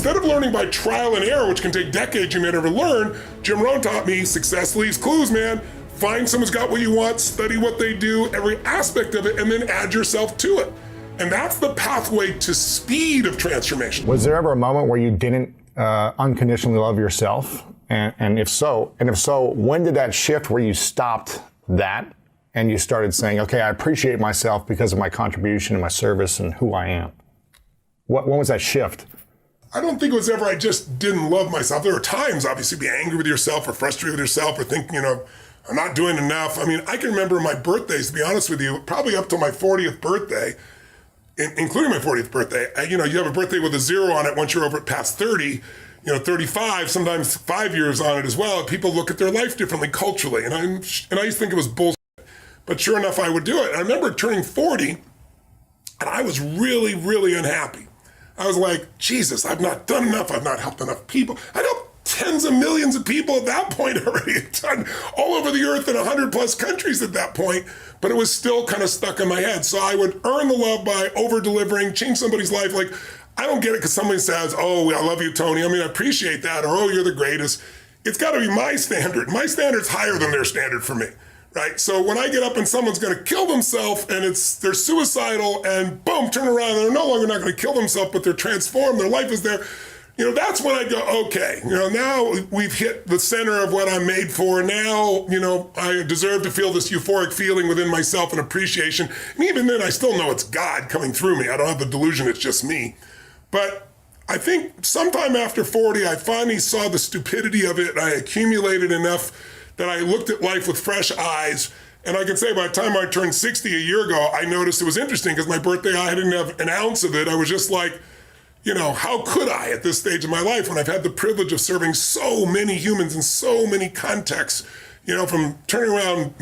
Instead of learning by trial and error, which can take decades, you may never learn, Jim Rohn taught me success leaves clues, man. Find someone's got what you want, study what they do, every aspect of it, and then add yourself to it. And that's the pathway to speed of transformation. Was there ever a moment where you didn't unconditionally love yourself? And if so, when did that shift where you stopped that and you started saying, okay, I appreciate myself because of my contribution and my service and who I am? When was that shift? I don't think it was ever I just didn't love myself. There were times, obviously, be angry with yourself or frustrated with yourself or thinking, I'm not doing enough. I mean, I can remember my birthdays, to be honest with you, probably up to my 40th birthday, including my 40th birthday. You have a birthday with a 0 on it once you're over past 30, 35, sometimes 5 years on it as well. People look at their life differently culturally. And I used to think it was bullshit. But sure enough, I would do it. And I remember turning 40, and I was really, really unhappy. I was like, Jesus, I've not done enough. I've not helped enough people. I helped tens of millions of people at that point already, done all over the earth in 100 plus countries at that point, but it was still kind of stuck in my head. So I would earn the love by over-delivering, change somebody's life. Like, I don't get it because somebody says, oh, I love you, Tony. I mean, I appreciate that, or oh, you're the greatest. It's got to be my standard. My standard's higher than their standard for me. Right? So when I get up and someone's going to kill themselves and they're suicidal and boom, turn around and they're no longer not going to kill themselves, but they're transformed, their life is there. That's when I go, okay, now we've hit the center of what I'm made for. Now, I deserve to feel this euphoric feeling within myself and appreciation. And even then I still know it's God coming through me. I don't have the delusion it's just me. But I think sometime after 40, I finally saw the stupidity of it. I accumulated enough that I looked at life with fresh eyes. And I can say by the time I turned 60 a year ago, I noticed it was interesting because my birthday, I didn't have an ounce of it. I was just like, how could I at this stage of my life when I've had the privilege of serving so many humans in so many contexts, from turning around,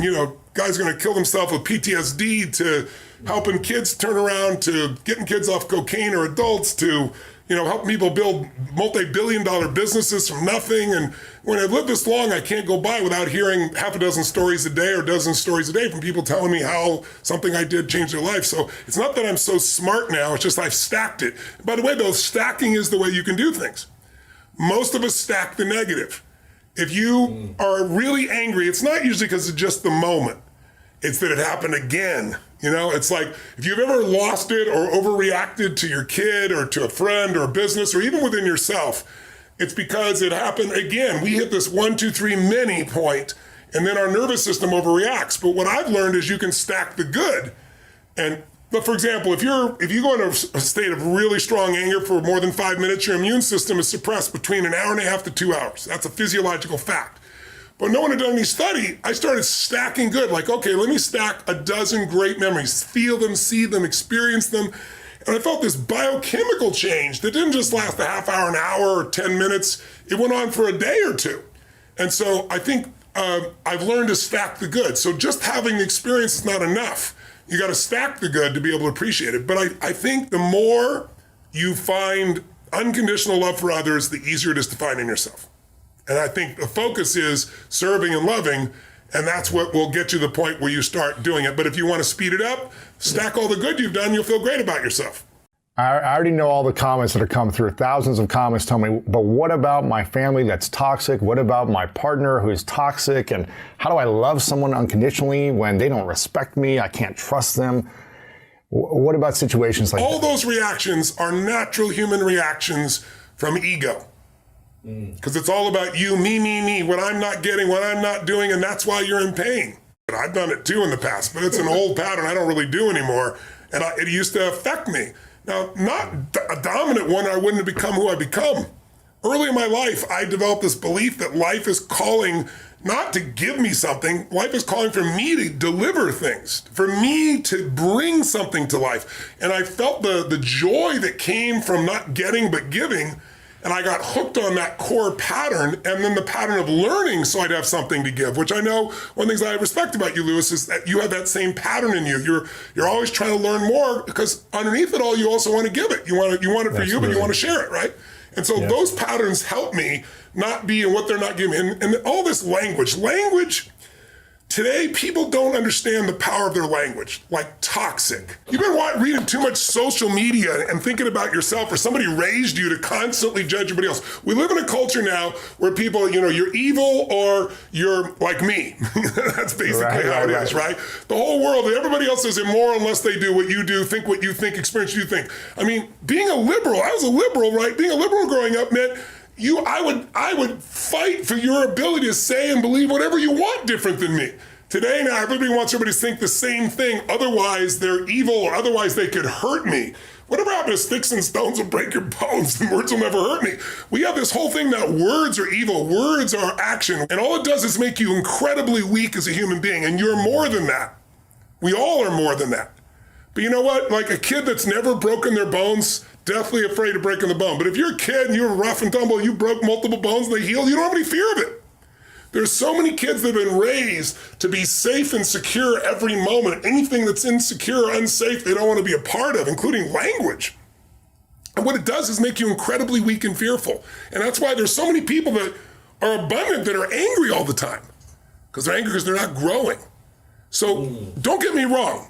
guys going to kill themselves with PTSD to helping kids turn around to getting kids off cocaine or adults to helping people build multi-billion-dollar businesses from nothing. And when I've lived this long, I can't go by without hearing half a dozen stories a day or a dozen stories a day from people telling me how something I did changed their life. So it's not that I'm so smart now, it's just I've stacked it. By the way, though, stacking is the way you can do things. Most of us stack the negative. If you are really angry, it's not usually because of just the moment. It's that it happened again. It's like if you've ever lost it or overreacted to your kid or to a friend or a business or even within yourself, it's because it happened again. We hit this 1, 2, 3 many point, and then our nervous system overreacts. But what I've learned is you can stack the good. But for example, if you go into a state of really strong anger for more than 5 minutes, your immune system is suppressed between an hour and a half to 2 hours. That's a physiological fact. But no one had done any study. I started stacking good. Like, okay, let me stack a dozen great memories, feel them, see them, experience them. And I felt this biochemical change that didn't just last a half hour, an hour, or 10 minutes. It went on for a day or two. And so I think I've learned to stack the good. So just having the experience is not enough. You got to stack the good to be able to appreciate it. But I think the more you find unconditional love for others, the easier it is to find in yourself. And I think the focus is serving and loving, and that's what will get you to the point where you start doing it. But if you want to speed it up, stack all the good you've done, you'll feel great about yourself. I already know all the comments that have come through. Thousands of comments tell me, but what about my family that's toxic? What about my partner who's toxic? And how do I love someone unconditionally when they don't respect me? I can't trust them. What about situations like all those reactions are natural human reactions from ego. Because it's all about you, me, what I'm not getting, what I'm not doing, and that's why you're in pain. I've done it too in the past, but it's an old pattern I don't really do anymore, and it used to affect me. Now, not a dominant one, I wouldn't have become who I become. Early in my life, I developed this belief that life is calling not to give me something, life is calling for me to deliver things, for me to bring something to life. And I felt the joy that came from not getting but giving. And I got hooked on that core pattern and then the pattern of learning so I'd have something to give, which I know one of the things I respect about you, Lewis, is that you have that same pattern in you. You're always trying to learn more because underneath it all, you also want to give it. You want it for Absolutely. You, but you want to share it, right? And so those patterns help me not be in what they're not giving. And all this language, Today, people don't understand the power of their language, like toxic. You've been reading too much social media and thinking about yourself, or somebody raised you to constantly judge everybody else. We live in a culture now where people, you're evil or you're like me. That's basically how it is, right? The whole world, everybody else is immoral unless they do what you do, think what you think, experience what you think. I mean, being a liberal, I was a liberal, right? Being a liberal growing up meant I would fight for your ability to say and believe whatever you want different than me. Today now, everybody wants everybody to think the same thing, otherwise they're evil or otherwise they could hurt me. Whatever happened to sticks and stones will break your bones and words will never hurt me. We have this whole thing that words are evil, words are action, and all it does is make you incredibly weak as a human being, and you're more than that. We all are more than that. But you know what? Like a kid that's never broken their bones, deathly afraid of breaking the bone. But if you're a kid and you're rough and tumble, you broke multiple bones and they healed, you don't have any fear of it. There's so many kids that have been raised to be safe and secure every moment. Anything that's insecure or unsafe, they don't want to be a part of, including language. And what it does is make you incredibly weak and fearful. And that's why there's so many people that are abundant that are angry all the time. Because they're angry because they're not growing. So don't get me wrong.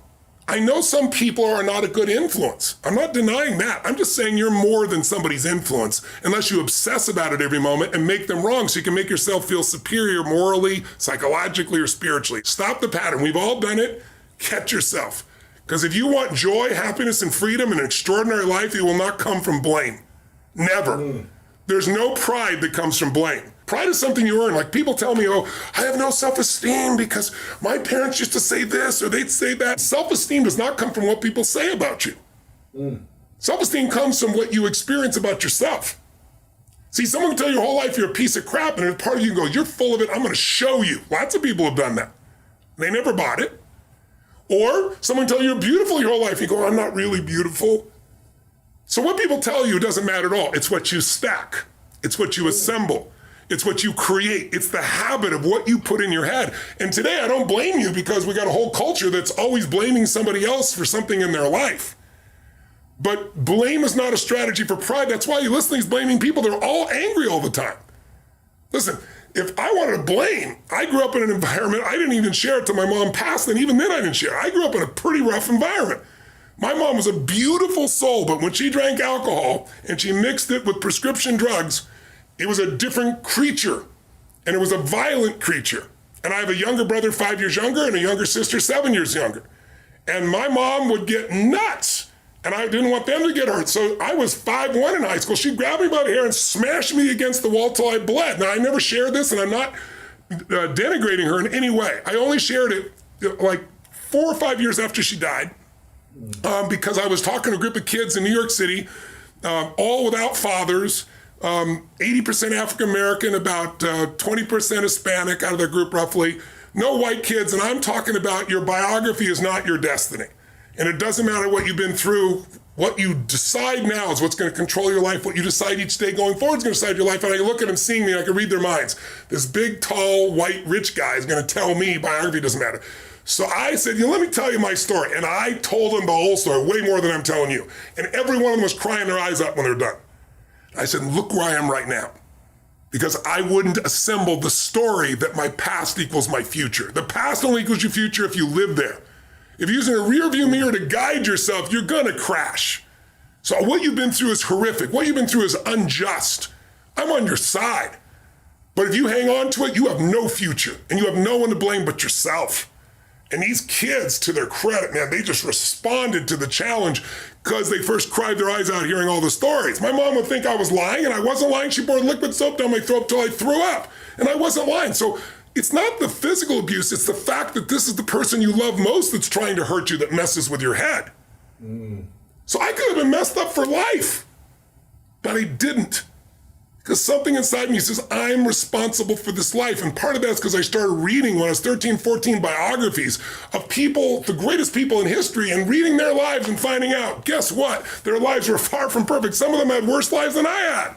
I know some people are not a good influence. I'm not denying that. I'm just saying you're more than somebody's influence unless you obsess about it every moment and make them wrong so you can make yourself feel superior morally, psychologically, or spiritually. Stop the pattern. We've all done it. Catch yourself. Because if you want joy, happiness, and freedom and an extraordinary life, it will not come from blame. Never. There's no pride that comes from blame. Pride is something you earn. Like people tell me, oh, I have no self-esteem because my parents used to say this or they'd say that. Self-esteem does not come from what people say about you. Self-esteem comes from what you experience about yourself. See, someone can tell you your whole life you're a piece of crap, and a part of you can go, you're full of it, I'm going to show you. Lots of people have done that. They never bought it. Or someone tell you you're beautiful your whole life, you go, I'm not really beautiful. So what people tell you doesn't matter at all. It's what you stack. It's what you assemble. It's what you create. It's the habit of what you put in your head. And today I don't blame you because we got a whole culture that's always blaming somebody else for something in their life. But blame is not a strategy for pride. That's why you listen to these blaming people. They're all angry all the time. Listen, if I wanted to blame, I grew up in an environment, I didn't even share it till my mom passed, and even then I didn't share. I grew up in a pretty rough environment. My mom was a beautiful soul, but when she drank alcohol and she mixed it with prescription drugs, it was a different creature, and it was a violent creature. And I have a younger brother 5 years younger and a younger sister 7 years younger. And my mom would get nuts, and I didn't want them to get hurt. So I was 5'1" in high school. She'd grab me by the hair and smash me against the wall till I bled. Now, I never shared this, and I'm not denigrating her in any way. I only shared it like 4 or 5 years after she died because I was talking to a group of kids in New York City, all without fathers, 80% African American, about 20% Hispanic out of their group roughly, no white kids, and I'm talking about your biography is not your destiny. And it doesn't matter what you've been through, what you decide now is what's going to control your life. What you decide each day going forward is going to decide your life. And I look at them seeing me, and I can read their minds. This big, tall, white, rich guy is going to tell me biography doesn't matter. So I said, let me tell you my story. And I told them the whole story, way more than I'm telling you. And every one of them was crying their eyes out when they're done. I said, look where I am right now. Because I wouldn't assemble the story that my past equals my future. The past only equals your future if you live there. If you're using a rear view mirror to guide yourself, you're gonna crash. So what you've been through is horrific. What you've been through is unjust. I'm on your side. But if you hang on to it, you have no future and you have no one to blame but yourself. And these kids, to their credit, man, they just responded to the challenge because they first cried their eyes out hearing all the stories. My mom would think I was lying, and I wasn't lying. She poured liquid soap down my throat till I threw up, and I wasn't lying. So it's not the physical abuse, it's the fact that this is the person you love most that's trying to hurt you that messes with your head. So I could have been messed up for life, but I didn't. Because something inside me says, I'm responsible for this life. And part of that is because I started reading when I was 13, 14 biographies of people, the greatest people in history, and reading their lives and finding out, guess what? Their lives were far from perfect. Some of them had worse lives than I had.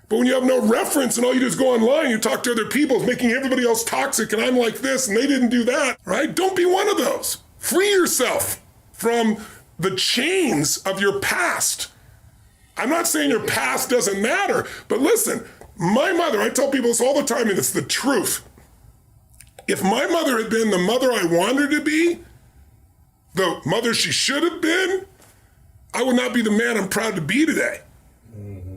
But when you have no reference and all you do is go online, you talk to other people, it's making everybody else toxic, and I'm like this, and they didn't do that, right? Don't be one of those. Free yourself from the chains of your past. I'm not saying your past doesn't matter, but listen, my mother, I tell people this all the time, and it's the truth. If my mother had been the mother I wanted her to be, the mother she should have been, I would not be the man I'm proud to be today.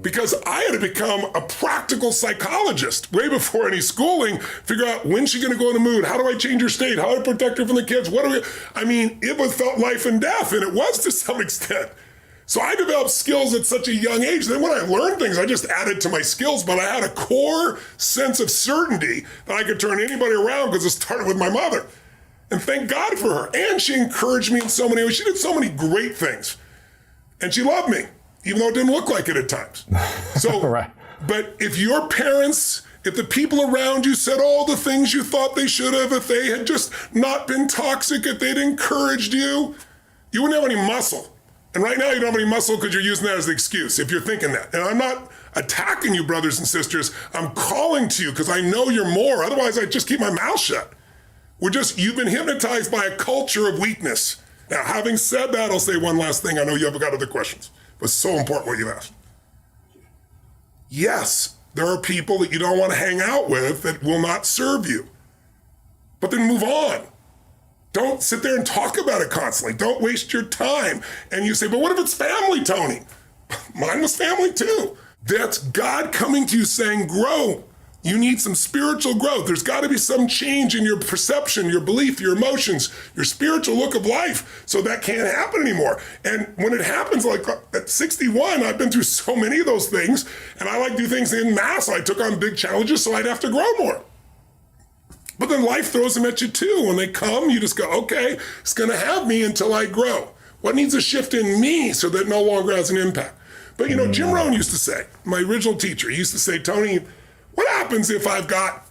Because I had to become a practical psychologist way before any schooling, figure out when's she gonna go in the mood, how do I change her state, how do I protect her from the kids, it felt life and death, and it was to some extent. So I developed skills at such a young age. Then when I learned things, I just added to my skills, but I had a core sense of certainty that I could turn anybody around because it started with my mother. And thank God for her. And she encouraged me in so many ways. She did so many great things. And she loved me, even though it didn't look like it at times. So, right. But if your parents, if the people around you said all the things you thought they should have, if they had just not been toxic, if they'd encouraged you, you wouldn't have any muscle. And right now you don't have any muscle because you're using that as the excuse, if you're thinking that. And I'm not attacking you, brothers and sisters. I'm calling to you because I know you're more. Otherwise, I'd just keep my mouth shut. You've been hypnotized by a culture of weakness. Now, having said that, I'll say one last thing. I know you haven't got other questions, but it's so important what you asked. Yes, there are people that you don't want to hang out with that will not serve you. But then move on. Don't sit there and talk about it constantly. Don't waste your time. And you say, but what if it's family, Tony? Mine was family too. That's God coming to you saying, grow. You need some spiritual growth. There's got to be some change in your perception, your belief, your emotions, your spiritual look of life. So that can't happen anymore. And when it happens, like at 61, I've been through so many of those things. And I like to do things in mass. I took on big challenges so I'd have to grow more. But then life throws them at you too. When they come, you just go, okay, it's going to have me until I grow. What needs a shift in me so that it no longer has an impact? But Jim Rohn used to say, my original teacher, he used to say, Tony, what happens if I've got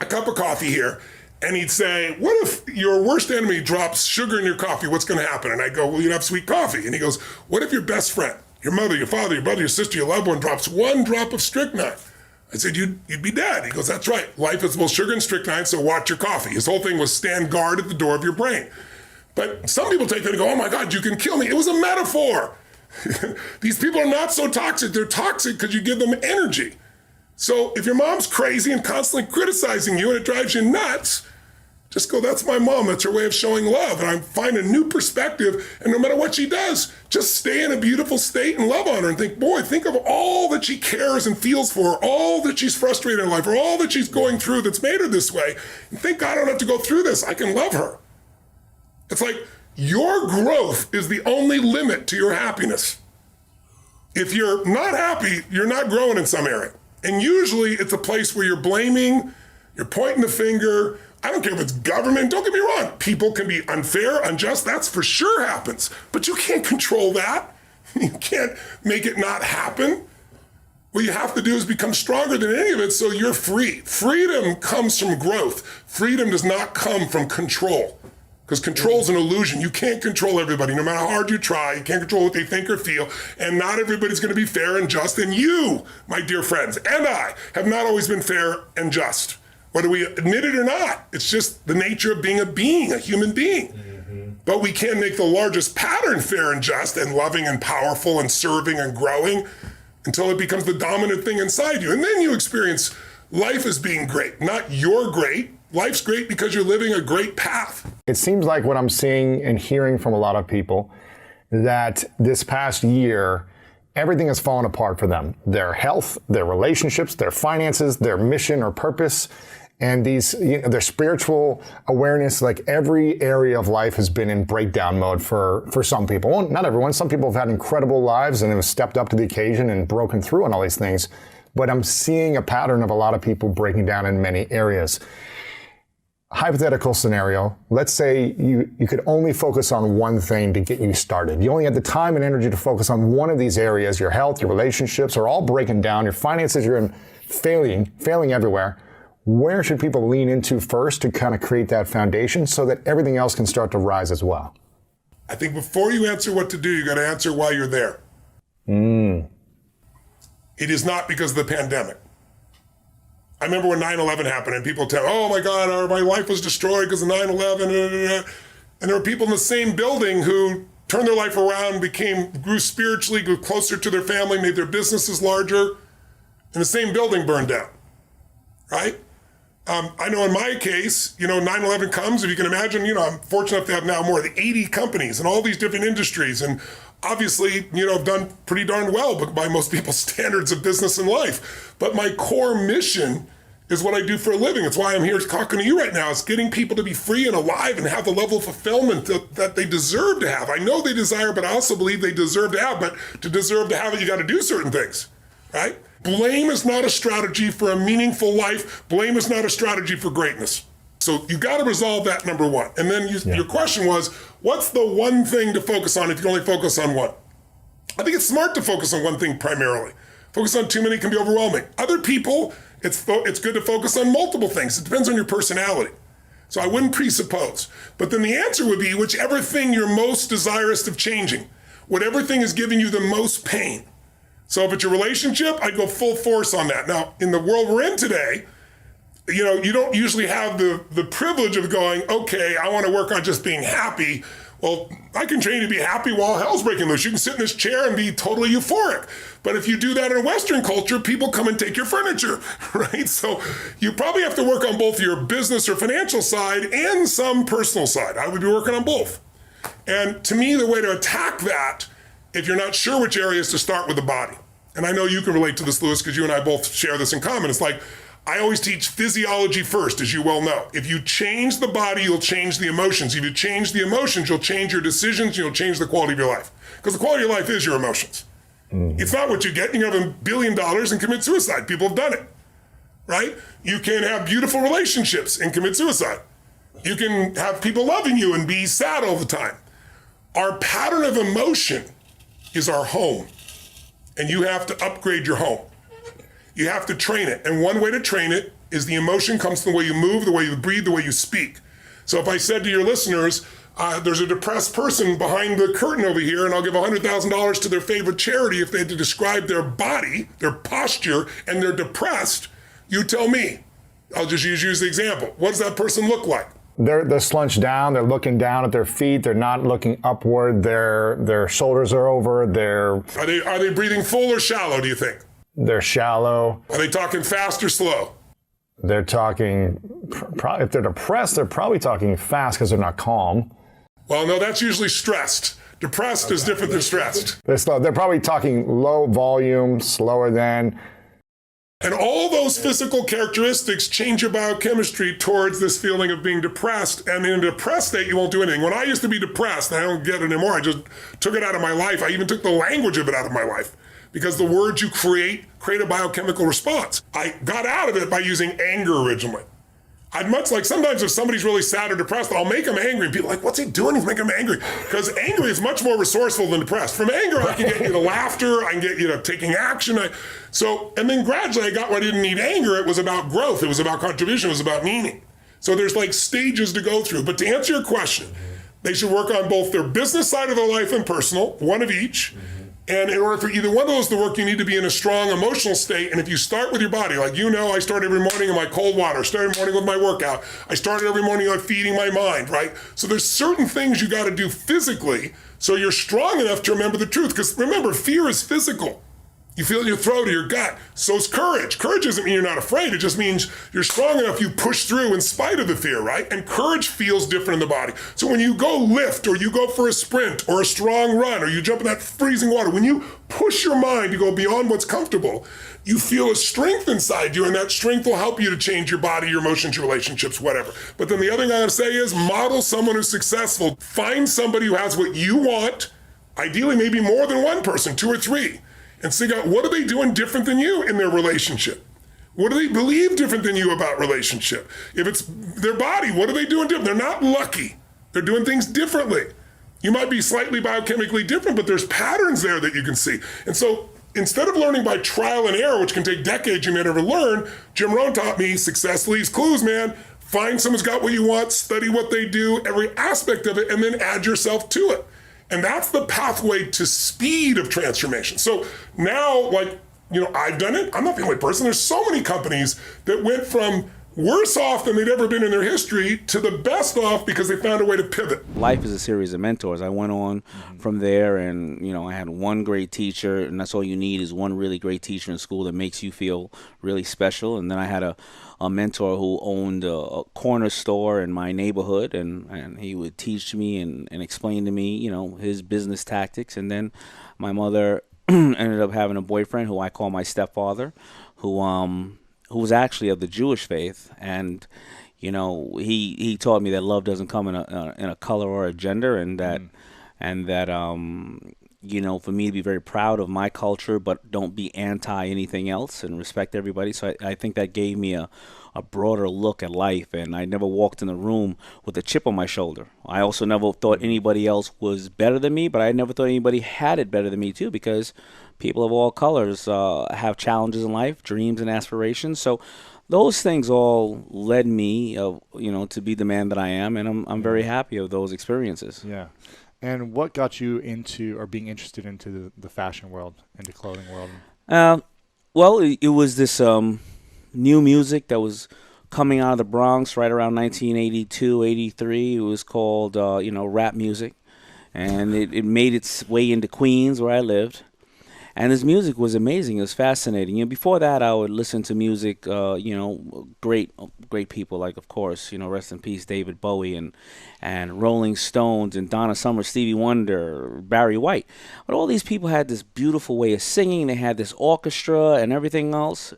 a cup of coffee here? And he'd say, what if your worst enemy drops sugar in your coffee? What's going to happen? And I go, well, you'd have sweet coffee. And he goes, what if your best friend, your mother, your father, your brother, your sister, your loved one drops one drop of strychnine? I said, you'd be dead. He goes, that's right. Life is both sugar and strychnine, so watch your coffee. His whole thing was stand guard at the door of your brain. But some people take that and go, oh my God, you can kill me. It was a metaphor. These people are not so toxic. They're toxic because you give them energy. So if your mom's crazy and constantly criticizing you and it drives you nuts, just go, that's my mom. That's her way of showing love. And I find a new perspective. And no matter what she does, just stay in a beautiful state and love on her and think, boy, think of all that she cares and feels for, all that she's frustrated in life, or all that she's going through that's made her this way. And think, God, I don't have to go through this. I can love her. It's like your growth is the only limit to your happiness. If you're not happy, you're not growing in some area. And usually it's a place where you're blaming, you're pointing the finger. I don't care if it's government, don't get me wrong. People can be unfair, unjust, that's for sure happens. But you can't control that. You can't make it not happen. What you have to do is become stronger than any of it so you're free. Freedom comes from growth. Freedom does not come from control. Because control is an illusion. You can't control everybody. No matter how hard you try, you can't control what they think or feel. And not everybody's going to be fair and just. And you, my dear friends, and I have not always been fair and just. Whether we admit it or not, it's just the nature of being, a human being. Mm-hmm. But we can make the largest pattern fair and just and loving and powerful and serving and growing until it becomes the dominant thing inside you. And then you experience life as being great, not you're great. Life's great because you're living a great path. It seems like what I'm seeing and hearing from a lot of people that this past year, everything has fallen apart for them. Their health, their relationships, their finances, their mission or purpose, and their spiritual awareness, like every area of life has been in breakdown mode for some people. Well, not everyone. Some people have had incredible lives and have stepped up to the occasion and broken through on all these things. But I'm seeing a pattern of a lot of people breaking down in many areas. Hypothetical scenario, let's say you could only focus on one thing to get you started. You only had the time and energy to focus on one of these areas. Your health, your relationships are all breaking down. Your finances, you're in failing everywhere. Where should people lean into first to kind of create that foundation so that everything else can start to rise as well? I think before you answer what to do, you got to answer why you're there. It is not because of the pandemic. I remember when 9/11 happened and people tell, oh my God, my life was destroyed because of 9/11. And there were people in the same building who turned their life around, grew spiritually, grew closer to their family, made their businesses larger, and the same building burned down, right? I know in my case, 9/11 comes, if you can imagine, I'm fortunate enough to have now more than 80 companies in all these different industries. And obviously, I've done pretty darn well by most people's standards of business and life. But my core mission is what I do for a living. It's why I'm here talking to you right now. It's getting people to be free and alive and have the level of fulfillment that they deserve to have. I know they desire, but I also believe they deserve to have. But to deserve to have it, you got to do certain things, right? Blame is not a strategy for a meaningful life. Blame is not a strategy for greatness. So you got to resolve that, number one. And then your question was, what's the one thing to focus on if you can only focus on one? I think it's smart to focus on one thing primarily. Focus on too many can be overwhelming. Other people, it's good to focus on multiple things. It depends on your personality. So I wouldn't presuppose. But then the answer would be whichever thing you're most desirous of changing, whatever thing is giving you the most pain. So if it's your relationship, I'd go full force on that. Now, in the world we're in today, you don't usually have the privilege of going, okay, I want to work on just being happy. Well, I can train you to be happy while hell's breaking loose. You can sit in this chair and be totally euphoric. But if you do that in a Western culture, people come and take your furniture, right? So you probably have to work on both your business or financial side and some personal side. I would be working on both. And to me, the way to attack that, if you're not sure which area, is to start with the body. And I know you can relate to this, Lewis, because you and I both share this in common. It's like, I always teach physiology first, as you well know. If you change the body, you'll change the emotions. If you change the emotions, you'll change your decisions, you'll change the quality of your life. Because the quality of your life is your emotions. Mm-hmm. It's not what you get. You can have $1 billion and commit suicide. People have done it, right? You can have beautiful relationships and commit suicide. You can have people loving you and be sad all the time. Our pattern of emotion is our home. And you have to upgrade your home. You have to train it. And one way to train it is the emotion comes from the way you move, the way you breathe, the way you speak. So if I said to your listeners, there's a depressed person behind the curtain over here, and I'll give $100,000 to their favorite charity if they had to describe their body, their posture, and they're depressed, you tell me. I'll just use the example. What does that person look like? They're slunched down. They're looking down at their feet. They're not looking upward. Their shoulders are over. Are they breathing full or shallow, do you think? They're shallow. Are they talking fast or slow? They're talking, if they're depressed, they're probably talking fast because they're not calm. Well, no, that's usually stressed. Depressed is different than stressed. They're slow. They're probably talking low volume, slower than. And all those physical characteristics change your biochemistry towards this feeling of being depressed. And in a depressed state, you won't do anything. When I used to be depressed, and I don't get it anymore, I just took it out of my life. I even took the language of it out of my life. Because the words you create a biochemical response. I got out of it by using anger originally. I'd much like, sometimes if somebody's really sad or depressed, I'll make them angry. And people are like, what's he doing? He's making them angry. Because angry is much more resourceful than depressed. From anger, I can get you to laughter. I can get you to taking action. And then gradually I got where I didn't need anger. It was about growth. It was about contribution. It was about meaning. So there's like stages to go through. But to answer your question, they should work on both their business side of their life and personal, one of each. And in order for either one of those to work, you need to be in a strong emotional state. And if you start with your body, like I start every morning in my cold water, start every morning with my workout. I started every morning like feeding my mind, right? So there's certain things you got to do physically so you're strong enough to remember the truth. Because remember, fear is physical. You feel it in your throat or your gut. So is courage. Courage doesn't mean you're not afraid. It just means you're strong enough, you push through in spite of the fear, right? And courage feels different in the body. So when you go lift or you go for a sprint or a strong run or you jump in that freezing water, when you push your mind to go beyond what's comfortable, you feel a strength inside you, and that strength will help you to change your body, your emotions, your relationships, whatever. But then the other thing I gotta say is model someone who's successful. Find somebody who has what you want, ideally maybe more than one person, 2 or 3. And figure out, what are they doing different than you in their relationship? What do they believe different than you about relationship? If it's their body, what are they doing different? They're not lucky. They're doing things differently. You might be slightly biochemically different, but there's patterns there that you can see. And so instead of learning by trial and error, which can take decades you may never learn, Jim Rohn taught me success leaves clues, man. Find someone's got what you want, study what they do, every aspect of it, and then add yourself to it. And that's the pathway to speed of transformation. So now, I've done it. I'm not the only person. There's so many companies that went from worse off than they'd ever been in their history to the best off because they found a way to pivot. Life is a series of mentors. I went on from there, and I had one great teacher, and that's all you need is one really great teacher in school that makes you feel really special. And then I had a mentor who owned a corner store in my neighborhood, and he would teach me and explain to me, his business tactics. And then my mother ended up having a boyfriend who I call my stepfather, who was actually of the Jewish faith, and he taught me that love doesn't come in a color or a gender, and that for me to be very proud of my culture, but don't be anti anything else and respect everybody. So I think that gave me a broader look at life, and I never walked in the room with a chip on my shoulder. I also never thought anybody else was better than me, but I never thought anybody had it better than me too, because people of all colors have challenges in life, dreams and aspirations. So those things all led me, to be the man that I am, and I'm very happy of those experiences. Yeah. And what got you into or being interested into the fashion world, into clothing world? Well, it was this new music that was coming out of the Bronx right around 1982, 83. It was called, rap music. And it made its way into Queens, where I lived. And this music was amazing. It was fascinating. Before that, I would listen to music, great people, like, of course, rest in peace, David Bowie and Rolling Stones and Donna Summer, Stevie Wonder, Barry White. But all these people had this beautiful way of singing. They had this orchestra and everything else.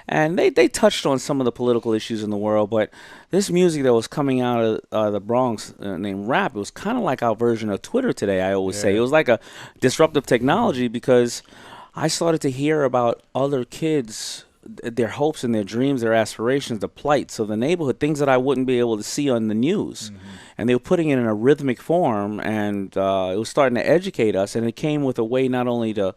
And they touched on some of the political issues in the world. But this music that was coming out of the Bronx named rap, it was kind of like our version of Twitter today, I always say. It was like a disruptive technology, because I started to hear about other kids, their hopes and their dreams, their aspirations, the plights of the neighborhood, things that I wouldn't be able to see on the news. And they were putting it in a rhythmic form, and it was starting to educate us. And it came with a way not only to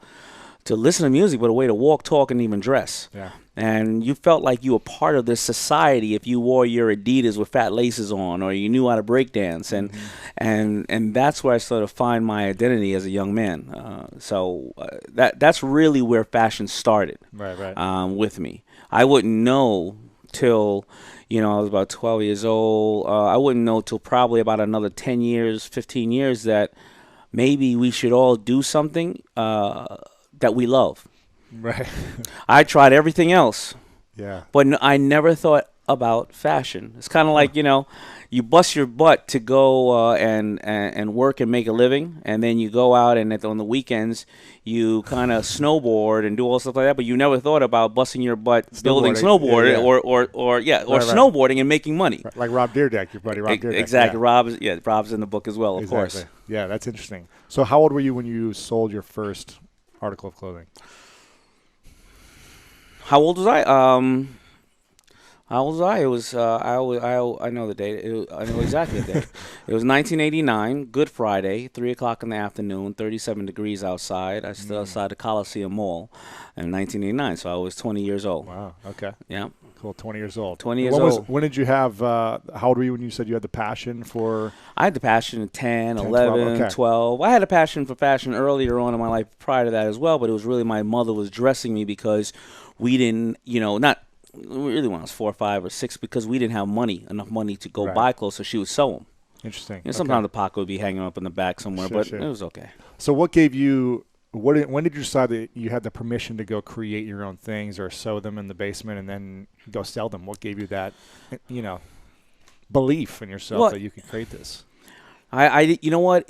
listen to music, but a way to walk, talk, and even dress. Yeah. And you felt like you were part of this society if you wore your Adidas with fat laces on, or you knew how to break dance. And that's where I sort of find my identity as a young man. So that's really where fashion started. Right. With me. I wouldn't know till, I was about 12 years old. I wouldn't know till probably about another 10 years, 15 years that maybe we should all do something that we love. Right. I tried everything else. Yeah. But I never thought about fashion. It's kind of like, you bust your butt to go and work and make a living, and then you go out and on the weekends you kind of snowboard and do all stuff like that, but you never thought about busting your butt building snowboard or snowboarding and making money. Like Rob Dyrdek, your buddy Rob Dyrdek. Exactly. Yeah. Rob's in the book as well, of course. Yeah, that's interesting. So how old were you when you sold your first article of clothing? How old was I? It was I know the date. I know exactly the date. It was 1989, Good Friday, 3:00 in the afternoon, 37 degrees outside. I stood outside the Coliseum Mall in 1989, so I was 20 years old. Wow. Okay. Yeah. Cool. 20 years old. 20 years old. When did you have? How old were you when you said you had the passion for? I had the passion at 10, 11, 12. I had a passion for fashion earlier on in my life prior to that as well, but it was really my mother was dressing me because we didn't, not really when I was 4 or 5 or 6, because we didn't have enough money to go buy clothes, so she would sew them. Interesting. Sometimes the pocket would be hanging up in the back somewhere, but it was okay. So what gave you? When did you decide that you had the permission to go create your own things or sew them in the basement and then go sell them? What gave you that, belief in yourself that you could create this? You know what?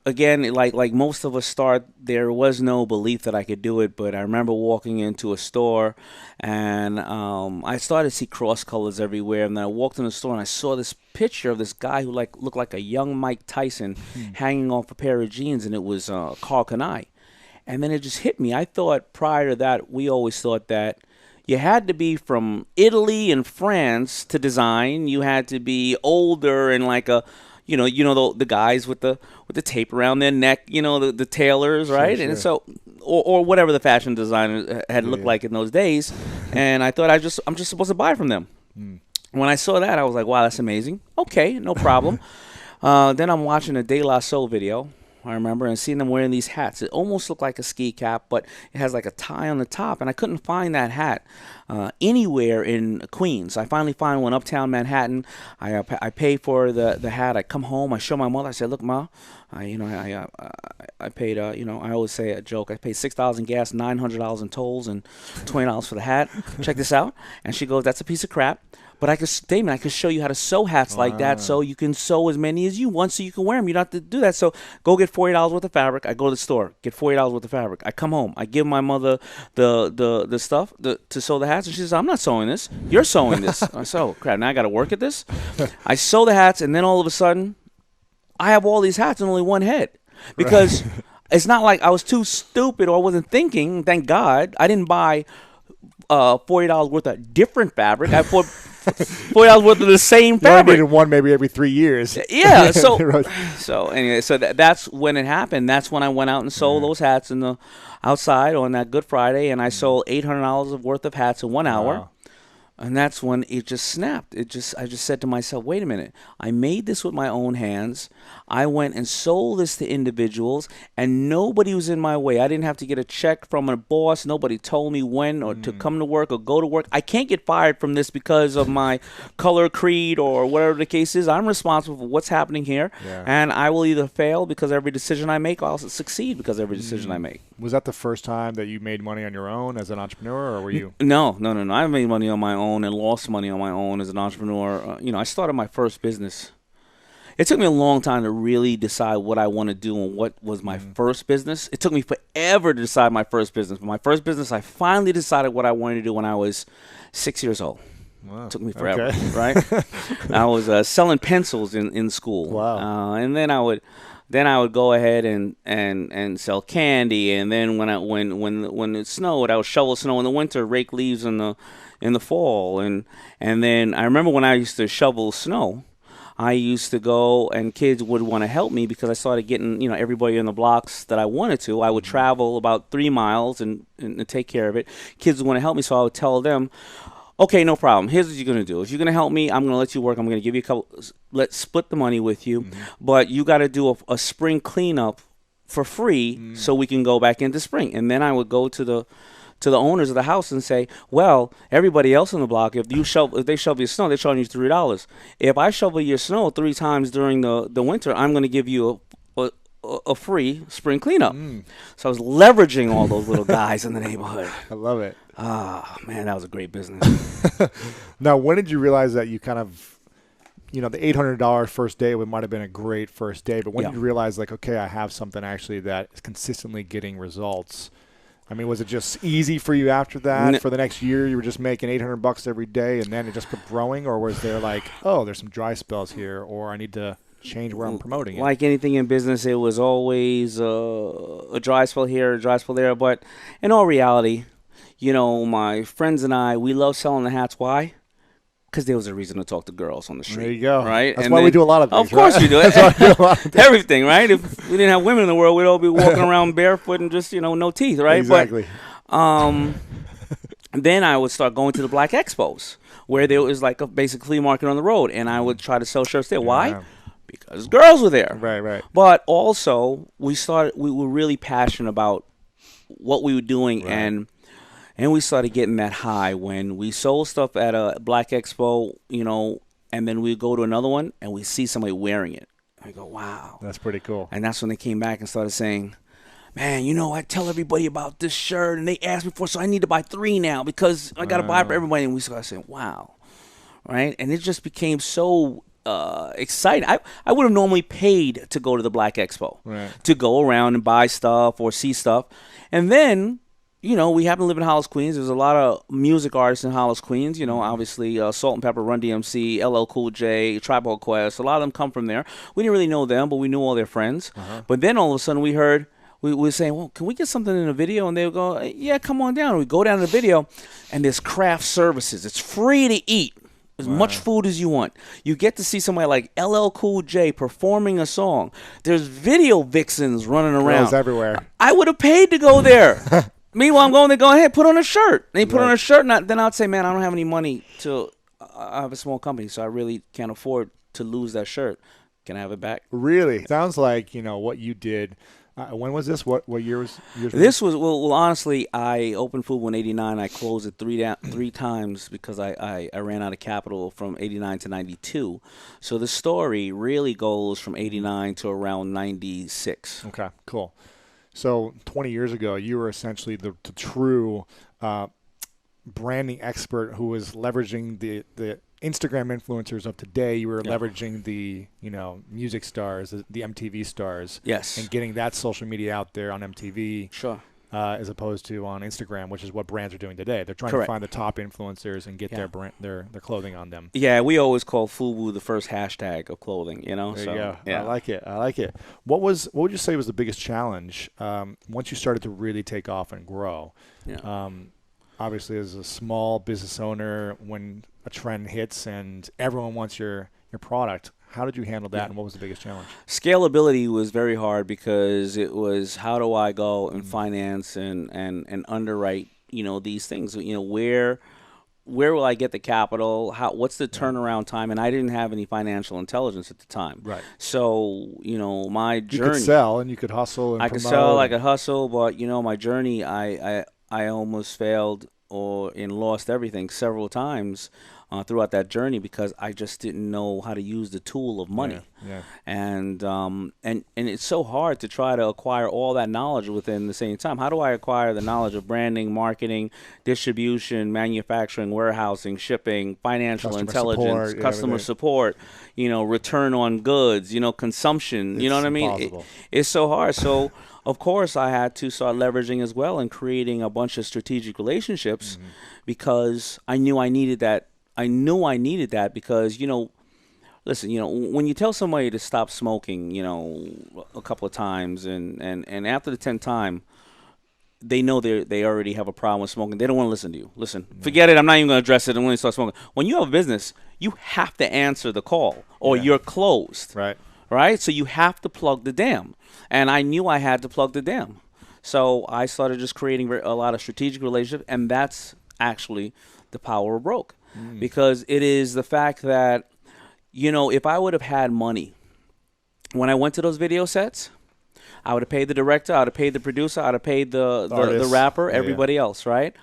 Again, like most of us start, there was no belief that I could do it, but I remember walking into a store, and I started to see cross colors everywhere, and then I walked in the store, and I saw this picture of this guy who looked like a young Mike Tyson hanging off a pair of jeans, and it was Carl Kanai. And then it just hit me. I thought prior to that, we always thought that you had to be from Italy and France to design. You had to be older and like a the guys with the tape around their neck, the tailors, right? Sure. And so, or whatever the fashion designer had looked like in those days. And I thought I'm just supposed to buy from them. When I saw that, I was like, wow, that's amazing. Okay, no problem. Then I'm watching a De La Soul video, I remember, and seeing them wearing these hats. It almost looked like a ski cap, but it has like a tie on the top, and I couldn't find that hat anywhere in Queens. I finally find one uptown Manhattan. I pay for the hat. I come home. I show my mother. I said, "Look, Ma, I paid. I always say a joke. I paid $6 in gas, $900 in tolls, and $20 for the hat. Check this out." And she goes, "That's a piece of crap. But I could show you how to sew hats like that, so you can sew as many as you want, so you can wear them. You don't have to do that. So go get $40 worth of fabric. I go to the store, get $40 worth of fabric. I come home. I give my mother the stuff to sew the hats, and she says, "I'm not sewing this. You're sewing this." I said, "Oh crap! Now I got to work at this." I sew the hats, and then all of a sudden, I have all these hats and only one head, because it's not like I was too stupid or I wasn't thinking. Thank God I didn't buy $40 worth of different fabric. I bought $40 worth of the same fabric. You needed one maybe every 3 years. Yeah. So anyway, that's when it happened. That's when I went out and sold those hats in the outside on that Good Friday, and I sold $800 worth of hats in 1 hour. Wow. And that's when it just snapped. I just said to myself, wait a minute. I made this with my own hands. I went and sold this to individuals, and nobody was in my way. I didn't have to get a check from a boss. Nobody told me when or to come to work or go to work. I can't get fired from this because of my color, creed, or whatever the case is. I'm responsible for what's happening here, and I will either fail because every decision I make, or I'll succeed because every decision I make. Was that the first time that you made money on your own as an entrepreneur, or were you? No. I made money on my own and lost money on my own as an entrepreneur. I started my first business. It took me a long time to really decide what I want to do and what was my first business. It took me forever to decide my first business. But my first business, I finally decided what I wanted to do when I was 6 years old. Wow. It took me forever, Okay. right? I was selling pencils in school. Wow. And then I would go ahead and sell candy, and then when it snowed, I would shovel snow in the winter, rake leaves in the fall, and then I remember when I used to shovel snow, I used to go, and kids would want to help me because I started getting everybody in the blocks that I wanted to. I would travel about 3 miles and take care of it. Kids would want to help me, so I would tell them, "Okay, no problem. Here's what you're going to do. If you're going to help me, I'm going to let you work. I'm going to give you a couple. Let's split the money with you. But you got to do a spring cleanup for free so we can go back into spring." And then I would go to the owners of the house and say, "Well, everybody else on the block, if they shovel your snow, they're charging you $3. If I shovel your snow 3 times during the winter, I'm going to give you a free spring cleanup." So I was leveraging all those little guys in the neighborhood. I love it. Ah, man, that was a great business. Now, when did you realize that you kind of, the $800 first day might have been a great first day, but when did you realize, like, okay, I have something actually that is consistently getting results? I mean, was it just easy for you after that? For the next year, you were just making $800 every day, and then it just kept growing? Or was there like, oh, there's some dry spells here, or I need to change where I'm promoting it? Like anything in business, it was always a dry spell here, a dry spell there. But in all reality, my friends and I, we love selling the hats. Why? Because there was a reason to talk to girls on the street. There you go. Right? That's why we do a lot of things. Of course right? we do. That's why we do a lot of things. Everything, right? If we didn't have women in the world, we'd all be walking around barefoot and just, no teeth, right? Exactly. But, then I would start going to the Black Expos, where there was like a basic flea market on the road, and I would try to sell shirts there. Why? Because girls were there. Right. But also, we were really passionate about what we were doing, and we started getting that high when we sold stuff at a Black Expo, and then we go to another one and we see somebody wearing it. I go, wow. That's pretty cool. And that's when they came back and started saying, "Man, I tell everybody about this shirt, and they asked me for it, so I need to buy 3 now because I got to buy it for everybody." And we started saying, wow. Right? And it just became so exciting. I would have normally paid to go to the Black Expo, to go around and buy stuff or see stuff. And then, we happen to live in Hollis, Queens. There's a lot of music artists in Hollis, Queens. Obviously, Salt and Pepper, Run DMC, LL Cool J, Tribe Called Quest. A lot of them come from there. We didn't really know them, but we knew all their friends. But then all of a sudden we heard, we were saying, "Well, can we get something in a video?" And they would go, "Yeah, come on down." And we go down to the video, and there's craft services. It's free to eat. As much food as you want. You get to see somebody like LL Cool J performing a song. There's video vixens running around. Girls everywhere. I would have paid to go there. Meanwhile, I'm going there, go ahead, put on a shirt. They put on a shirt, and then I'd say, "Man, I don't have any money to. I have a small company, so I really can't afford to lose that shirt." Can I have it back? Really? Sounds like, what you did. When was this? What year was This was, well, honestly, I opened Fubu in 89. I closed it three times because I ran out of capital from 89 to 92. So the story really goes from 89 to around 96. Okay, cool. So 20 years ago, you were essentially the true branding expert who was leveraging the Instagram influencers of today. You were leveraging the music stars, the MTV stars, Yes, and getting that social media out there on MTV, sure. As opposed to on Instagram, which is what brands are doing today. They're trying Correct. to find the top influencers and get Yeah. their clothing on them. Yeah, we always call Fubu the first hashtag of clothing. There so, you go. Yeah. I like it. What would you say was the biggest challenge once you started to really take off and grow? Yeah. Obviously, as a small business owner, when a trend hits and everyone wants your product, how did you handle that, and what was the biggest challenge? Scalability was very hard because it was, how do I go and finance and underwrite these things? Where will I get the capital? What's the turnaround time? And I didn't have any financial intelligence at the time. Right. So my You journey. could sell and you could hustle and I promote. could sell, I could hustle, but my journey, I almost failed and lost everything several times throughout that journey because I just didn't know how to use the tool of money. Yeah. And it's so hard to try to acquire all that knowledge within the same time. How do I acquire the knowledge of branding, marketing, distribution, manufacturing, warehousing, shipping, financial Customer intelligence, support, customer everything. support, return on goods, consumption, you know It's what I mean? impossible. It's so hard. So of course I had to start leveraging as well and creating a bunch of strategic relationships because I knew I needed that. I knew I needed that because, listen, when you tell somebody to stop smoking, a couple of times and after the 10th time, they know they already have a problem with smoking. They don't want to listen to you. Listen, forget it. I'm not even going to address it. I'm going to start smoking. When you have a business, you have to answer the call or you're closed. Right. Right? So you have to plug the dam. And I knew I had to plug the dam. So I started just creating a lot of strategic relationships, and that's actually the power of broke. Because it is the fact that, if I would have had money when I went to those video sets, I would have paid the director, I would have paid the producer, I would have paid the rapper, everybody else, right?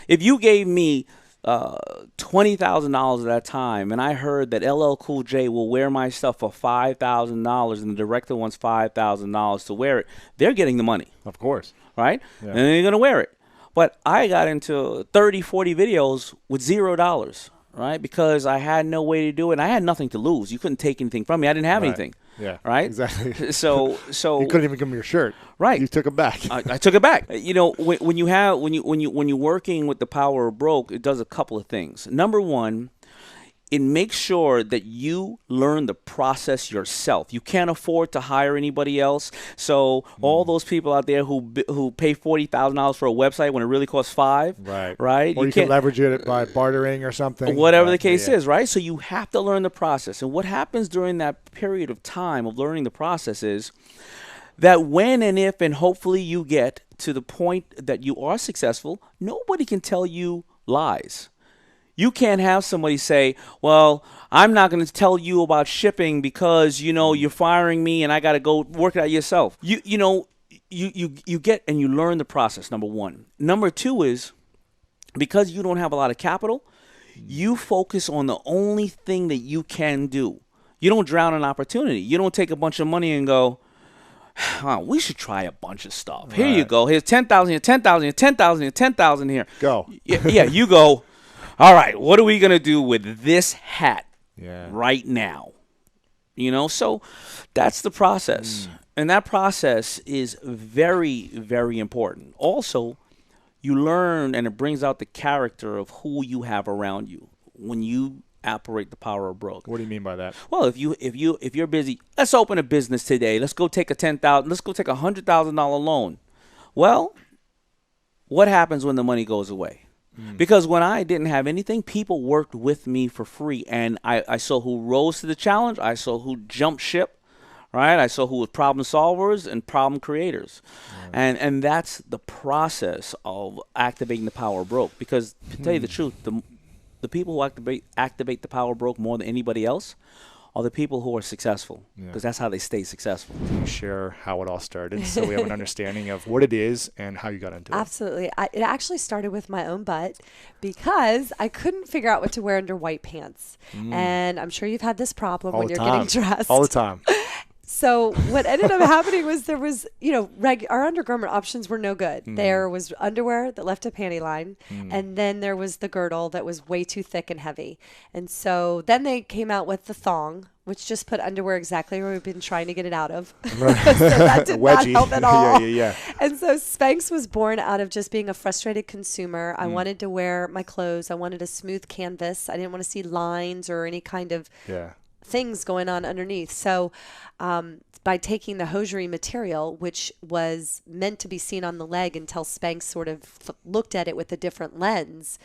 If you gave me $20,000 at that time, and I heard that LL Cool J will wear my stuff for $5,000, and the director wants $5,000 to wear it, they're getting the money, Of course. right? Yeah. And they're going to wear it. But I got into 30, 40 videos with $0, right? Because I had no way to do it. And I had nothing to lose. You couldn't take anything from me. I didn't have anything. Yeah. Right? Exactly. So You couldn't even give me your shirt. Right. You took it back. I took it back. When you're working with the power of broke, it does a couple of things. Number one, it makes sure that you learn the process yourself. You can't afford to hire anybody else. So all those people out there who pay $40,000 for a website when it really costs $5,000, right? Or you can leverage it by bartering or something. Whatever the case is, right? So you have to learn the process. And what happens during that period of time of learning the process is that when and if and hopefully you get to the point that you are successful, nobody can tell you lies. You can't have somebody say, well, I'm not going to tell you about shipping because, you're firing me and I got to go work it out yourself. You get and you learn the process, number one. Number two is because you don't have a lot of capital, you focus on the only thing that you can do. You don't drown in opportunity. You don't take a bunch of money and go, we should try a bunch of stuff. Here you go. Here's 10,000 here, 10,000 here, 10,000 here, 10,000 here. Go. Yeah, you go. All right, what are we going to do with this hat right now? So that's the process. And that process is very, very important. Also, you learn and it brings out the character of who you have around you when you operate the power of broke. What do you mean by that? Well, if you're busy, let's open a business today. Let's go take a $100,000 loan. Well, what happens when the money goes away? Because when I didn't have anything, people worked with me for free. And I saw who rose to the challenge. I saw who jumped ship, right? I saw who was problem solvers and problem creators. And that's the process of activating the power of broke. Because to tell you the truth, the people who activate the power of broke more than anybody else are the people who are successful, because that's how they stay successful. Can you share how it all started so we have an understanding of what it is and how you got into it? Absolutely. It actually started with my own butt because I couldn't figure out what to wear under white pants. And I'm sure you've had this problem when you're getting dressed. All the time. So what ended up happening was there was, our undergarment options were no good. There was underwear that left a panty line, and then there was the girdle that was way too thick and heavy. And so then they came out with the thong, which just put underwear exactly where we've been trying to get it out of. Right. So that did not help at all. Yeah. And so Spanx was born out of just being a frustrated consumer. I wanted to wear my clothes. I wanted a smooth canvas. I didn't want to see lines or any kind of things going on underneath. So by taking the hosiery material, which was meant to be seen on the leg until Spanx sort of looked at it with a different lens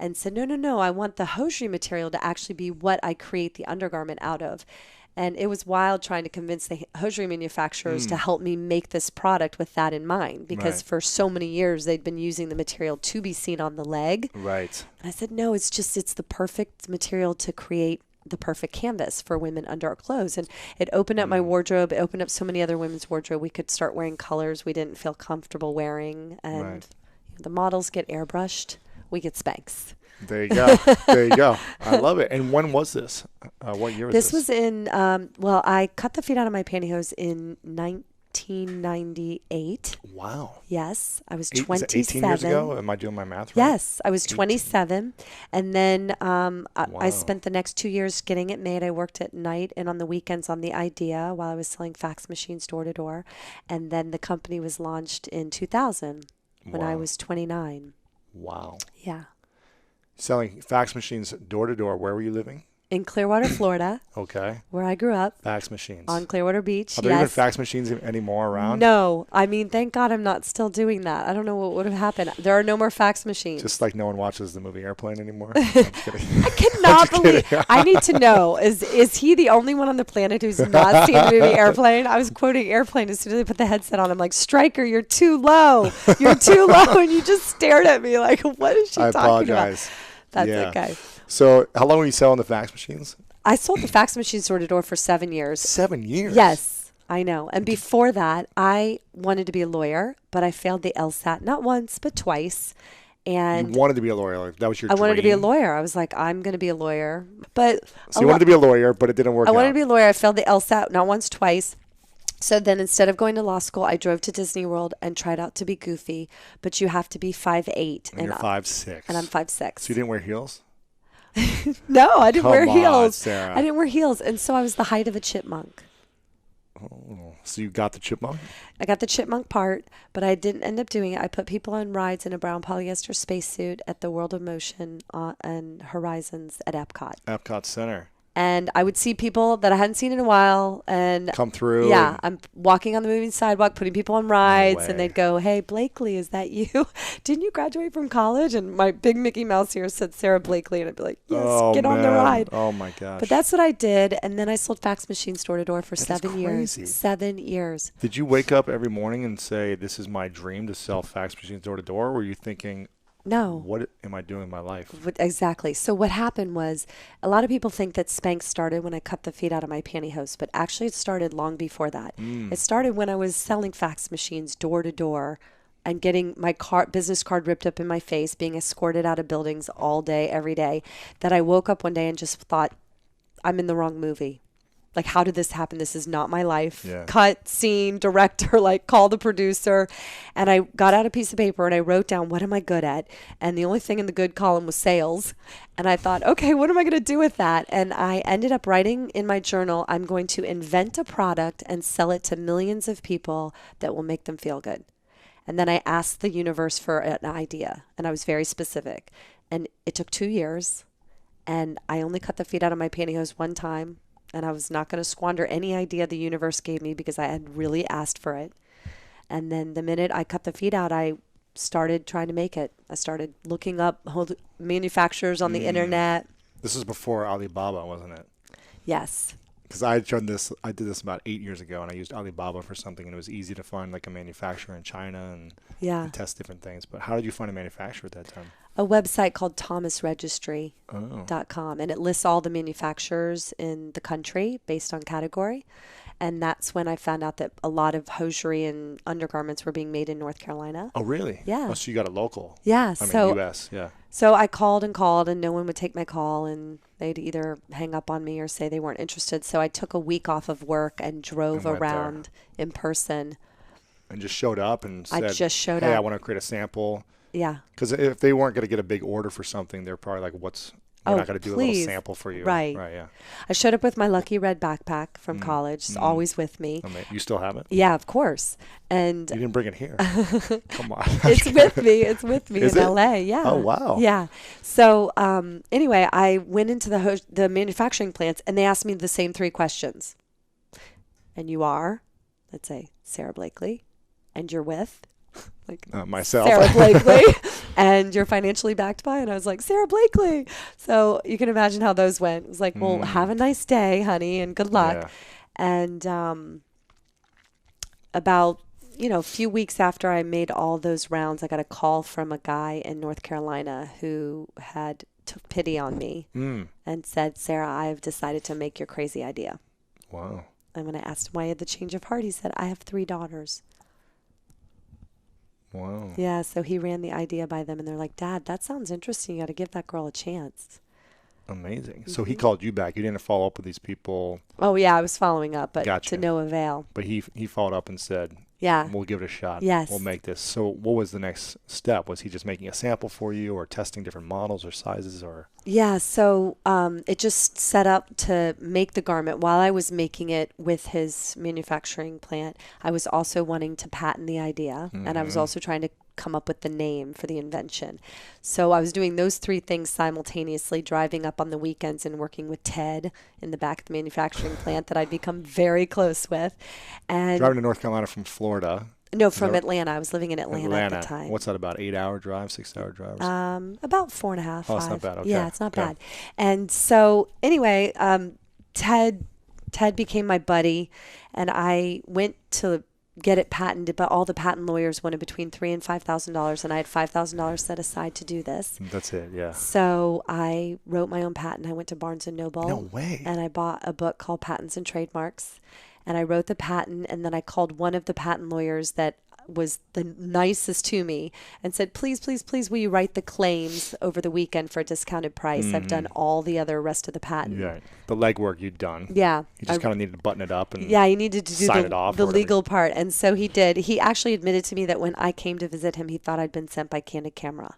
and said, no, I want the hosiery material to actually be what I create the undergarment out of. And it was wild trying to convince the hosiery manufacturers to help me make this product with that in mind, because for so many years they'd been using the material to be seen on the leg. Right. And I said, no, it's the perfect material to create the perfect canvas for women under our clothes. And it opened up my wardrobe. It opened up so many other women's wardrobe. We could start wearing colors we didn't feel comfortable wearing. And the models get airbrushed. We get Spanx. There you go. There you go. I love it. And when was this? What year was this? This was in, I cut the feet out of my pantyhose in 1998. Wow. Yes. I was 18 27. years ago? Am I doing my math right? Yes. I was 27. And then I spent the next 2 years getting it made. I worked at night and on the weekends on the idea while I was selling fax machines door to door. And then the company was launched in 2000 when I was 29. Wow. Yeah. Selling fax machines door to door. Where were you living? In Clearwater, Florida. Okay. Where I grew up. Fax machines. On Clearwater Beach. Are there even fax machines anymore around? No. I mean, thank God I'm not still doing that. I don't know what would have happened. There are no more fax machines. Just like no one watches the movie Airplane anymore? I'm just kidding. I cannot believe. I need to know, is he the only one on the planet who's not seen the movie Airplane? I was quoting Airplane as soon as I put the headset on. I'm like, Stryker, you're too low. You're too low. And you just stared at me like, what is she talking about? I apologize. That's okay. So how long were you selling the fax machines? I sold the fax machines door to door for 7 years. 7 years? Yes, I know. And before that, I wanted to be a lawyer, but I failed the LSAT not once, but twice. And you wanted to be a lawyer? Like, that was your dream? I wanted to be a lawyer. I was like, I'm going to be a lawyer. But so you wanted to be a lawyer, but it didn't work out. I wanted to be a lawyer. I failed the LSAT not once, twice. So then instead of going to law school, I drove to Disney World and tried out to be goofy. But you have to be 5'8". And you're 5'6". And I'm 5'6". So you didn't wear heels? No, I didn't wear heels. Sarah. I didn't wear heels. And so I was the height of a chipmunk. Oh, so you got the chipmunk? I got the chipmunk part, but I didn't end up doing it. I put people on rides in a brown polyester spacesuit at the World of Motion and Horizons at Epcot. Epcot Center. And I would see people that I hadn't seen in a while and come through. Yeah, I'm walking on the moving sidewalk, putting people on rides, and they'd go, "Hey, Blakely, is that you? Didn't you graduate from college?" And my big Mickey Mouse here said Sarah Blakely, and I'd be like, "Yes, get on the ride." Oh my gosh! But that's what I did, and then I sold fax machines door to door for 7 years. 7 years. Did you wake up every morning and say, "This is my dream to sell fax machines door to door"? Or were you thinking, no, what am I doing in my life? Exactly. So what happened was a lot of people think that Spanx started when I cut the feet out of my pantyhose, but actually it started long before that. It started when I was selling fax machines door to door and getting my business card ripped up in my face, being escorted out of buildings all day, every day, that I woke up one day and just thought, I'm in the wrong movie. Like, how did this happen? This is not my life. Yeah. Cut, scene, director, call the producer. And I got out a piece of paper and I wrote down, what am I good at? And the only thing in the good column was sales. And I thought, okay, what am I going to do with that? And I ended up writing in my journal, I'm going to invent a product and sell it to millions of people that will make them feel good. And then I asked the universe for an idea. And I was very specific. And it took 2 years. And I only cut the feet out of my pantyhose one time. And I was not going to squander any idea the universe gave me because I had really asked for it. And then the minute I cut the feet out, I started trying to make it. I started looking up manufacturers on the internet. This is before Alibaba, wasn't it? Yes. Because I did this about 8 years ago, and I used Alibaba for something, and it was easy to find a manufacturer in China and test different things. But how did you find a manufacturer at that time? A website called thomasregistry.com, and it lists all the manufacturers in the country based on category. And that's when I found out that a lot of hosiery and undergarments were being made in North Carolina. Oh, really? Yeah. Oh, so you got a local. Yeah. I mean, U.S., yeah. So I called and called, and no one would take my call, and they'd either hang up on me or say they weren't interested. So I took a week off of work and drove And went around in person. And just showed up and said, I just showed hey, up. I want to create a sample. Yeah. Because if they weren't going to get a big order for something, they're probably like, we're not going to do a little sample for you. Right. Right, yeah. I showed up with my lucky red backpack from college. It's always with me. You still have it? Yeah, of course. And You didn't bring it here. Come on. it's with me. It's with me Is in it? LA. Yeah. Oh, wow. Yeah. So anyway, I went into the manufacturing plants, and they asked me the same 3 questions. And you are, let's say, Sarah Blakely, and you're with, Myself. Sarah Blakely, and you're financially backed by, and I was like, Sarah Blakely. So you can imagine how those went. It was like, well, have a nice day, honey, and good luck. Yeah. And about a few weeks after I made all those rounds, I got a call from a guy in North Carolina who had took pity on me and said, Sarah, I've decided to make your crazy idea. Wow. And when I asked him why he had the change of heart, he said, I have 3 daughters. Wow. Yeah, so he ran the idea by them, and they're like, Dad, that sounds interesting. You got to give that girl a chance. Amazing. So he called you back. You didn't follow up with these people. Oh, yeah, I was following up, but Gotcha. to no avail. But he followed up and said, Yeah. we'll give it a shot. Yes. We'll make this. So what was the next step? Was he just making a sample for you or testing different models or sizes or? Yeah, so it just set up to make the garment. While I was making it with his manufacturing plant, I was also wanting to patent the idea, and I was also trying to come up with the name for the invention. So I was doing those 3 things simultaneously, driving up on the weekends and working with Ted in the back of the manufacturing plant that I'd become very close with. And Driving to North Carolina from Florida. no, from Atlanta. I was living in Atlanta at the time. What's that, about 8-hour drive, 6-hour drive? About 4.5, 5. Oh, it's not bad. Okay. Yeah, it's not Okay. bad. And so anyway, Ted became my buddy, and I went to get it patented, but all the patent lawyers wanted between $3,000 and $5,000, and I had $5,000 set aside to do this. That's it, yeah. So I wrote my own patent. I went to Barnes & Noble. No way. And I bought a book called Patents and Trademarks, and I wrote the patent, and then I called one of the patent lawyers that was the nicest to me and said, please, please, please, will you write the claims over the weekend for a discounted price? I've done all the other rest of the patent. Yeah. The legwork you'd done. Yeah. You just kind of needed to button it up and Yeah, he needed to do sign it off the or whatever. legal part. And so he did. He actually admitted to me that when I came to visit him, he thought I'd been sent by Candid Camera,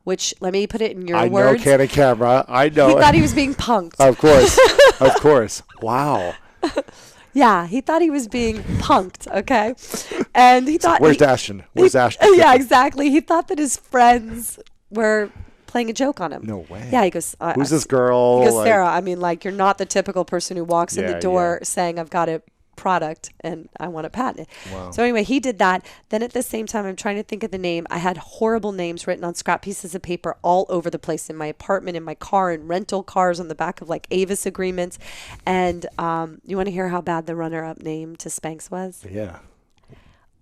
which, let me put it in your I words. know Candid Camera. I know. He thought he was being punked. Of course. Of course. Wow. Yeah, he thought he was being punked, okay? And he thought... Where's Ashton? Where's Ashton? Yeah, exactly. He thought that his friends were playing a joke on him. No way. Yeah, he goes... Who's this girl? He goes, Like- Sarah, I mean, like, you're not the typical person who walks in Yeah, the door yeah. saying, I've got a product and I want to patent it. Wow. So anyway, he did that. Then at the same time, I'm trying to think of the name. I had horrible names written on scrap pieces of paper all over the place, in my apartment, in my car, in rental cars, on the back of like Avis agreements. And you want to hear how bad the runner-up name to Spanx was? Yeah.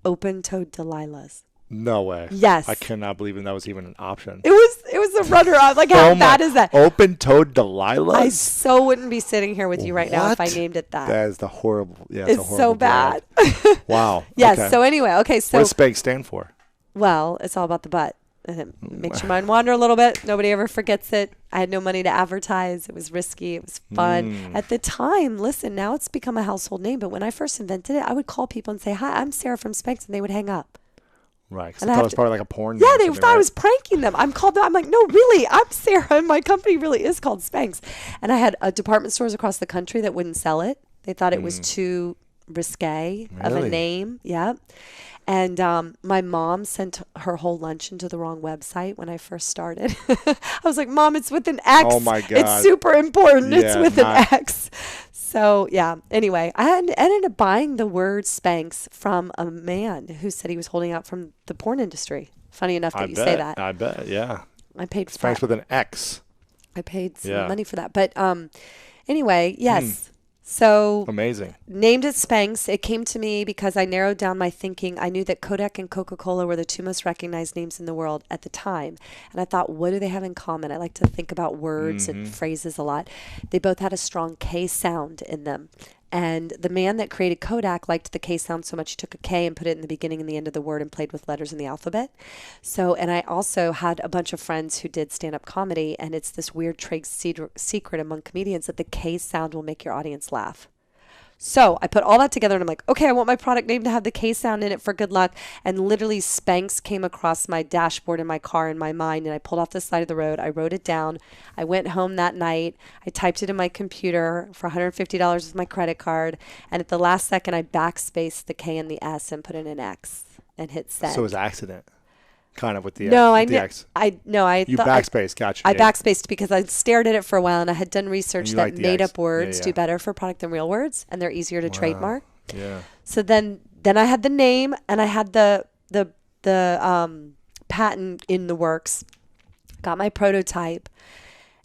Open-toed Delilah's. No way. Yes. I cannot believe that was even an option. It was the runner-up. Like, how bad is that? Open-toed Delilah? I so wouldn't be sitting here with you right now if I What? named it that. That is the horrible. Yeah, It's a so horrible bad. brand. Wow. Yes. Okay. So anyway, okay. So What does Spanx stand for? well, it's all about the butt. And it makes your mind wander a little bit. Nobody ever forgets it. I had no money to advertise. It was risky. It was fun. At the time, listen, now it's become a household name. But when I first invented it, I would call people and say, hi, I'm Sarah from Spanx. And they would hang up. Right. Because And I I thought have it was to- probably like a porn. Yeah, name or they something, thought I right? was pranking them. I'm like, no, really, I'm Sarah, and my company really is called Spanx. And I had department stores across the country that wouldn't sell it. They thought it was too risque of a Really? name. Yeah. And my mom sent her whole luncheon to the wrong website when I first started. I was like, Mom, it's with an X. Oh, my It's God. super important. It's Yeah, with not- an X. So, yeah. Anyway, I ended up buying the word Spanx from a man who said he was holding out from the porn industry. Funny enough that I you bet. say that. I bet. Yeah. I paid for Spanx that. with an X. I paid some Yeah. money for that. But anyway, yes. So Amazing. named it Spanx. It came to me because I narrowed down my thinking. I knew that Kodak and Coca-Cola were the two most recognized names in the world at the time. And I thought, what do they have in common? I like to think about words and phrases a lot. They both had a strong K sound in them. And the man that created Kodak liked the K sound so much he took a K and put it in the beginning and the end of the word and played with letters in the alphabet. So, and I also had a bunch of friends who did stand-up comedy, and it's this weird trade secret among comedians that the K sound will make your audience laugh. So I put all that together and I'm like, okay, I want my product name to have the K sound in it for good luck. And literally Spanx came across my dashboard in my car in my mind, and I pulled off the side of the road. I wrote it down. I went home that night. I typed it in my computer for $150 with my credit card. And at the last second, I backspaced the K and the S and put in an X and hit send. So it was accident, kind of with the No, with the I X. You backspaced, gotcha. I backspaced because I stared at it for a while, and I had done research You that like the made X. up words Yeah, do yeah. better for product than real words, and they're easier to trademark. Yeah. So then I had the name, and I had the patent in the works. Got my prototype,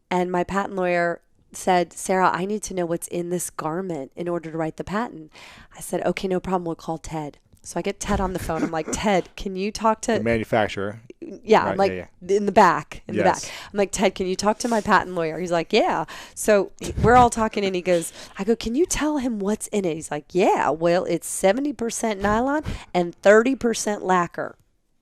and my patent lawyer said, Sarah, I need to know what's in this garment in order to write the patent. I said, okay, no problem. We'll call Ted. So I get Ted on the phone. I'm like, Ted, can you talk to The manufacturer. yeah, Right, I'm like in the back, the Yes. back. I'm like, Ted, can you talk to my patent lawyer? He's like, yeah. So we're all talking, and I go, can you tell him what's in it? He's like, yeah, well, it's 70% nylon and 30% lacquer.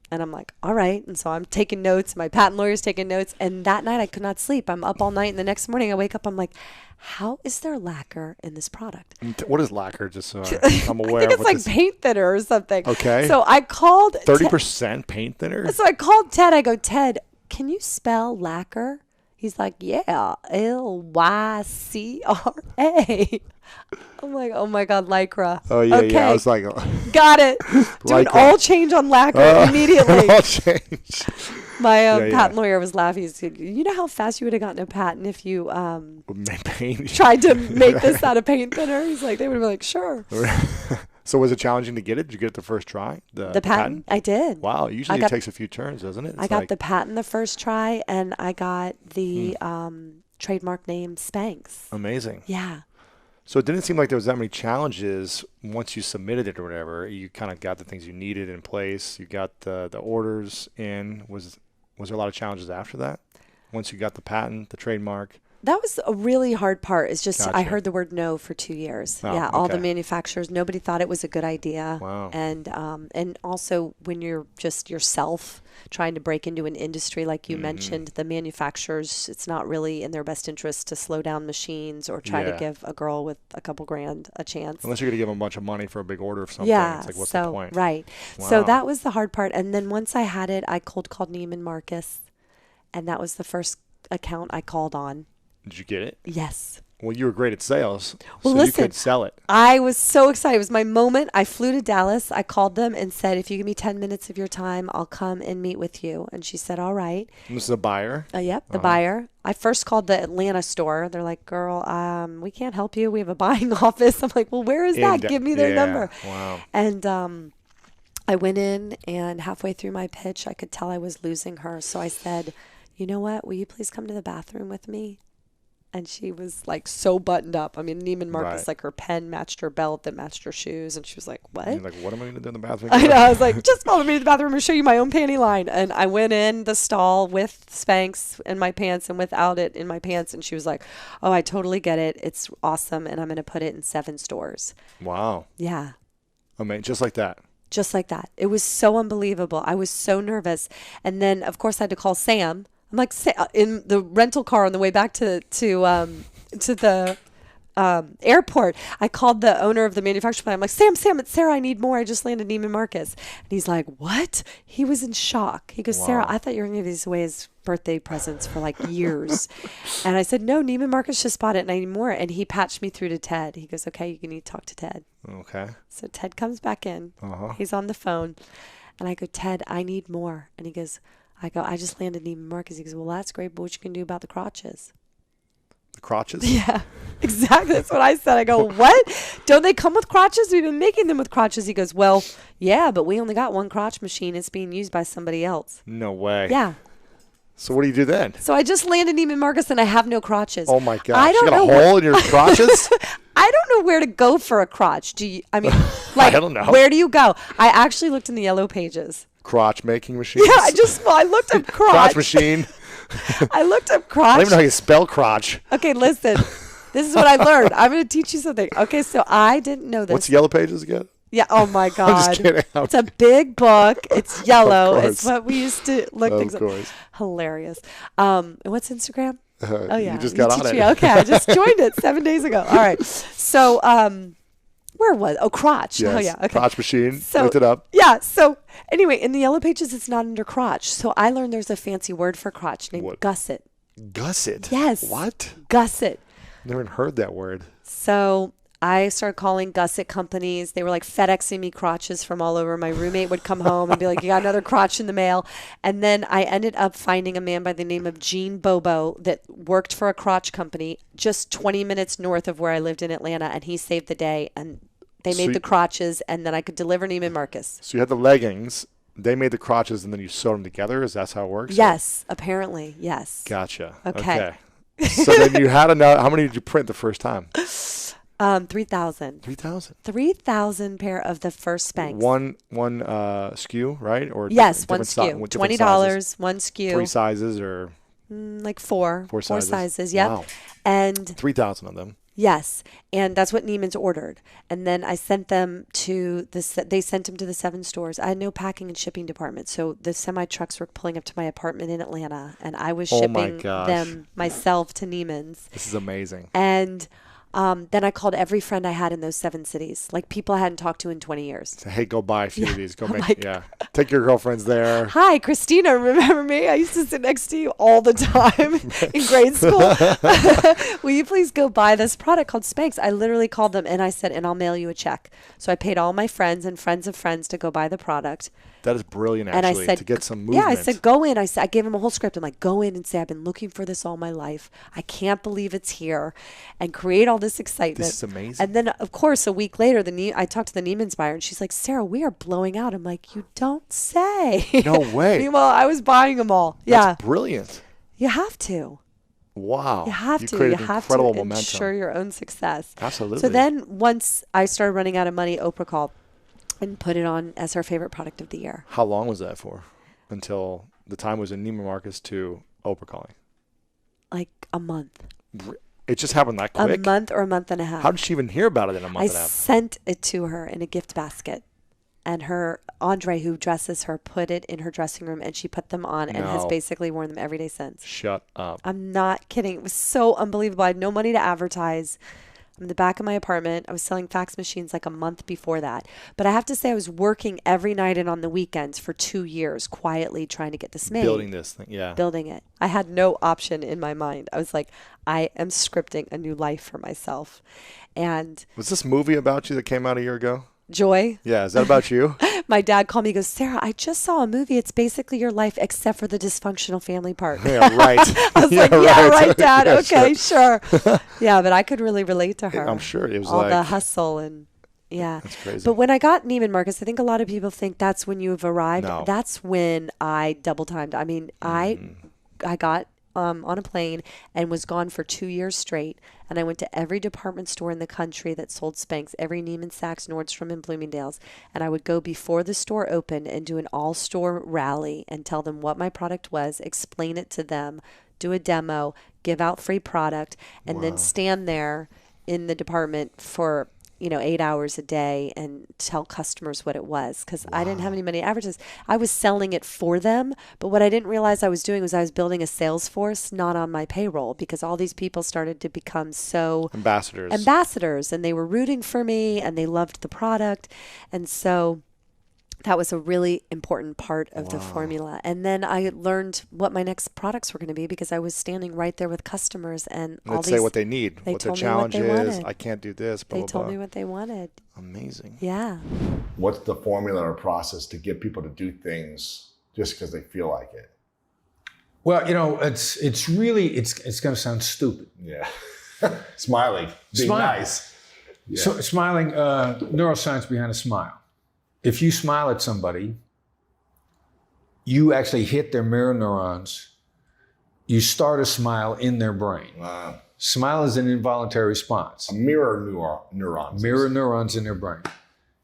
And I'm like, all right. And so I'm taking notes. My patent lawyer's taking notes. And that night I could not sleep. I'm up all night. And the next morning I wake up, I'm like, how is there lacquer in this product? What is lacquer? Just so I'm aware I think of it's what like this paint thinner or something. Okay. So I called 30% paint thinner? So I called Ted. I go, Ted, can you spell lacquer? He's like, yeah, Lycra. I'm like, oh my God, Lycra. Oh, yeah, okay. yeah. I was like, Got it. Do an Lycra. all change on lacquer immediately. I'll change. My Yeah, patent lawyer was laughing. He said, you know how fast you would have gotten a patent if you Paint. tried to make this out of paint thinner? He's like, they would have been like, sure. So was it challenging to get it? Did you get it the first try? The patent? I did. Wow. Usually it takes a few turns, doesn't it? I got the patent the first try, and I got the trademark name Spanx. Amazing. Yeah. So it didn't seem like there was that many challenges once you submitted it or whatever. You kind of got the things you needed in place. You got the orders in. Was there a lot of challenges after that? Once you got the patent, the trademark? That was a really hard part. It's just Gotcha. I heard the word no for 2 years. Oh, yeah, all the okay. manufacturers, nobody thought it was a good idea. Wow. And also when you're just yourself trying to break into an industry like you mentioned, the manufacturers, it's not really in their best interest to slow down machines or try to Yeah. give a girl with a couple grand a chance. Unless you're going to give them a bunch of money for a big order of something. Yeah, It's like, what's so the point? right. So Wow. that was the hard part. And then once I had it, I cold called Neiman Marcus, and that was the first account I called on. Did you get it? Yes. Well, you were great at sales, Well, so listen, you could sell it. I was so excited. It was my moment. I flew to Dallas. I called them and said, if you give me 10 minutes of your time, I'll come and meet with you. And she said, all right. And this is a buyer. Yep, the buyer. I first called the Atlanta store. They're like, girl, we can't help you. We have a buying office. I'm like, well, where is that? Give me their number. Wow. And I went in, and halfway through my pitch, I could tell I was losing her. So I said, you know what? Will you please come to the bathroom with me? And she was like so buttoned up. I mean, Neiman Marcus, Right. like her pen matched her belt that matched her shoes. And she was like, what? And you're like, what am I going to do in the bathroom? I know. I was like, just follow me to the bathroom and show you my own panty line. And I went in the stall with Spanx in my pants and without it in my pants. And she was like, oh, I totally get it. It's awesome. And I'm going to put it in 7 stores. Wow. Yeah. I mean, just like that. Just like that. It was so unbelievable. I was so nervous. And then, of course, I had to call Sam. I'm like in the rental car on the way back to the airport. I called the owner of the manufacturing plant. I'm like, Sam, it's Sarah. I need more. I just landed Neiman Marcus. And he's like, what? He was in shock. He goes, Sarah, I thought you were going to give these away as birthday presents for like years. And I said, no, Neiman Marcus just bought it and I need more. And he patched me through to Ted. He goes, okay, you need to talk to Ted. Okay. So Ted comes back in. Uh-huh. He's on the phone. And I go, Ted, I need more. And he goes, I just landed Neiman Marcus. He goes, well, that's great, but what you can do about the crotches? The crotches? Yeah, exactly. That's what I said. I go, what? Don't they come with crotches? We've been making them with crotches. He goes, well, yeah, but we only got one crotch machine. It's being used by somebody else. No way. Yeah. So what do you do then? So I just landed Neiman Marcus and I have no crotches. Oh my gosh. I don't you got know a hole in your crotches? I don't know where to go for a crotch. Do you? I mean, like, I don't know. Where do you go? I actually looked in the yellow pages. Crotch making machines. Yeah, I looked up crotch. Crotch machine. I looked up I crotch. don't even know how you spell crotch. Okay, listen. This is what I learned. I'm going to teach you something. Okay, so I didn't know this. What's Yellow Pages again? Yeah. Oh my God. I'm just kidding. It's a big book. It's yellow. Of It's course. what we used to look Of things up. course. Hilarious. And what's Instagram? Oh yeah. You just got on teach it. me. Okay, I just joined it 7 days ago. All right. So where was? Oh, crotch. Yes. Oh yeah. Okay. Crotch machine. So, Looked it up. Yeah. So anyway, in the yellow pages, it's not under crotch. So I learned there's a fancy word for crotch named What? gusset. Gusset. Yes. What? Gusset. Never even heard that word. So I started calling gusset companies. They were like FedExing me crotches from all over. My roommate would come home and be like, you got another crotch in the mail. And then I ended up finding a man by the name of Gene Bobo that worked for a crotch company just 20 minutes north of where I lived in Atlanta. And he saved the day. And they made the crotches. And then I could deliver Neiman Marcus. So you had the leggings. They made the crotches, and then you sewed them together. Is that how it works? Yes, apparently. Yes. Gotcha. Okay. So then you had enough. How many did you print the first time? 3,000. 3,000. 3,000 pair of the first Spanx. One SKU, right? Or Yes, one different si- SKU. with different $20, sizes? one SKU. 3 sizes or Like four. Four Four sizes. sizes, yep. Wow. And 3,000 of them. yes, and that's what Neiman's ordered. And then I sent them to they sent them to the 7 stores. I had no packing and shipping department. So the semi trucks were pulling up to my apartment in Atlanta, and I was Oh my shipping gosh. them myself to Neiman's. This is amazing. And then I called every friend I had in those 7 cities, like people I hadn't talked to in 20 years. So, hey, go buy a few of these. Go I'm make, like- yeah. Take your girlfriends there. Hi, Christina. Remember me? I used to sit next to you all the time in grade school. Will you please go buy this product called Spanx? I literally called them and I said, and I'll mail you a check. So I paid all my friends and friends of friends to go buy the product. That is brilliant, And actually, I said, to get some movement. yeah, I said, go in. I gave him a whole script. I'm like, go in and say, I've been looking for this all my life. I can't believe it's here, and create all this excitement. This is amazing. And then, of course, a week later, I talked to the Neiman's buyer, and she's like, Sarah, we are blowing out. I'm like, you don't say. No way. Meanwhile, I was buying them all. Yeah, That's brilliant. you have to. Wow. You have to. created You have incredible to momentum. ensure your own success. Absolutely. So then, once I started running out of money, Oprah called and put it on as her favorite product of the year. How long was that for? Until the time was in Neiman Marcus to Oprah calling? Like a month. It just happened that quick? A month or a month and a half. How did she even hear about it in a month I and a half? sent it to her in a gift basket. And her Andre, who dresses her, put it in her dressing room, and she put them on and has No. basically worn them every day since. Shut up. I'm not kidding. It was so unbelievable. I had no money to advertise. I'm in the back of my apartment. I was selling fax machines like a month before that. But I have to say, I was working every night and on the weekends for 2 years, quietly trying to get this made. Building this thing, yeah. Building it. I had no option in my mind. I was like, I am scripting a new life for myself. And Was this movie about you that came out a year ago? Joy, Yeah, is that about you? my dad called me, he goes, Sarah, I just saw a movie. It's basically your life except for the dysfunctional family part. Yeah, right. I was like, yeah, right, Dad. Okay, sure. Yeah, but I could really relate to her. I'm sure it was all the like- hustle and yeah. That's crazy. But when I got Neiman Marcus, I think a lot of people think that's when you've arrived. No. That's when I double timed. I mean, I got on a plane and was gone for 2 years straight. And I went to every department store in the country that sold Spanx, every Neiman Saks, Nordstrom, and Bloomingdale's. And I would go before the store opened and do an all-store rally and tell them what my product was, explain it to them, do a demo, give out free product, and then stand there in the department for 8 hours a day and tell customers what it was, because I didn't have any money to advertise. I was selling it for them, but what I didn't realize I was doing was I was building a sales force not on my payroll, because all these people started to become so ambassadors, and they were rooting for me and they loved the product. And so that was a really important part of the formula. And then I learned what my next products were going to be, because I was standing right there with customers and all Let's these. say what they need, they what their told me what challenge they is. wanted. I can't do this, blah, They blah, told blah. me what they wanted. Amazing. Yeah. What's the formula or process to get people to do things just because they feel like it? Well, it's really going to sound stupid. Yeah. Smiling. Being Smile. nice. Yeah. So smiling, neuroscience behind a smile. If you smile at somebody, you actually hit their mirror neurons, you start a smile in their brain. Wow. Smile is an involuntary response. Mirror neurons. Mirror neurons in their brain.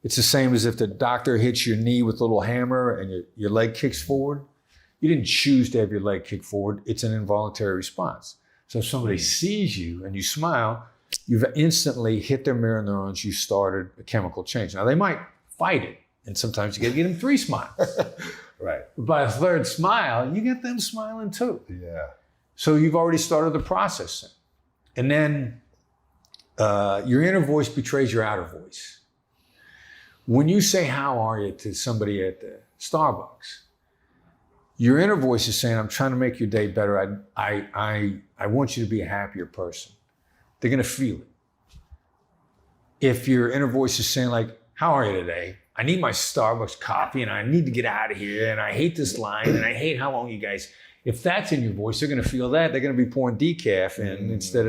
It's the same as if the doctor hits your knee with a little hammer and your leg kicks forward. You didn't choose to have your leg kick forward. It's an involuntary response. So if somebody sees you and you smile, you've instantly hit their mirror neurons. You started a chemical change. Now, they might fight it, and sometimes you got to get them 3 smiles. Right. But by a 3rd smile, you get them smiling too. Yeah. So you've already started the process. And then your inner voice betrays your outer voice. When you say, how are you, to somebody at the Starbucks, your inner voice is saying, I'm trying to make your day better. I want you to be a happier person. They're going to feel it. If your inner voice is saying, like, how are you today? I need my Starbucks coffee and I need to get out of here and I hate this line and I hate how long you guys. If that's in your voice, they're going to feel that. They're going to be pouring decaf in instead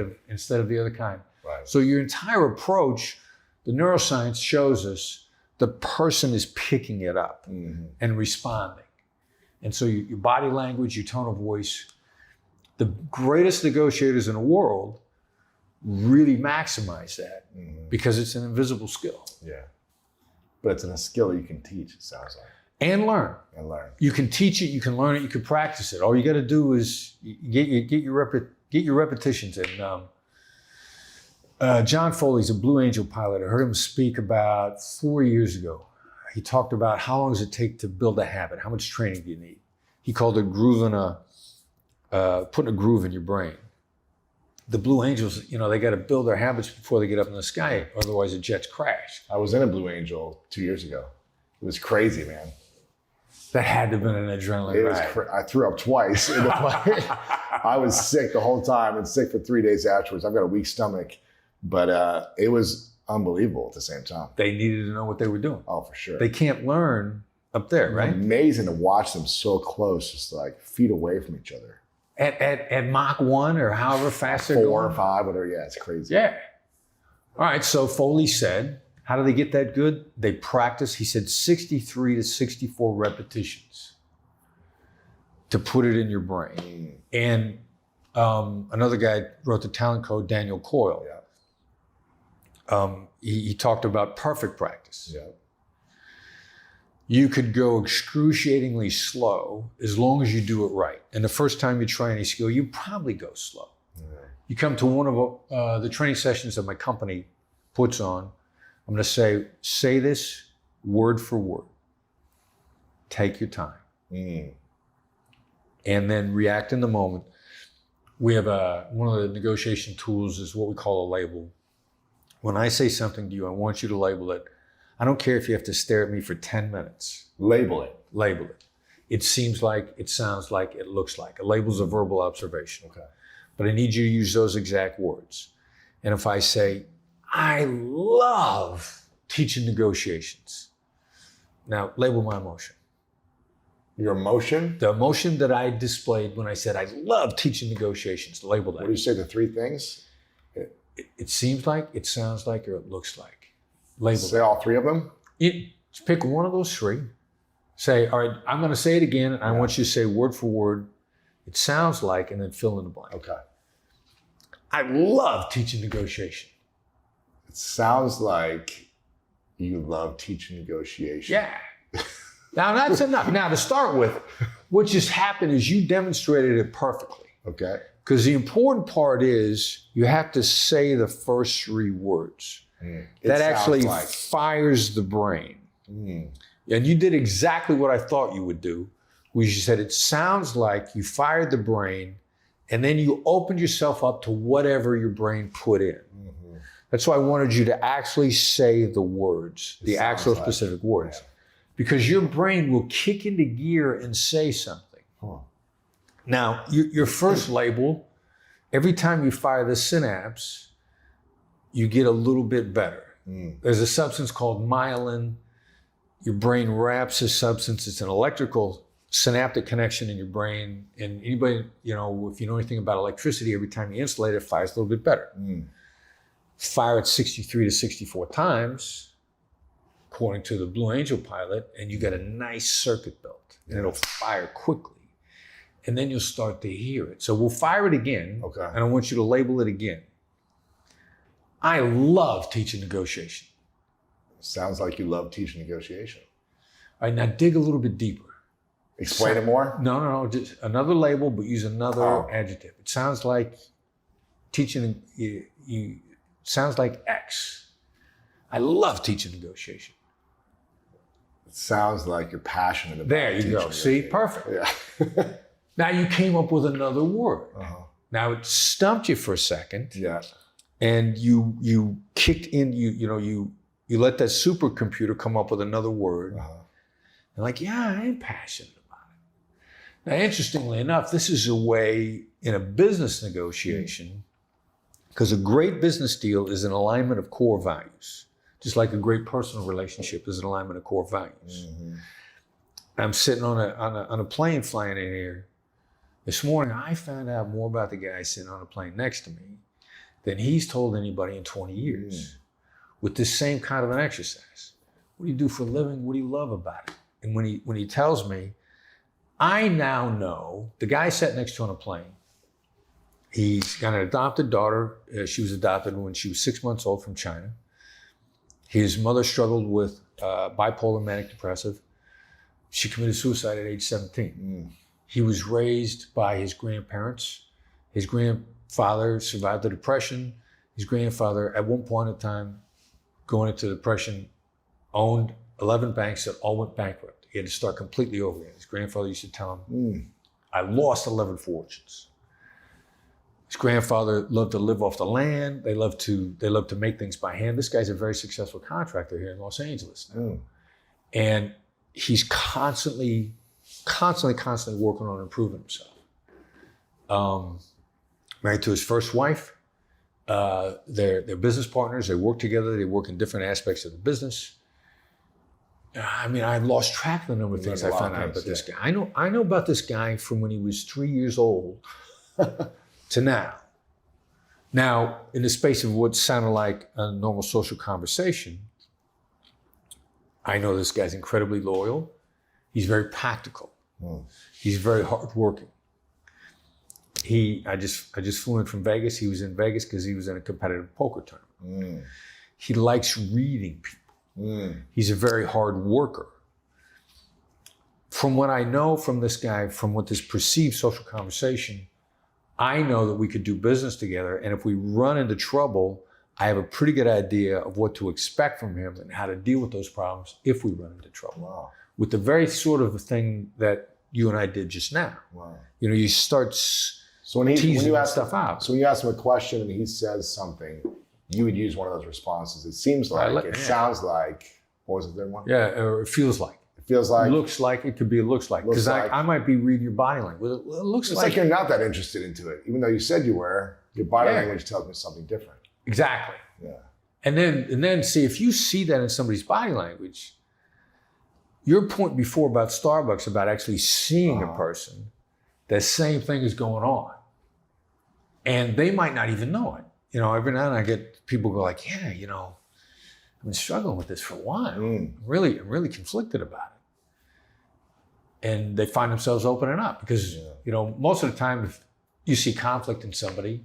of the other kind. Right. So your entire approach, the neuroscience shows us the person is picking it up and responding. And so your body language, your tone of voice, the greatest negotiators in the world really maximize that because it's an invisible skill. Yeah. But it's a skill you can teach, it sounds like. And learn. You can teach it, you can learn it, you can practice it. All you got to do is get your repetitions in. John Foley's a Blue Angel pilot. I heard him speak about 4 years ago. He talked about how long does it take to build a habit? How much training do you need? He called it putting a groove in your brain. The Blue Angels, they got to build their habits before they get up in the sky, otherwise the jets crash. I was in a Blue Angel 2 years ago. It was crazy, man. That had to have been an adrenaline ride. I threw up twice in the plane. I was sick the whole time and sick for 3 days afterwards. I've got a weak stomach, but it was unbelievable at the same time. They needed to know what they were doing. Oh, for sure. They can't learn up there, right? It's amazing to watch them so close, just like feet away from each other. At Mach 1 or however fast they're 4 going? or 5, whatever. Yeah, it's crazy. Yeah. All right, so Foley said, how do they get that good? They practice, he said, 63 to 64 repetitions to put it in your brain. And another guy wrote the talent code, Daniel Coyle. Yeah. He talked about perfect practice. Yeah. You could go excruciatingly slow as long as you do it right. And the first time you try any skill, you probably go slow. Yeah. You come to one of the training sessions that my company puts on, I'm going to say this word for word. Take your time. And then react in the moment. We have one of the negotiation tools is what we call a label. When I say something to you, I want you to label it. I don't care if you have to stare at me for 10 minutes. Label it. Label it. It seems like, it sounds like, it looks like. A label's a verbal observation. Okay. But I need you to use those exact words. And if I say, I love teaching negotiations. Now, label my emotion. Your emotion? The emotion that I displayed when I said, I love teaching negotiations. Label that. What do you say, the 3 things? It seems like, it sounds like, or it looks like. Label Say that. all 3 of them? Just pick one of those 3. Say, all right, I'm going to say it again. And I want you to say word for word, it sounds like, and then fill in the blank. Okay. I love teaching negotiation. It sounds like you love teaching negotiation. Yeah. Now, that's enough. Now, to start with, what just happened is you demonstrated it perfectly. Okay. Because the important part is you have to say the first 3 words. That actually fires the brain. And you did exactly what I thought you would do, which you said, it sounds like you fired the brain, and then you opened yourself up to whatever your brain put in. That's why I wanted you to actually say the words, the actual specific words. Yeah. Because your brain will kick into gear and say something. Now, your first label, every time you fire the synapse, you get a little bit better. There's a substance called myelin. Your brain wraps this substance. It's an electrical synaptic connection in your brain. And anybody, if you know anything about electricity, every time you insulate it, fires a little bit better. Fire it 63 to 64 times, according to the Blue Angel pilot, and you got a nice circuit built. And it'll fire quickly. and then you'll start to hear it. So we'll fire it again. Okay. And I want you to label it again. I love teaching negotiation. Sounds like you love teaching negotiation. All right, now dig a little bit deeper. Explain it more? No. Just another label, but use another adjective. It sounds like teaching, you sounds like X. I love teaching negotiation. It sounds like you're passionate about it. There you go. See, perfect. Yeah. Now you came up with another word. Uh-huh. Now it stumped you for a second. Yeah. And you kicked in, you let that supercomputer come up with another word. Uh-huh. And like, yeah, I am passionate about it. Now, interestingly enough, this is a way in a business negotiation, because a great business deal is an alignment of core values, just like a great personal relationship is an alignment of core values. Mm-hmm. I'm sitting on a plane flying in here. This morning, I found out more about the guy sitting on a plane next to me than he's told anybody in 20 years with this same kind of an exercise. What do you do for a living? What do you love about it? And when he tells me, I now know the guy sat next to on a plane. He's got an adopted daughter. She was adopted when she was 6 months old from China. His mother struggled with bipolar manic depressive. She committed suicide at age 17. He was raised by his grandparents. His grandfather survived the depression. His grandfather, at one point in time, going into the depression, owned 11 banks that all went bankrupt. He had to start completely over again. His grandfather used to tell him, I lost 11 fortunes. His grandfather loved to live off the land. They loved to make things by hand. This guy's a very successful contractor here in Los Angeles now. And he's constantly working on improving himself. Married to his first wife. They're business partners. They work together. They work in different aspects of the business. I mean, I've lost track of the number of things I found out about this guy. I know about this guy from when he was 3 years old to now. Now, in the space of what sounded like a normal social conversation, I know this guy's incredibly loyal. He's very practical. He's very hardworking. I just flew in from Vegas. He was in Vegas because he was in a competitive poker tournament. He likes reading people. He's a very hard worker. From what I know from this guy, from what this perceived social conversation, I know that we could do business together. And if we run into trouble, I have a pretty good idea of what to expect from him and how to deal with those problems if we run into trouble. Wow. With the very sort of thing that you and I did just now. Wow. You start teasing that stuff out. So when you ask him a question and he says something, you would use one of those responses. It seems like, sounds like, what was the third one? Yeah, or it feels like. It feels like. Looks like, it could be looks like. Because I might be reading your body language. It looks it's like. like you're not that interested into it. Even though you said you were, your body language tells me something different. Exactly. Yeah. And then see, if you see that in somebody's body language, your point before about Starbucks, about actually seeing a person, that same thing is going on. And they might not even know it. Every now and then I get people go like, yeah, I've been struggling with this for a while. I'm really conflicted about it. And they find themselves opening up because, most of the time, if you see conflict in somebody,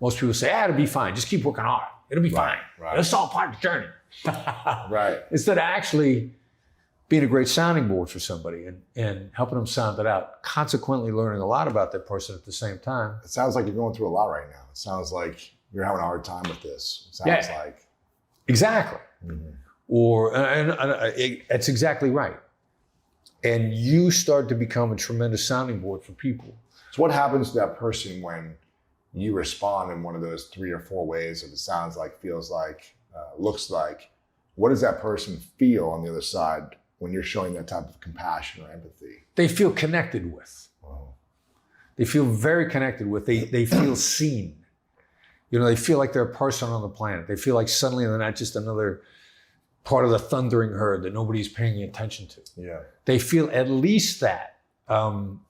most people say, it'll be fine. Just keep working hard. It'll be fine. Right. It's all part of the journey. Right. Instead of actually being a great sounding board for somebody and helping them sound it out, consequently learning a lot about that person at the same time. It sounds like you're going through a lot right now. It sounds like you're having a hard time with this. It sounds like. Exactly. Or, and that's exactly right. And you start to become a tremendous sounding board for people. So what happens to that person when you respond in one of those 3 or 4 ways of it sounds like, feels like, looks like? What does that person feel on the other side when you're showing that type of compassion or empathy? They feel connected with. Wow. They feel very connected with. They feel seen. They feel like they're a person on the planet. They feel like suddenly they're not just another part of the thundering herd that nobody's paying attention to. Yeah. They feel at least that.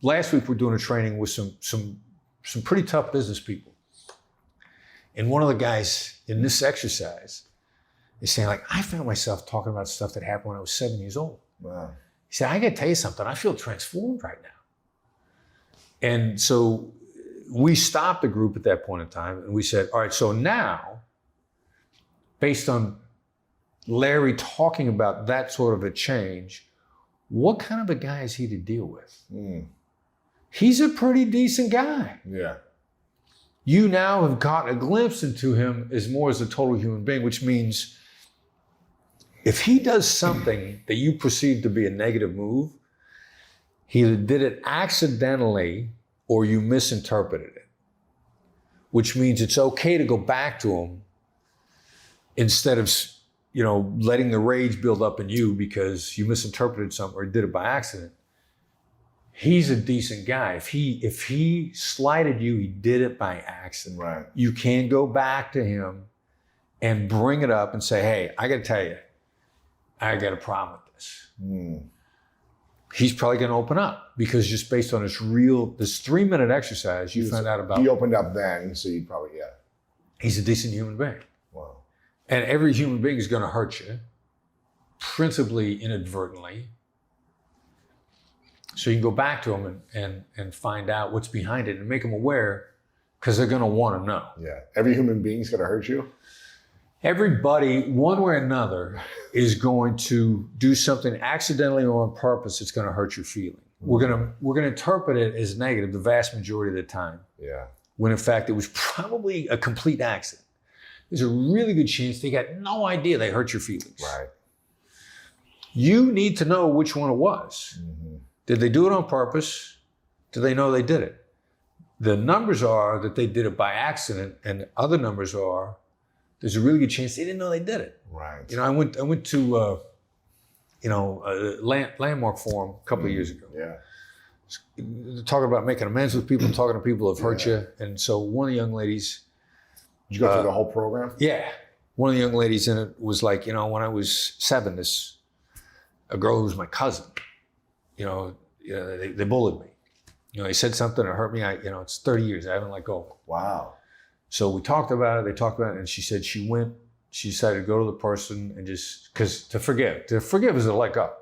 Last week we're doing a training with some pretty tough business people. And one of the guys in this exercise is saying, like, I found myself talking about stuff that happened when I was 7 years old. Wow. He said, I got to tell you something. I feel transformed right now. And so we stopped the group at that point in time and we said, all right, so now, based on Larry talking about that sort of a change, what kind of a guy is he to deal with? He's a pretty decent guy. Yeah. You now have gotten a glimpse into him as more as a total human being, which means if he does something that you perceive to be a negative move, he either did it accidentally or you misinterpreted it, which means it's okay to go back to him instead of, letting the rage build up in you because you misinterpreted something or did it by accident. He's a decent guy. If he slighted you, he did it by accident. Right. You can go back to him and bring it up and say, hey, I got to tell you, I got a problem with this. He's probably going to open up because just based on this 3-minute exercise, you found out about. He opened up then, so you probably, He's a decent human being. Wow. And every human being is going to hurt you, principally inadvertently. So you can go back to them and find out what's behind it and make them aware because they're going to want to know. Yeah. Every human being's going to hurt you? Everybody, one way or another, is going to do something accidentally or on purpose that's going to hurt your feeling. We're going to interpret it as negative the vast majority of the time. Yeah. When in fact it was probably a complete accident. There's a really good chance they got no idea they hurt your feelings. Right. You need to know which one it was. Did they do it on purpose? Do they know they did it? The numbers are that they did it by accident, and the other numbers are there's a really good chance they didn't know they did it. Right. I went to a landmark forum a couple of years ago. Yeah. Talking about making amends with people, talking to people who have hurt you. And so one of the young ladies. Did you go through the whole program? Yeah. One of the young ladies in it was like, when I was 7, a girl who was my cousin, they bullied me. They said something that hurt me. It's 30 years. I haven't let go. Wow. So we talked about it. They talked about it. And she said she decided to go to the person and just, because to forgive is to let go.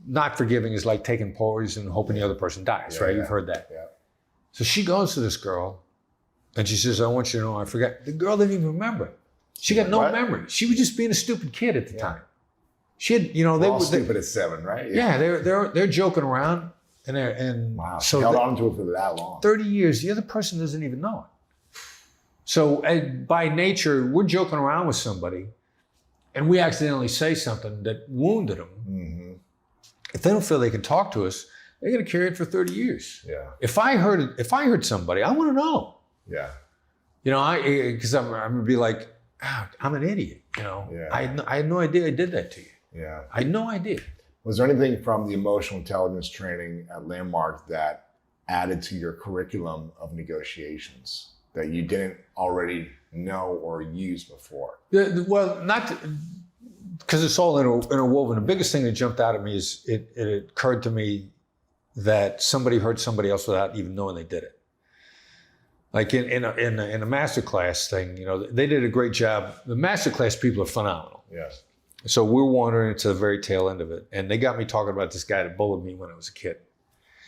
Not forgiving is like taking poison and hoping the other person dies, right? You've heard that. Yeah. So she goes to this girl and she says, I want you to know I forgot. The girl didn't even remember. She got no memory. She was just being a stupid kid at the time. She had, they were were stupid at 7, right? Yeah, they're joking around and Wow. so she held on to it for that long. 30 years, the other person doesn't even know it. So by nature, we're joking around with somebody and we accidentally say something that wounded them. If they don't feel they can talk to us, they're going to carry it for 30 years. Yeah. If I heard somebody, I want to know. Yeah. Because I'm going to be like, I'm an idiot. Yeah. I had no idea I did that to you. Yeah. I had no idea. Was there anything from the emotional intelligence training at Landmark that added to your curriculum of negotiations that you didn't already know or use before? Well, not because it's all interwoven. The biggest thing that jumped out at me is it occurred to me that somebody hurt somebody else without even knowing they did it. Like in a masterclass thing, they did a great job. The masterclass people are phenomenal. Yeah. So we're wandering into the very tail end of it, and they got me talking about this guy that bullied me when I was a kid.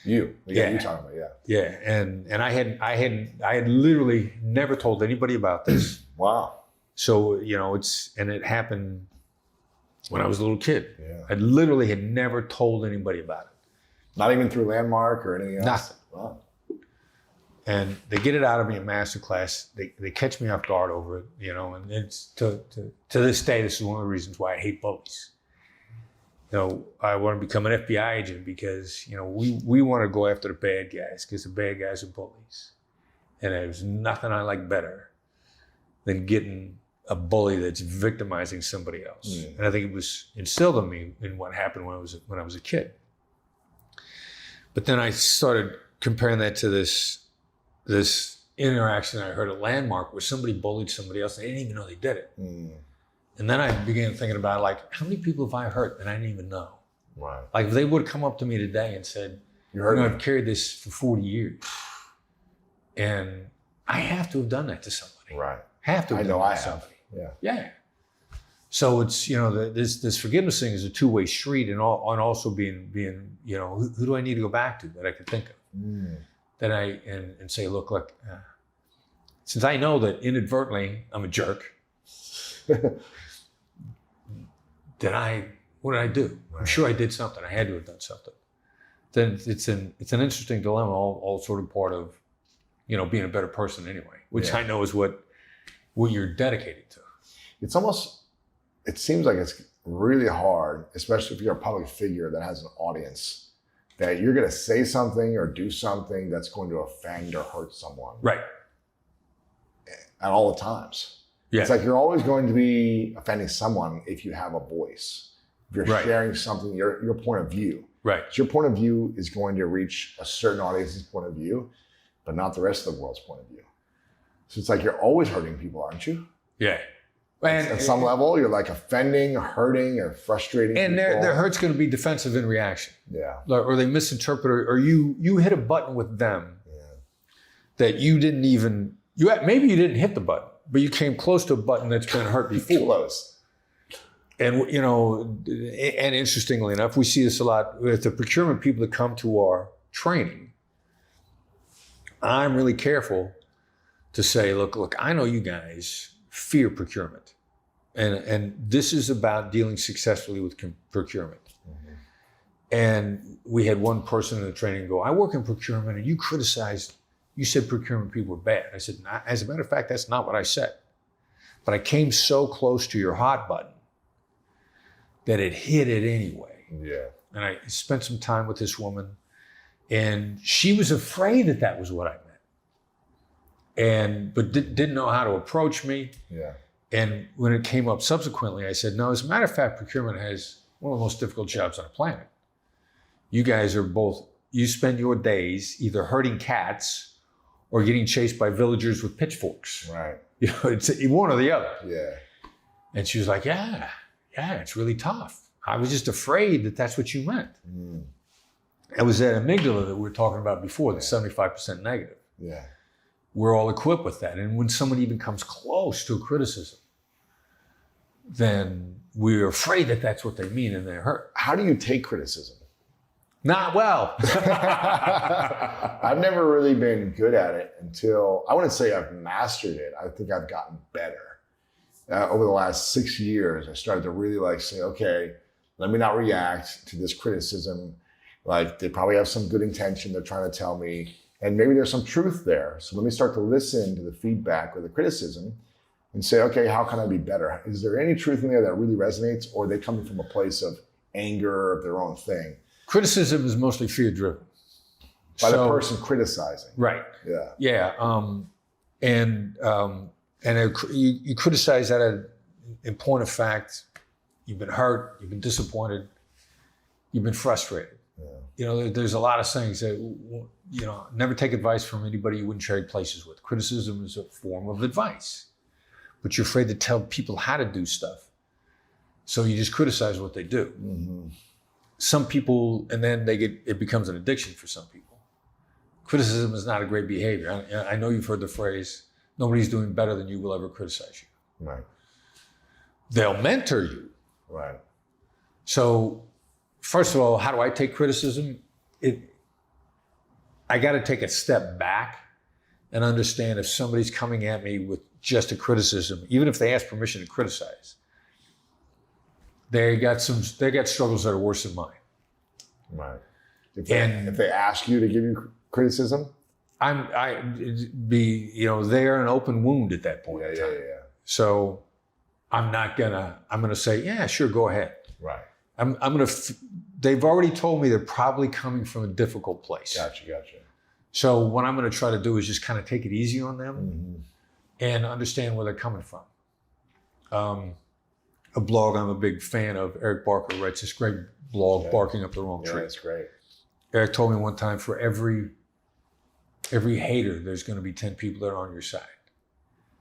You talking about, Yeah, and I had literally never told anybody about this. Wow. So it happened when I was a little kid. Yeah. I literally had never told anybody about it. Not even through Landmark or anything else? Nothing. Wow. And they get it out of me in masterclass. They catch me off guard over it, and it's to this day, this is one of the reasons why I hate bullies. I want to become an FBI agent because, we want to go after the bad guys because the bad guys are bullies. And there's nothing I like better than getting a bully that's victimizing somebody else. And I think it was instilled in me in what happened when I was a kid. But then I started comparing that to this interaction I heard at Landmark where somebody bullied somebody else and they didn't even know they did it. And then I began thinking about how many people have I hurt and I didn't even know? Right. Like if they would have come up to me today and said, I've carried this for 40 years. And I have to have done that to somebody. Right. Have to have done that to somebody. Yeah. Yeah. So it's, this forgiveness thing is a two-way street and also being who do I need to go back to that I can think of? that and say, look, since I know that inadvertently I'm a jerk, what did I do? I'm sure I did something. I had to have done something. Then it's an interesting dilemma, all sort of part of, being a better person anyway, which I know is what you're dedicated to. It seems like it's really hard, especially if you're a public figure that has an audience, that you're going to say something or do something that's going to offend or hurt someone. Right. At all the times. Yeah. It's like you're always going to be offending someone if you have a voice. If you're sharing something, your point of view. Right. So your point of view is going to reach a certain audience's point of view, but not the rest of the world's point of view. So it's like you're always hurting people, aren't you? Yeah. And at some level, you're like offending, hurting, or frustrating and people. Their hurt's going to be defensive in reaction. Yeah. Or they misinterpret, or you hit a button with them that you didn't even, maybe you didn't hit the button, but you came close to a button that's been hurt before. Close. And, and interestingly enough, we see this a lot with the procurement people that come to our training. I'm really careful to say, look, I know you guys fear procurement. And this is about dealing successfully with procurement. Mm-hmm. And we had one person in the training go, I work in procurement and you said procurement people were bad. I said, as a matter of fact, that's not what I said. But I came so close to your hot button that it hit it anyway. Yeah. And I spent some time with this woman and she was afraid that was what I meant. But didn't know how to approach me. Yeah. And when it came up subsequently, I said, no, as a matter of fact, procurement has one of the most difficult jobs on the planet. You guys you spend your days either herding cats or getting chased by villagers with pitchforks. Right. It's one or the other. Yeah. And she was like, yeah, it's really tough. I was just afraid that's what you meant. Mm. It was that amygdala that we were talking about before, the 75% negative. Yeah. We're all equipped with that. And when someone even comes close to a criticism, then we're afraid that's what they mean and they're hurt. How do you take criticism? Not well. I've never really been good at it until, I wouldn't say I've mastered it. I think I've gotten better. Over the last 6 years, I started to really say, okay, let me not react to this criticism. They probably have some good intention they're trying to tell me. And maybe there's some truth there. So let me start to listen to the feedback or the criticism and say, okay, how can I be better? Is there any truth in there that really resonates, or are they coming from a place of anger of their own thing? Criticism is mostly fear-driven. By the person criticizing. Right. Yeah. Yeah. You criticize that in point of fact, you've been hurt, you've been disappointed, you've been frustrated. Yeah. There's a lot of things that, never take advice from anybody you wouldn't trade places with. Criticism is a form of advice, but you're afraid to tell people how to do stuff. So you just criticize what they do. Mm-hmm. Some people, and then it becomes an addiction for some people. Criticism is not a great behavior. I know you've heard the phrase, nobody's doing better than you will ever criticize you. Right. They'll mentor you. Right. So, first of all, how do I take criticism? I got to take a step back and understand if somebody's coming at me with just a criticism, even if they ask permission to criticize, they got struggles that are worse than mine. Right. If they ask you to give you criticism, they're an open wound at that point in time. Yeah. So I'm gonna say, yeah, sure, go ahead. Right. They've already told me they're probably coming from a difficult place. Gotcha. So what I'm gonna try to do is just kind of take it easy on them and understand where they're coming from. A blog I'm a big fan of, Eric Barker writes this great blog, Barking Up the Wrong Tree. Yeah, that's great. Eric told me one time, for every hater, there's gonna be 10 people that are on your side.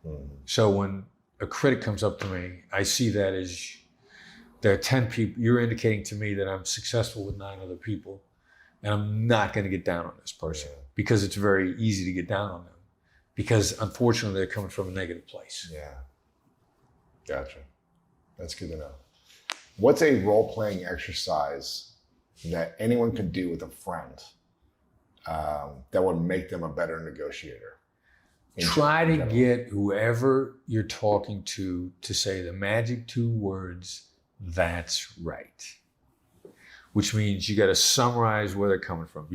Mm-hmm. So when a critic comes up to me, I see that as there are 10 people, you're indicating to me that I'm successful with 9 other people, and I'm not gonna get down on this person because it's very easy to get down on them because unfortunately they're coming from a negative place. Yeah, gotcha. That's good to know. What's a role-playing exercise that anyone can do with a friend that would make them a better negotiator? Try to get whoever you're talking to say the magic 2 words, "That's right." Which means you got to summarize where they're coming from.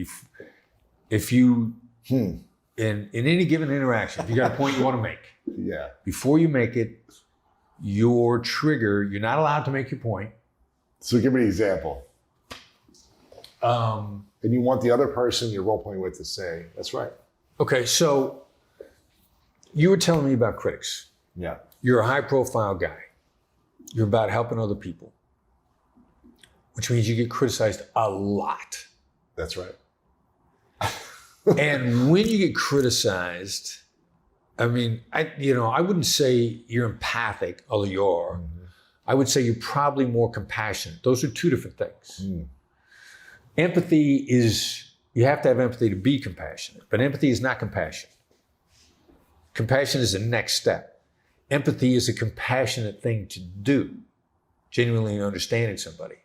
If you, in any given interaction, if you got a point you want to make, before you make it, your trigger, you're not allowed to make your point. So give me an example. And you want the other person you're role playing with to say, "That's right." Okay, so you were telling me about critics. Yeah. You're a high profile guy. You're about helping other people, which means you get criticized a lot. That's right. And when you get criticized, I mean, I wouldn't say you're empathic, although you are. Mm-hmm. I would say you're probably more compassionate. Those are 2 different things. Empathy is, you have to have empathy to be compassionate, but empathy is not compassion. Compassion is the next step. Empathy is a compassionate thing to do, genuinely understanding somebody.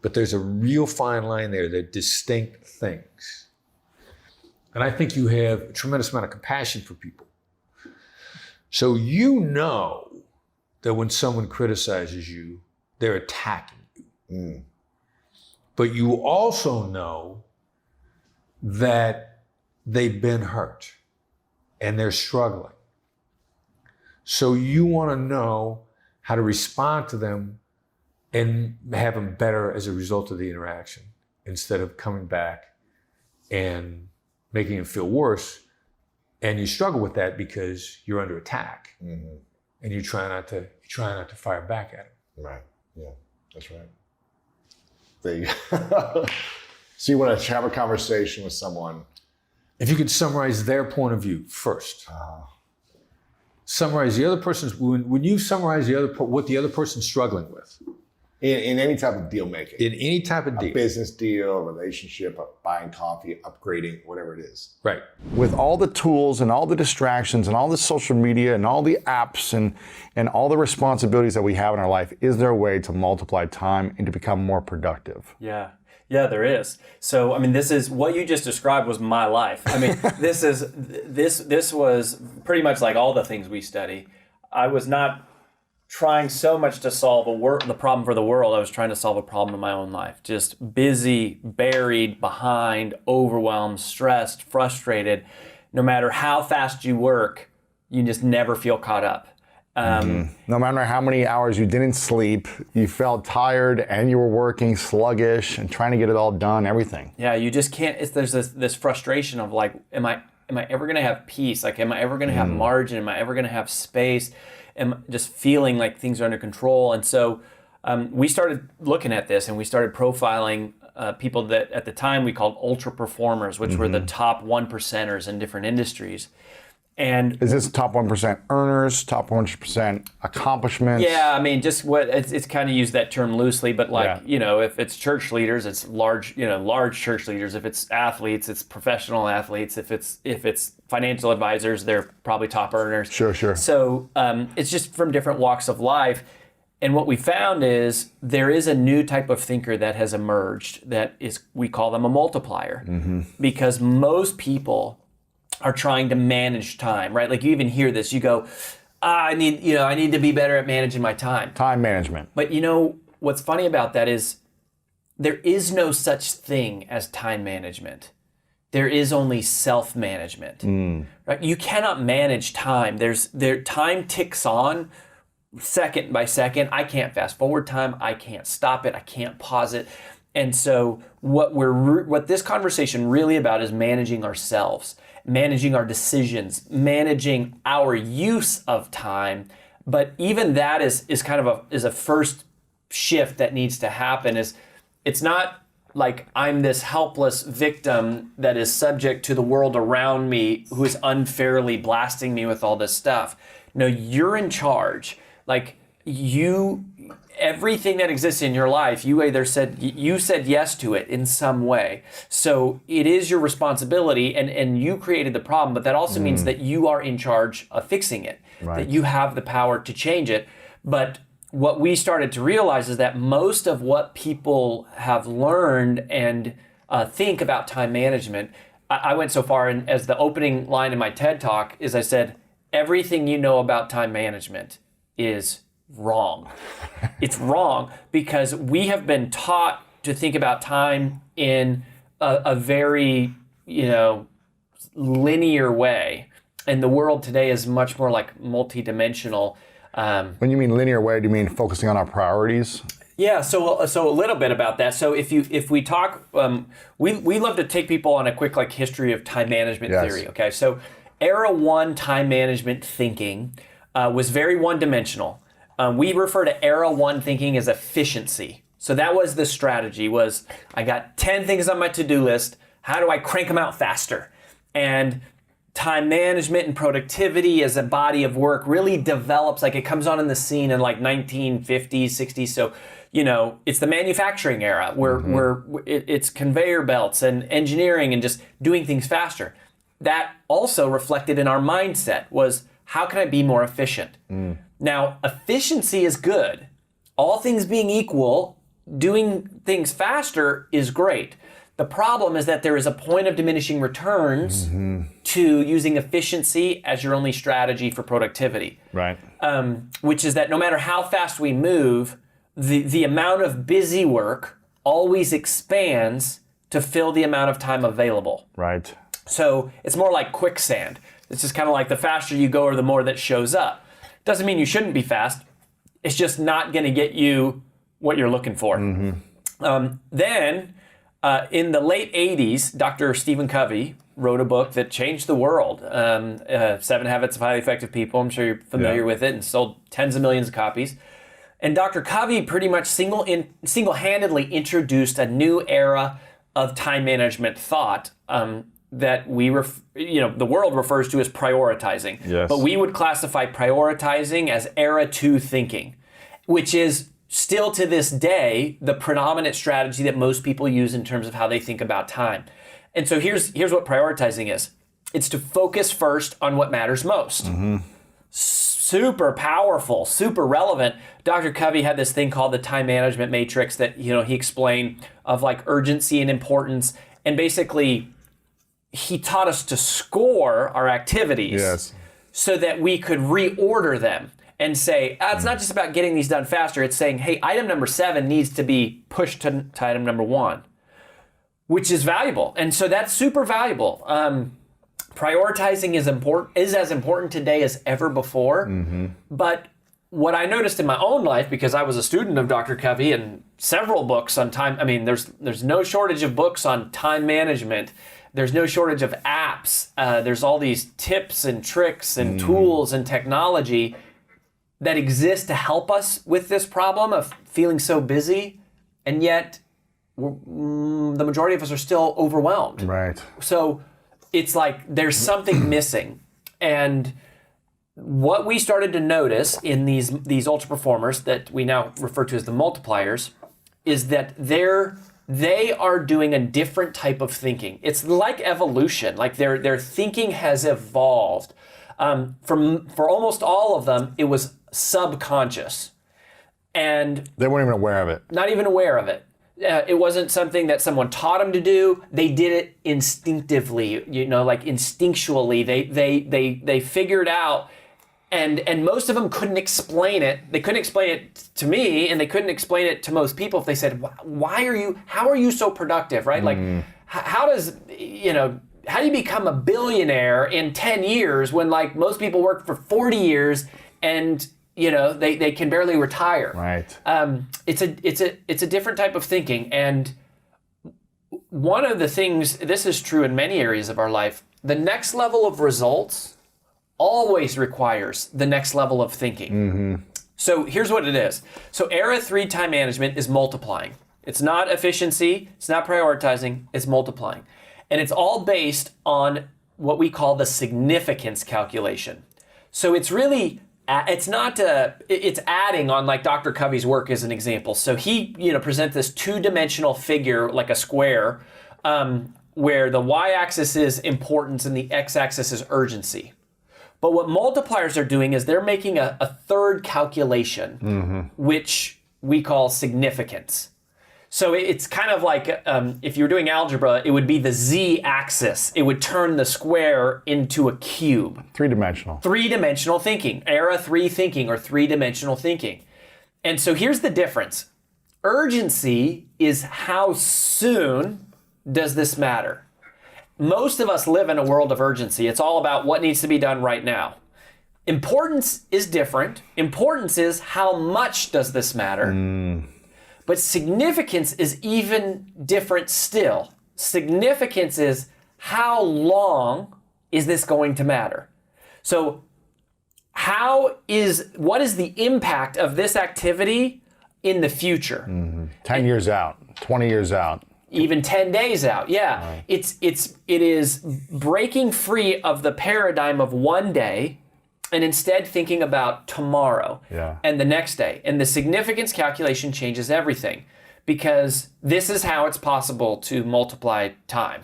But there's a real fine line there. They're distinct things. And I think you have a tremendous amount of compassion for people. So you know that when someone criticizes you, they're attacking you. But you also know that they've been hurt and they're struggling. So you want to know how to respond to them and have them better as a result of the interaction, instead of coming back and making them feel worse. And you struggle with that because you're under attack, and you try not to fire back at them. Right. Yeah, that's right. So you want to have a conversation with someone. If you could summarize their point of view first. Summarize the other person's, when you summarize what the other person's struggling with. In any type of deal making. In any type of deal. A business deal, a relationship, buying coffee, upgrading, whatever it is. Right. With all the tools and all the distractions and all the social media and all the apps and all the responsibilities that we have in our life, is there a way to multiply time and to become more productive? Yeah. Yeah, there is. So, I mean, this is what you just described was my life. I mean, this was pretty much like all the things we study. I was not trying so much to solve the problem for the world. I was trying to solve a problem in my own life. Just busy, buried, behind, overwhelmed, stressed, frustrated. No matter how fast you work, you just never feel caught up. No matter how many hours you didn't sleep, you felt tired and you were working sluggish and trying to get it all done, everything. Yeah, you just can't. There's this frustration of like, am I ever going to have peace? Like, am I ever going to have margin? Am I ever going to have space? Am just feeling like things are under control? And so we started looking at this, and we started profiling people that at the time we called ultra performers, which were the top 1%ers in different industries. And is this top 1% earners, top 1% accomplishments? Yeah, I mean, just what it's kind of used that term loosely, but like, if it's church leaders, it's large church leaders. If it's athletes, it's professional athletes. If it's financial advisors, they're probably top earners. Sure. So it's just from different walks of life. And what we found is there is a new type of thinker that has emerged we call them a multiplier, because most people are trying to manage time, right? Like you even hear this, you go, I need to be better at managing my time. Time management. But what's funny about that is there is no such thing as time management. There is only self-management. Right? You cannot manage time. Time ticks on second by second. I can't fast forward time. I can't stop it. I can't pause it. And so what this conversation really about is managing ourselves, managing our decisions, managing our use of time. But even that is kind of a first shift that needs to happen. It's not like I'm this helpless victim that is subject to the world around me who is unfairly blasting me with all this stuff. No, you're in charge. Like everything that exists in your life, you said yes to it in some way. So it is your responsibility, and you created the problem, but that also means that you are in charge of fixing it, that you have the power to change it. But what we started to realize is that most of what people have learned and think about time management, I went so far, and as the opening line in my TED Talk is I said, everything you know about time management is wrong. It's wrong because we have been taught to think about time in a very, linear way. And the world today is much more like multidimensional. When you mean linear way, do you mean focusing on our priorities? Yeah, so a little bit about that. So if we talk, we love to take people on a quick history of time management theory. Okay, so era one time management thinking was very one-dimensional. We refer to era one thinking as efficiency. So that was the strategy: was I got 10 things on my to-do list. How do I crank them out faster? And time management and productivity as a body of work really develops, it comes on in the scene in 1950s, 60s. So, it's the manufacturing era where it's conveyor belts and engineering and just doing things faster. That also reflected in our mindset was, how can I be more efficient? Now, efficiency is good. All things being equal, doing things faster is great. The problem is that there is a point of diminishing returns to using efficiency as your only strategy for productivity. Right. Which is that no matter how fast we move, the amount of busy work always expands to fill the amount of time available. Right. So it's more like quicksand. It's just kind of like the faster you go or the more that shows up. Doesn't mean you shouldn't be fast. It's just not going to get you what you're looking for. Then in the late 80s, Dr. Stephen Covey wrote a book that changed the world, 7 Habits of Highly Effective People. I'm sure you're familiar with it, and sold tens of millions of copies. And Dr. Covey pretty much single-handedly introduced a new era of time management thought that the world refers to as prioritizing. Yes. But we would classify prioritizing as era 2 thinking, which is still to this day the predominant strategy that most people use in terms of how they think about time. And so here's what prioritizing is. It's to focus first on what matters most. Super powerful, super relevant. Dr. Covey had this thing called the time management matrix that he explained of urgency and importance, and basically he taught us to score our activities so that we could reorder them and say, it's not just about getting these done faster. It's saying, hey, item number 7 needs to be pushed to item number 1, which is valuable. And so that's super valuable. Prioritizing is as important today as ever before. But what I noticed in my own life, because I was a student of Dr. Covey and several books on time, there's no shortage of books on time management. There's no shortage of apps. There's all these tips and tricks and tools and technology that exist to help us with this problem of feeling so busy, and yet the majority of us are still overwhelmed. Right. So it's like there's something missing. And what we started to notice in these ultra performers that we now refer to as the multipliers is that they are doing a different type of thinking. It's like evolution. Like their thinking has evolved. For almost all of them, it was subconscious. And they weren't even aware of it. Not even aware of it. It wasn't something that someone taught them to do. They did it instinctively, instinctually. They figured out, and most of them couldn't explain it. They couldn't explain it to me, and they couldn't explain it to most people if they said, how are you so productive, right? How do you become a billionaire in 10 years when most people work for 40 years and they can barely retire. Right. It's a different type of thinking, and one of the things, this is true in many areas of our life, the next level of results always requires the next level of thinking. So here's what it is. So era 3 time management is multiplying. It's not efficiency, it's not prioritizing, it's multiplying. And it's all based on what we call the significance calculation. So it's really it's adding on, like Dr. Covey's work as an example. So he, presents this 2-dimensional figure, like a square, where the y-axis is importance and the x-axis is urgency. But what multipliers are doing is they're making a third calculation, which we call significance. So it's kind of like if you were doing algebra, it would be the z-axis. It would turn the square into a cube. Three-dimensional. Three-dimensional thinking, era 3 thinking or three-dimensional thinking. And so here's the difference. Urgency is how soon does this matter? Most of us live in a world of urgency. It's all about what needs to be done right now. Importance is different. Importance is how much does this matter? But significance is even different still. Significance is how long is this going to matter? So what is the impact of this activity in the future? 10 years out, 20 years out. Even 10 days out, yeah. Right. It is breaking free of the paradigm of one day and instead thinking about tomorrow and the next day. And the significance calculation changes everything because this is how it's possible to multiply time.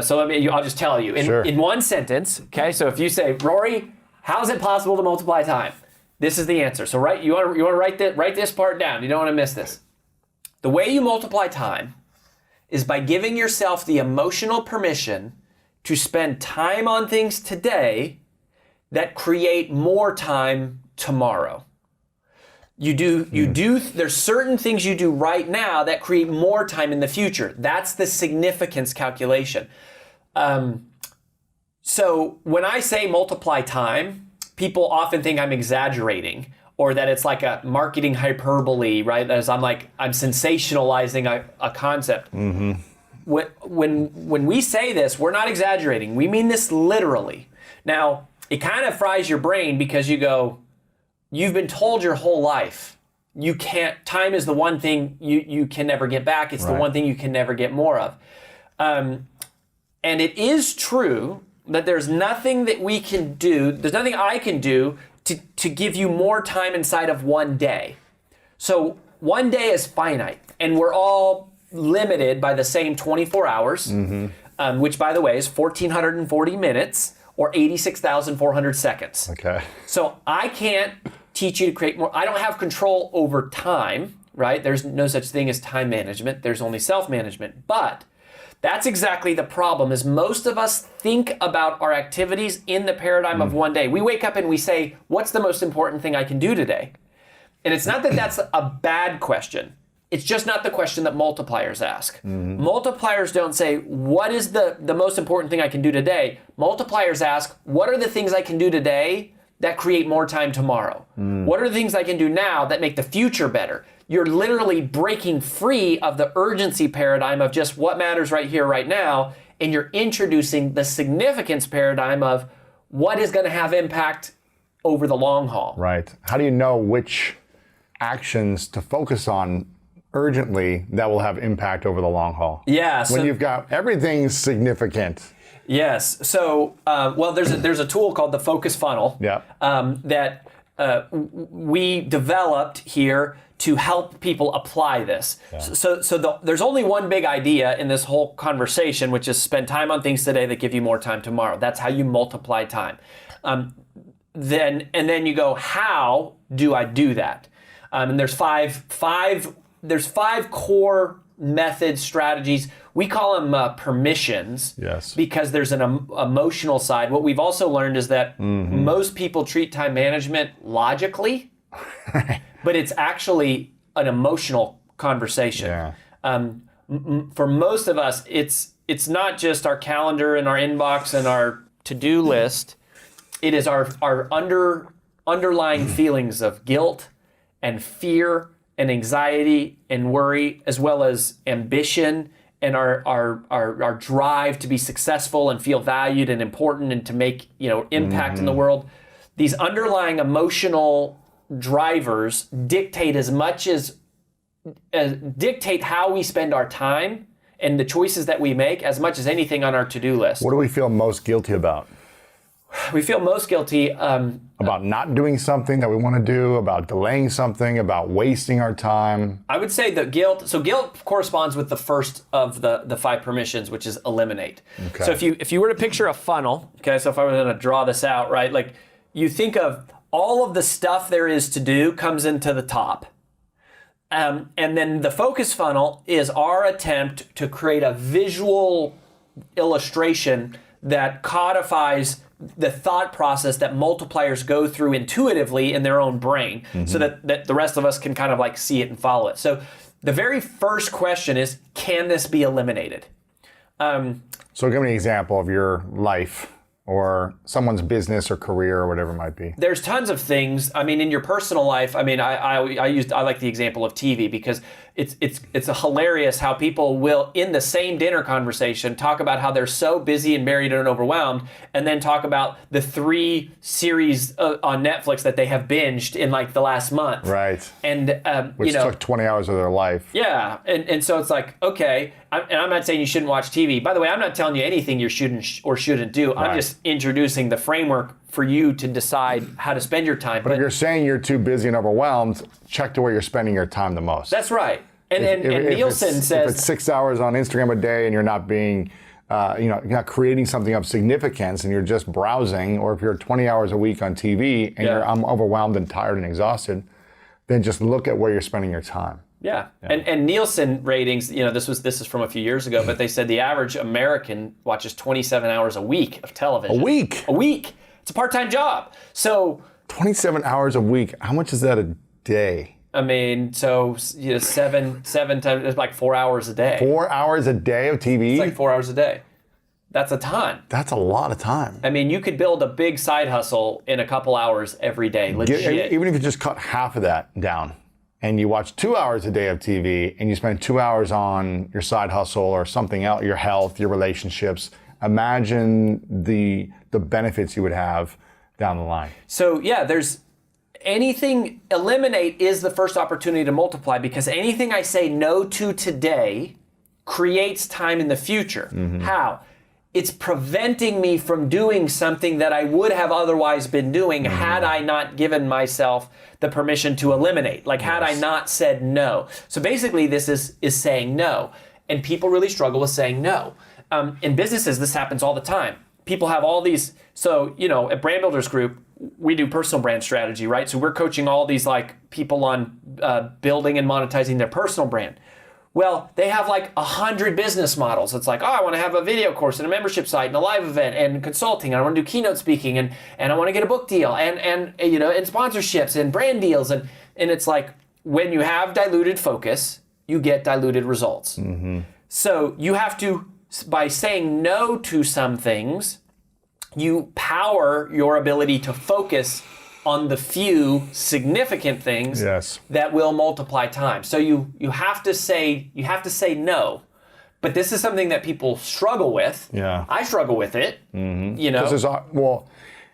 So I'll just tell you in one sentence, okay? So if you say, Rory, how is it possible to multiply time? This is the answer. So you want to write this part down. You don't want to miss this. The way you multiply time is by giving yourself the emotional permission to spend time on things today that create more time tomorrow. There's certain things you do right now that create more time in the future. That's the significance calculation. So when I say multiply time, people often think I'm exaggerating or that it's like a marketing hyperbole, right? As I'm sensationalizing a concept. When we say this, we're not exaggerating. We mean this literally. Now, it kind of fries your brain because you go, you've been told your whole life, time is the one thing you can never get back. It's the one thing you can never get more of. And it is true that there's nothing that we can do, there's nothing I can do to give you more time inside of one day. So one day is finite, and we're all limited by the same 24 hours, which, by the way, is 1,440 minutes or 86,400 seconds. Okay. So I can't teach you to create more. I don't have control over time, right? There's no such thing as time management. There's only self-management. But that's exactly the problem, is most of us think about our activities in the paradigm of one day. We wake up and we say, what's the most important thing I can do today? And it's not that that's a bad question. It's just not the question that multipliers ask. Multipliers don't say, what is the most important thing I can do today? Multipliers ask, what are the things I can do today that create more time tomorrow? What are the things I can do now that make the future better? You're literally breaking free of the urgency paradigm of just what matters right here, right now, and you're introducing the significance paradigm of what is going to have impact over the long haul. Right. How do you know which actions to focus on urgently that will have impact over the long haul? Yeah. When you've got everything significant. Yes. So, there's a tool called the focus funnel that we developed here to help people apply this. Yeah. So there's only one big idea in this whole conversation, which is spend time on things today that give you more time tomorrow. That's how you multiply time. Then you go, how do I do that? And there's five core methods, strategies. We call them permissions, because there's an emotional side. What we've also learned is that most people treat time management logically, but it's actually an emotional conversation. Yeah. For most of us, it's not just our calendar and our inbox and our to-do list. It is our underlying feelings of guilt and fear and anxiety and worry, as well as ambition and our drive to be successful and feel valued and important and to make impact in the world. These underlying emotional drivers dictate dictate how we spend our time and the choices that we make as much as anything on our to-do list. What do we feel most guilty about? We feel most guilty about not doing something that we want to do, about delaying something, about wasting our time. I would say that guilt corresponds with the first of the five permissions, which is eliminate. Okay. So if you were to picture a funnel, okay, so if I were going to draw this out, right, like you think of all of the stuff there is to do comes into the top. And then the focus funnel is our attempt to create a visual illustration that codifies the thought process that multipliers go through intuitively in their own brain, so that the rest of us can kind of like see it and follow it. So the very first question is, can this be eliminated? So give me an example of your life or someone's business or career or whatever it might be. There's tons of things. I mean, in your personal life, I mean, I like the example of TV because it's a hilarious how people will, in the same dinner conversation, talk about how they're so busy and married and overwhelmed, and then talk about the 3 series on Netflix that they have binged in like the last month. Right. And Which took 20 hours of their life. Yeah, and so it's like, okay, and I'm not saying you shouldn't watch TV. By the way, I'm not telling you anything you shouldn't or shouldn't do. Right. I'm just introducing the framework for you to decide how to spend your time. But if you're saying you're too busy and overwhelmed, check to where you're spending your time the most. That's right. And Nielsen says... If it's 6 hours on Instagram a day and you're not being, you're not creating something of significance and you're just browsing, or if you're 20 hours a week on TV and I'm overwhelmed and tired and exhausted, then just look at where you're spending your time. Yeah. And Nielsen ratings, this is from a few years ago, but they said the average American watches 27 hours a week of television. A week? A week. It's a part-time job. So 27 hours a week. How much is that a day? I mean, so seven times, it's like 4 hours a day. 4 hours a day of TV? It's like 4 hours a day. That's a ton. That's a lot of time. I mean, you could build a big side hustle in a couple hours every day, legit. Even if you just cut half of that down and you watch 2 hours a day of TV and you spend 2 hours on your side hustle or something else, your health, your relationships, imagine the benefits you would have down the line. So eliminate is the first opportunity to multiply, because anything I say no to today creates time in the future. How? It's preventing me from doing something that I would have otherwise been doing had I not given myself the permission to eliminate. Like had I not said no. So basically this is saying no. And people really struggle with saying no. In businesses, this happens all the time. People have all these, at Brand Builders Group, we do personal brand strategy, right? So we're coaching all these like people on building and monetizing their personal brand. Well, they have like 100 business models. It's like, I want to have a video course and a membership site and a live event and consulting. And I want to do keynote speaking and I want to get a book deal and sponsorships and brand deals. And it's like, when you have diluted focus, you get diluted results. So you have to, by saying no to some things, you power your ability to focus on the few significant things that will multiply time. So you have to say no. But this is something that people struggle with. Yeah. I struggle with it. Because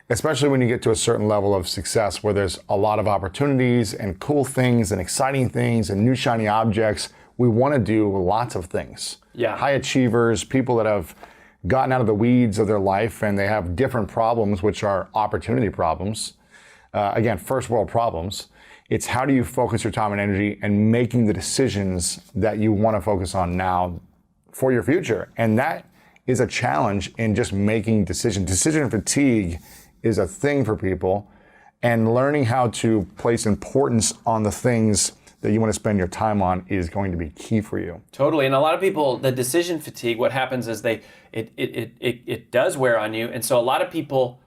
especially when you get to a certain level of success where there's a lot of opportunities and cool things and exciting things and new shiny objects, we want to do lots of things. Yeah. High achievers, people that have gotten out of the weeds of their life and they have different problems, which are opportunity problems. Again, first world problems. It's how do you focus your time and energy and making the decisions that you want to focus on now for your future. And that is a challenge in just making decisions. Decision fatigue is a thing for people, and learning how to place importance on the things that you want to spend your time on is going to be key for you. Totally. And a lot of people, the decision fatigue, what happens is it does wear on you. And so a lot of people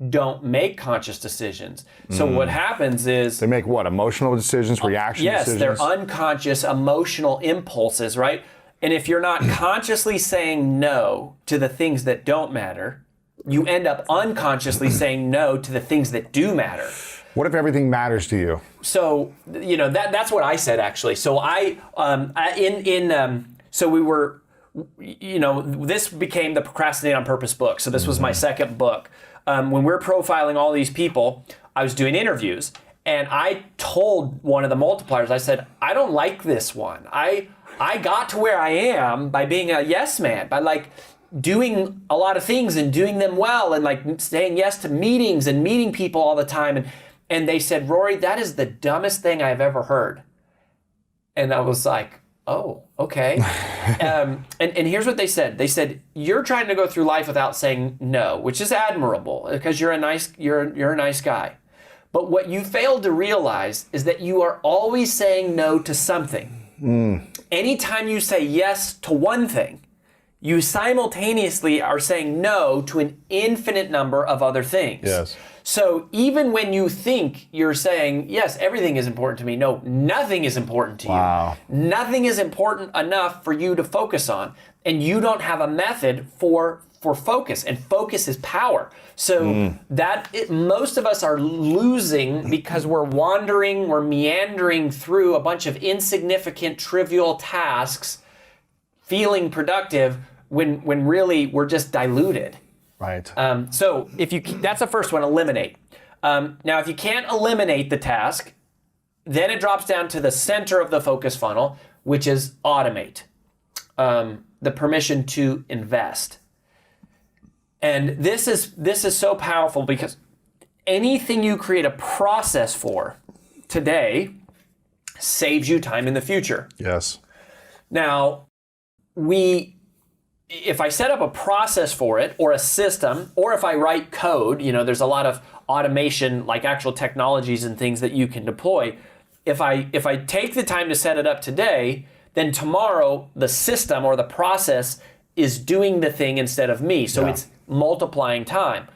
don't make conscious decisions. So what happens is... They make what? Emotional decisions, reaction decisions? Yes, they're unconscious emotional impulses, right? And if you're not consciously saying no to the things that don't matter, you end up unconsciously saying no to the things that do matter. What if everything matters to you? So, that's what I said, actually. So so we were, this became the Procrastinate on Purpose book. So this was my second book. When we're profiling all these people, I was doing interviews, and I told one of the multipliers, I said, I don't like this one. I got to where I am by being a yes man, by like doing a lot of things and doing them well and like saying yes to meetings and meeting people all the time. And they said, Rory, that is the dumbest thing I've ever heard. And I was like, oh, okay. And here's what they said. They said, you're trying to go through life without saying no, which is admirable because you're a nice guy. But what you failed to realize is that you are always saying no to something. Anytime you say yes to one thing, you simultaneously are saying no to an infinite number of other things. Yes. So even when you think you're saying, yes, everything is important to me, no, nothing is important to Wow. you. Nothing is important enough for you to focus on. And you don't have a method for focus, and focus is power. So most of us are losing because we're wandering, we're meandering through a bunch of insignificant, trivial tasks, feeling productive when really we're just diluted. Right. So that's the first one, eliminate. Now, if you can't eliminate the task, then it drops down to the center of the focus funnel, which is automate. The permission to invest. And this is so powerful because anything you create a process for today saves you time in the future. Yes. Now, if I set up a process for it or a system, or if I write code, there's a lot of automation, like actual technologies and things that you can deploy. If I take the time to set it up today, then tomorrow the system or the process is doing the thing instead of me. So it's multiplying time.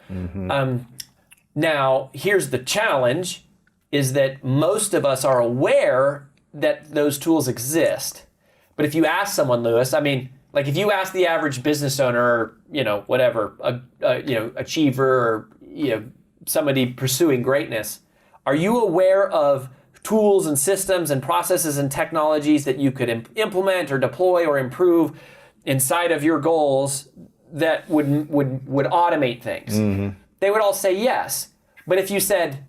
Now, here's the challenge, is that most of us are aware that those tools exist. But if you ask someone, Lewis, like if you ask the average business owner, or, whatever, achiever, or, somebody pursuing greatness, are you aware of tools and systems and processes and technologies that you could implement or deploy or improve inside of your goals that would automate things? They would all say yes. But if you said,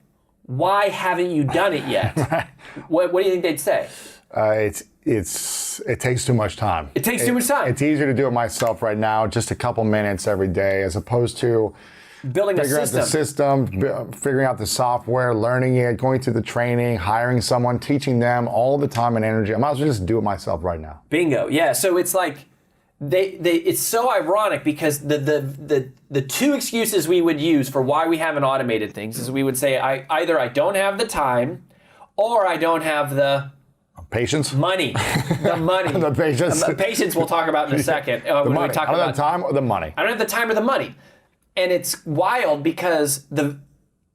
why haven't you done it yet? What do you think they'd say? It takes too much time. It takes too much time. It's easier to do it myself right now, just a couple minutes every day, as opposed to building a figuring out the system, figuring out the software, learning it, going through the training, hiring someone, teaching them all the time and energy. I might as well just do it myself right now. Bingo. Yeah. So it's like it's so ironic because the two excuses we would use for why we haven't automated things is we would say either I don't have the time or I don't have the patience? Money. The money. The patience. Patience we'll talk about in a second. The money. I don't have the time or the money. I don't have the time or the money. And it's wild because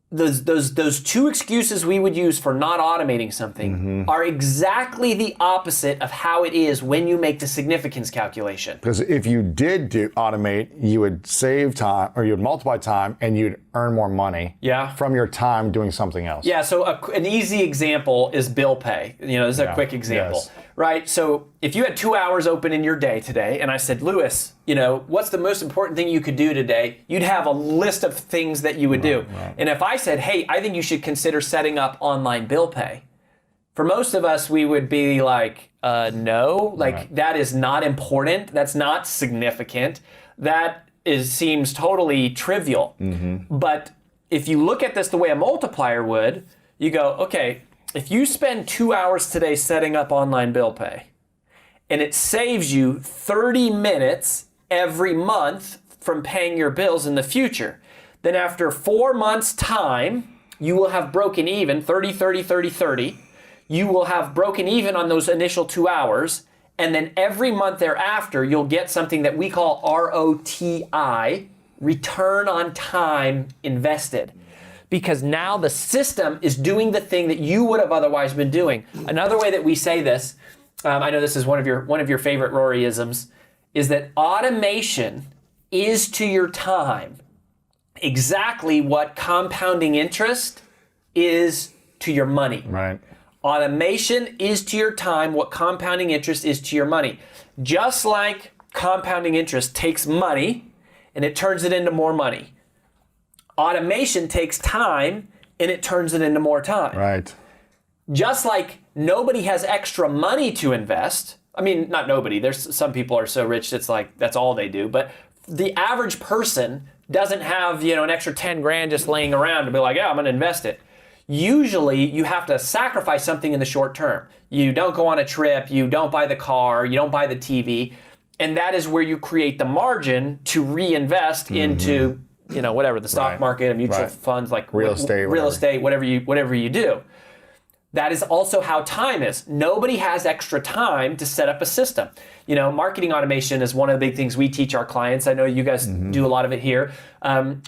those two excuses we would use for not automating something are exactly the opposite of how it is when you make the significance calculation. Because if you did automate, you would save time, or you would multiply time, and you'd earn more money from your time doing something else. Yeah, so an easy example is bill pay. This is a quick example, right? So if you had 2 hours open in your day today, and I said, Lewis, what's the most important thing you could do today? You'd have a list of things that you would do. Right. And if I said, hey, I think you should consider setting up online bill pay, for most of us, we would be like, no, that is not important. That's not significant. That seems totally trivial. But if you look at this the way a multiplier would, you go, okay, if you spend 2 hours today setting up online bill pay, and it saves you 30 minutes every month from paying your bills in the future, then after 4 months' time, you will have broken even, 30, 30, 30, 30. You will have broken even on those initial 2 hours, and then every month thereafter, you'll get something that we call ROTI, return on time invested. Because now the system is doing the thing that you would have otherwise been doing. Another way that we say this, I know this is one of your favorite Rory-isms, is that automation is to your time exactly what compounding interest is to your money. Right. Automation is to your time what compounding interest is to your money. Just like compounding interest takes money and it turns it into more money. Automation takes time and it turns it into more time. Right. Just like nobody has extra money to invest. I mean, not nobody. There's some people are so rich it's like that's all they do. But the average person doesn't have, an extra 10 grand just laying around to be like, yeah, I'm going to invest it. Usually you have to sacrifice something in the short term. You don't go on a trip, you don't buy the car, you don't buy the TV, and that is where you create the margin to reinvest into whatever, the stock Right. market and mutual Right. funds, like Real estate, real whatever. estate, whatever you do. That is also how time is. Nobody has extra time to set up a system. Marketing automation is one of the big things we teach our clients. I know you guys do a lot of it here.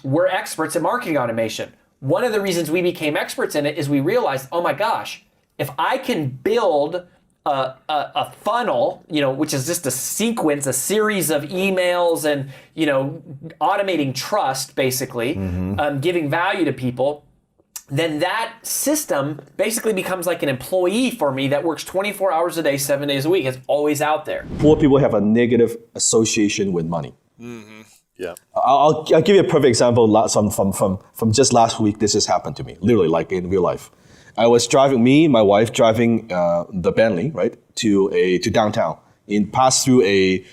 We're experts in marketing automation. One of the reasons we became experts in it is we realized, oh my gosh, if I can build a funnel, which is just a sequence, a series of emails and, automating trust, basically, giving value to people, then that system basically becomes like an employee for me that works 24 hours a day, 7 days a week. It's always out there. Poor people have a negative association with money. Yeah. I'll give you a perfect example from just last week. This just happened to me, literally, like in real life. I was driving, my wife driving the Bentley, right, to downtown, pass through a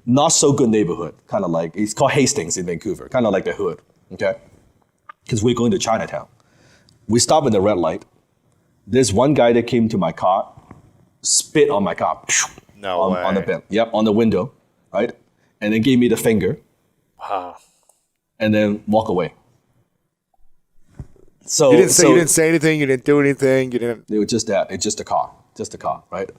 not so good neighborhood, kind of like, it's called Hastings in Vancouver, kind of like the hood, okay? Because we're going to Chinatown. We stop at the red light. There's one guy that came to my car, spit on my car. No way. On the Bentley, yep, on the window, right? And then gave me the finger. Wow. And then walk away. So You didn't say anything. You didn't do anything. You didn't. It was just that. It's just a car, right?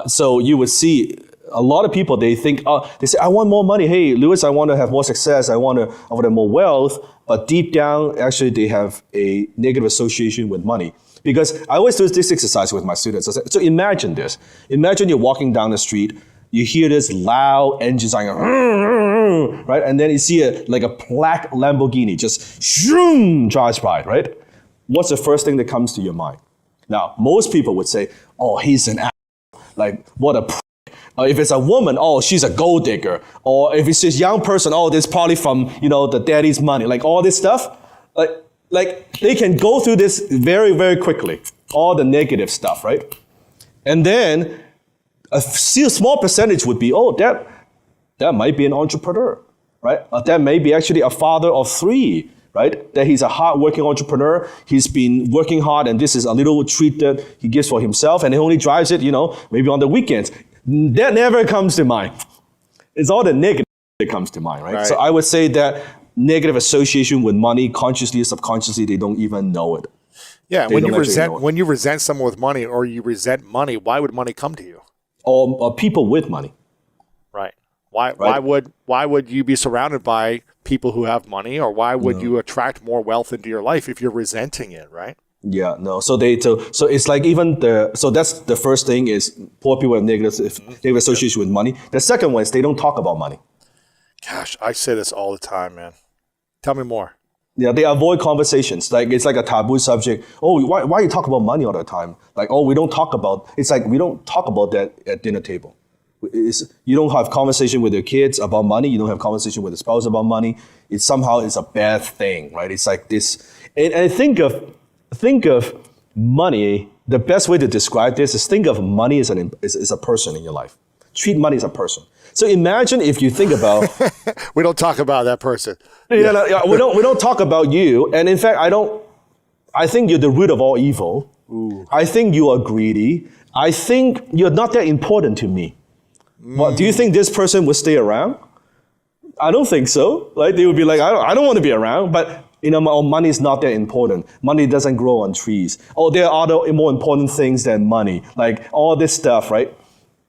So you would see a lot of people. They think, they say, I want more money. Hey, Louis, I want to have more success. I want to have more wealth. But deep down, actually, they have a negative association with money. Because I always do this exercise with my students. I say, so imagine this. Imagine you're walking down the street. You hear this loud engine sound, right? And then you see a black Lamborghini just drives by, right? What's the first thing that comes to your mind? Now, most people would say, oh, he's an asshole. Like, what a if it's a woman, oh, she's a gold digger. Or if it's this young person, oh, this probably from, the daddy's money. Like all this stuff, like they can go through this very, very quickly. All the negative stuff, right? And then a small percentage would be, oh, that might be an entrepreneur, right? That may be actually a father of three, right? That he's a hard-working entrepreneur. He's been working hard, and this is a little treat that he gives for himself, and he only drives it, maybe on the weekends. That never comes to mind. It's all the negative that comes to mind, right? So I would say that negative association with money, consciously or subconsciously, they don't even know it. Yeah, when you resent someone with money or you resent money, why would money come to you? Or people with money. Right. Why would you be surrounded by people who have money, or why would you attract more wealth into your life if you're resenting it, right? Yeah, no. So it's like so that's the first thing is poor people have negative association with money. The second one is they don't talk about money. Gosh, I say this all the time, man. Tell me more. Yeah, they avoid conversations. Like it's like a taboo subject. Oh, why you talk about money all the time? Like, oh, we don't talk about. It's like we don't talk about that at dinner table. You don't have conversation with your kids about money. You don't have conversation with the spouse about money. It's somehow a bad thing, right? It's like this. And think of money. The best way to describe this is think of money as a person in your life. Treat money as a person. So imagine if you think about. We don't talk about that person. We don't talk about you. And in fact, I think you're the root of all evil. Ooh. I think you are greedy. I think you're not that important to me. Well, do you think this person would stay around? I don't think so. Like they would be like, I don't want to be around. But money is not that important. Money doesn't grow on trees. Oh, there are other more important things than money. Like all this stuff, right?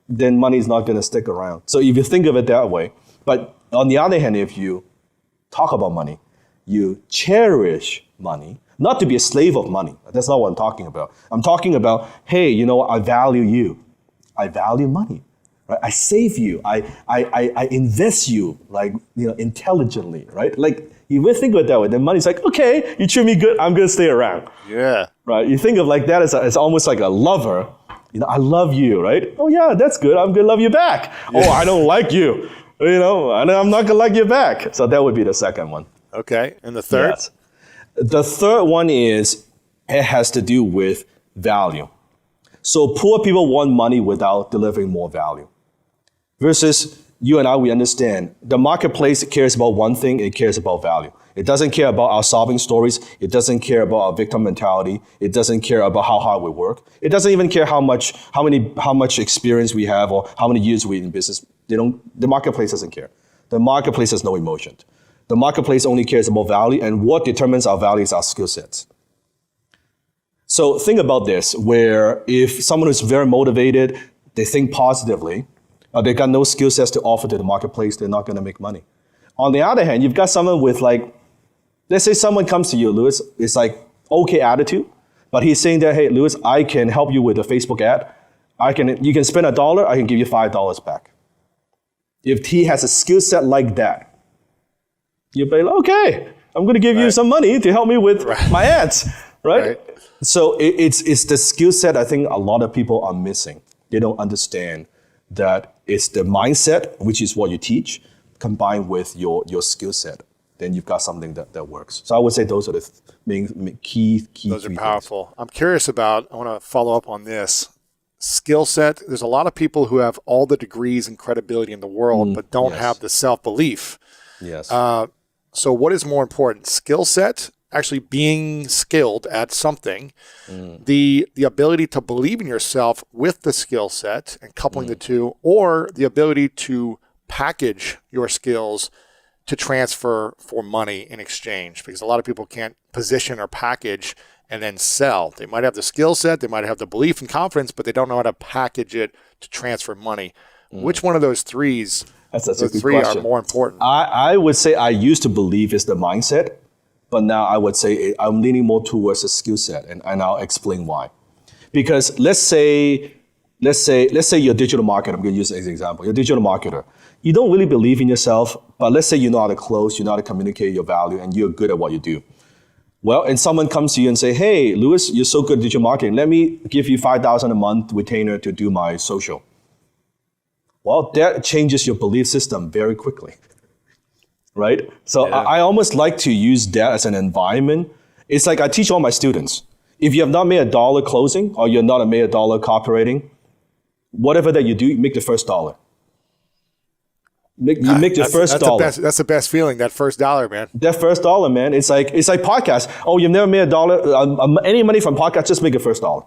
Then money is not going to stick around. So if you think of it that way, but on the other hand, if you talk about money, you cherish money, not to be a slave of money. That's not what I'm talking about. I'm talking about, hey, I value you. I value money. Right? I save you. I invest you, like, intelligently, right? Like, you will think of it that way. Then money's like, okay, you treat me good, I'm going to stay around. Yeah. Right? You think of like that as almost like a lover. I love you, right? Oh yeah, that's good. I'm going to love you back. Yeah. Oh, I don't like you. And I'm not going to like you back. So that would be the second one. Okay. And the third? Yes. The third one it has to do with value. So poor people want money without delivering more value. Versus you and I, we understand the marketplace cares about one thing, it cares about value. It doesn't care about our solving stories. It doesn't care about our victim mentality. It doesn't care about how hard we work. It doesn't even care how much experience we have or how many years we're in business. The marketplace doesn't care. The marketplace has no emotion. The marketplace only cares about value, and what determines our value is our skill sets. So think about this, where if someone is very motivated, they think positively, they got no skill sets to offer to the marketplace, they're not going to make money. On the other hand, you've got someone with let's say someone comes to you, Louis, it's okay attitude, but he's saying that, hey, Louis, I can help you with a Facebook ad. You can spend $1, I can give you $5 back. If he has a skill set like that, you'll be like, okay, I'm going to give you some money to help me with my ads, right? So it's the skill set I think a lot of people are missing. They don't understand that it's the mindset, which is what you teach, combined with your skill set. Then you've got something that works. So I would say those are the main key. Those are powerful. Things. I'm curious I want to follow up on this. Skill set. There's a lot of people who have all the degrees and credibility in the world, but don't have the self-belief. Yes. So what is more important? Skill set, actually being skilled at something, the ability to believe in yourself with the skill set and coupling the two, or the ability to package your skills to transfer for money in exchange, because a lot of people can't position or package and then sell. They might have the skill set, they might have the belief and confidence, but they don't know how to package it to transfer money. Which one of those threes, that's a good three question. are more important? I would say I used to believe it's the mindset, but now I would say I'm leaning more towards the skill set, and I'll explain why. Because let's say you're a digital marketer. I'm going to use it as an example. You're a digital marketer. You don't really believe in yourself, but let's say you know how to close, you know how to communicate your value, and you're good at what you do. Well, and someone comes to you and say, hey, Louis, you're so good at digital marketing. Let me give you $5,000 a month retainer to do my social. Well, that changes your belief system very quickly, right? So I almost like to use that as an environment. It's like I teach all my students. If you have not made $1 closing, or you're not made $1 copywriting, whatever that you do, make the first $1. You make the first $1. That's the best feeling, that first $1, man. That first $1, man. It's like podcast. Oh, you've never made $1, any money from podcast, just make the first $1.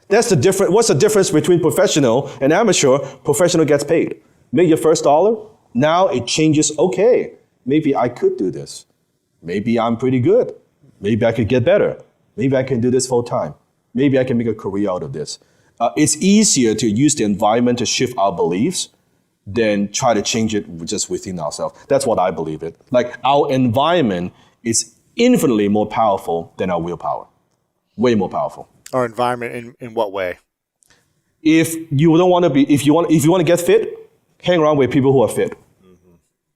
That's the difference. What's the difference between professional and amateur? Professional gets paid. Make your first $1. Now it changes. Okay, maybe I could do this. Maybe I'm pretty good. Maybe I could get better. Maybe I can do this full time. Maybe I can make a career out of this. It's easier to use the environment to shift our beliefs than try to change it just within ourselves. That's what I believe it. Like our environment is infinitely more powerful than our willpower. Way more powerful. Our environment in what way? If you want to get fit, hang around with people who are fit.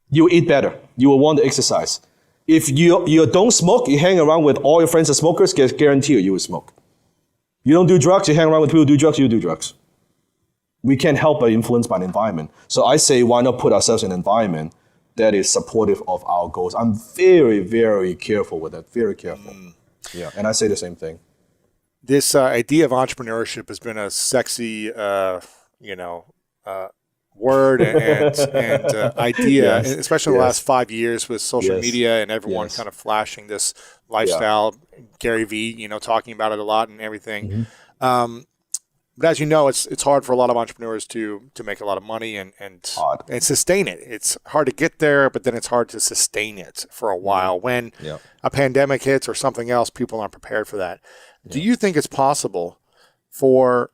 You will eat better. You will want to exercise. If you don't smoke, you hang around with all your friends are smokers, guarantee you will smoke. You don't do drugs, you hang around with people who do drugs, you do drugs. We can't help but influence by the environment. So I say, why not put ourselves in an environment that is supportive of our goals? I'm very, very careful with that, very careful. Yeah, and I say the same thing. This idea of entrepreneurship has been a sexy, word and idea, especially in the last 5 years with social media and everyone kind of flashing this lifestyle. Gary Vee, talking about it a lot and everything. But as you know, it's hard for a lot of entrepreneurs to make a lot of money and sustain it. It's hard to get there, but then it's hard to sustain it for a while. When a pandemic hits or something else, people aren't prepared for that. Do you think it's possible for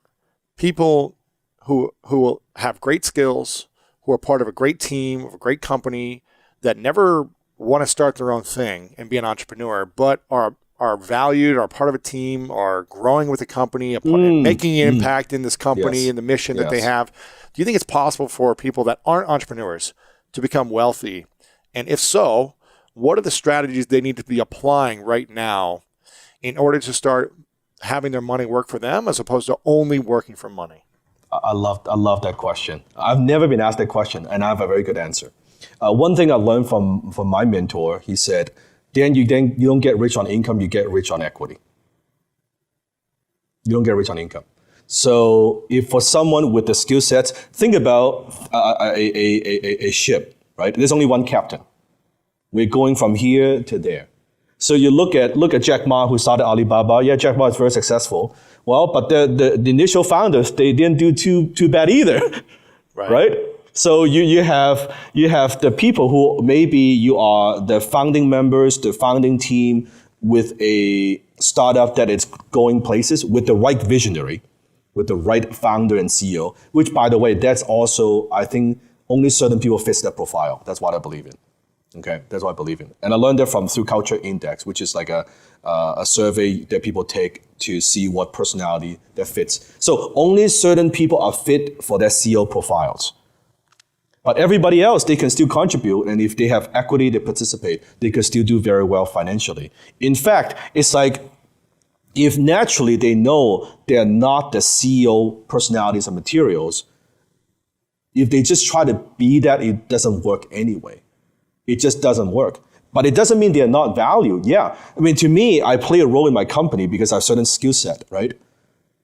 people who have great skills, who are part of a great team, of a great company, that never want to start their own thing and be an entrepreneur, but are valued, are part of a team, are growing with the company, making an impact in this company and the mission that they have? Do you think it's possible for people that aren't entrepreneurs to become wealthy? And if so, what are the strategies they need to be applying right now in order to start having their money work for them as opposed to only working for money? I love that question. I've never been asked that question, and I have a very good answer. One thing I learned from my mentor, he said, Dan, you don't get rich on income, you get rich on equity. You don't get rich on income. So if for someone with the skill sets, think about a ship, right? There's only one captain. We're going from here to there. So you look at Jack Ma, who started Alibaba. Yeah, Jack Ma is very successful. Well, but the initial founders, they didn't do too bad either, right? So you have the people who maybe you are the founding members, the founding team with a startup that is going places with the right visionary, with the right founder and CEO, which by the way, that's also, I think, only certain people fit that profile. That's what I believe in. Okay, that's what I believe in. And I learned that through Culture Index, which is like a survey that people take to see what personality that fits. So only certain people are fit for their CEO profiles. But everybody else, they can still contribute, and if they have equity, they participate, they can still do very well financially. In fact, it's like if naturally they know they're not the CEO personalities and materials, if they just try to be that, it doesn't work anyway. It just doesn't work. But it doesn't mean they're not valued. Yeah. I mean, to me, I play a role in my company because I have a certain skill set, right?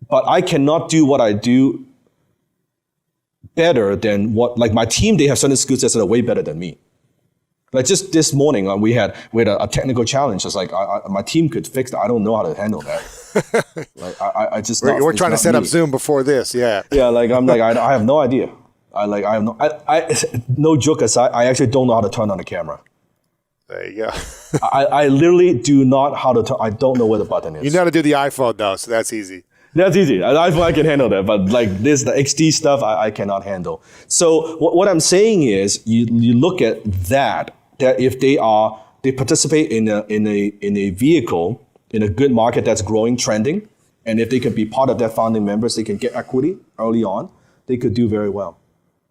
But I cannot do what I do better than what, like my team, they have certain skill sets that are way better than me. Like just this morning, we had a technical challenge. It's like my team could fix that. I don't know how to handle that. Like I just we're trying to set up Zoom before this. Yeah. Yeah. Like I'm like I have no idea. No joke aside, I actually don't know how to turn on the camera. There you go. I literally do not how to turn. I don't know where the button is. You know how to do the iPhone though, so that's easy. That's easy. I can handle that, but like the XD stuff, I cannot handle. So what I'm saying is, you look at that if they participate in a vehicle in a good market that's growing, trending, and if they can be part of that founding members, they can get equity early on. They could do very well.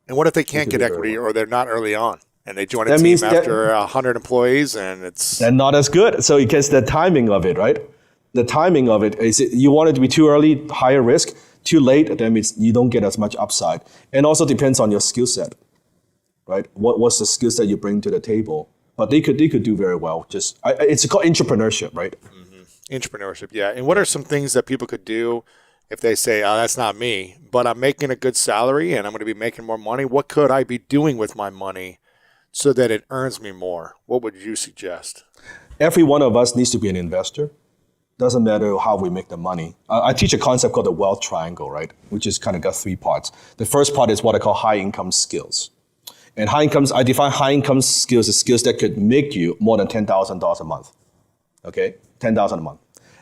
And what if they can't get equity or they're not early on and they join a team after 100 employees and it's... They're not as good. So it gets the timing of it, right? The timing of it is you want it to be too early, higher risk, too late, then you don't get as much upside. And also depends on your skill set, right? What's the skill set you bring to the table? But they could do very well. It's called entrepreneurship, right? Mm-hmm. Entrepreneurship, yeah. And what are some things that people could do if they say, oh, that's not me, but I'm making a good salary and I'm going to be making more money? What could I be doing with my money so that it earns me more? What would you suggest? Every one of us needs to be an investor. Doesn't matter how we make the money. I teach a concept called the wealth triangle, right? Which is kind of got 3 parts. The first part is what I call high income skills. And I define high income skills as skills that could make you more than $10,000 a month. Okay? $10,000 a month.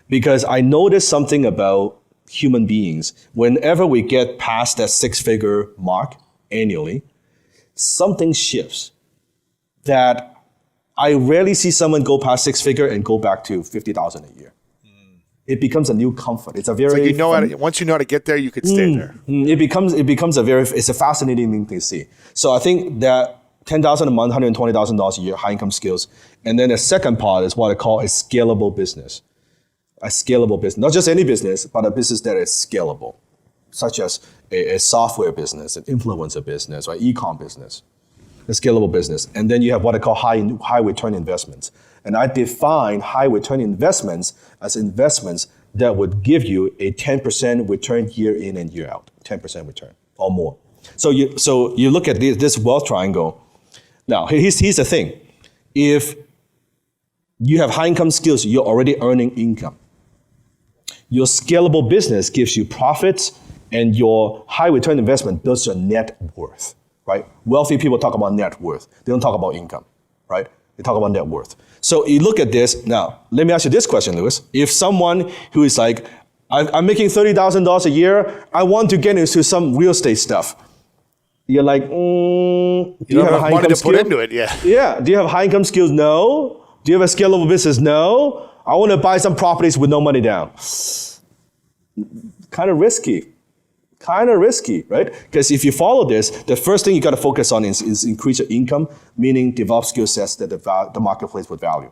Because I noticed something about human beings. Whenever we get past that 6-figure mark annually, something shifts. That I rarely see someone go past 6-figure and go back to $50,000 a year. It becomes a new comfort. It's a very once you know how to get there, you could stay there. It becomes it's a fascinating thing to see. So I think that $10,000 a month, $120,000 a year, high income skills, and then the second part is what I call a scalable business. A scalable business, not just any business, but a business that is scalable, such as a software business, an influencer business, or e-com business, a scalable business. And then you have what I call high return investments. And I define high return investments as investments that would give you a 10% return year in and year out, 10% return or more. So you look at this wealth triangle. Now, here's the thing. If you have high income skills, you're already earning income. Your scalable business gives you profits, and your high return investment builds your net worth, right? Wealthy people talk about net worth. They don't talk about income, right? They talk about net worth. So you look at this. Now, let me ask you this question, Louis. If someone who is like, I'm making $30,000 a year, I want to get into some real estate stuff. You're like, do you have a high income skill? Put into it, yeah. Yeah. Do you have high income skills? No. Do you have a scalable business? No. I want to buy some properties with no money down. Kind of risky, right? Because if you follow this, the first thing you got to focus on is increase your income, meaning develop skill sets that the marketplace would value.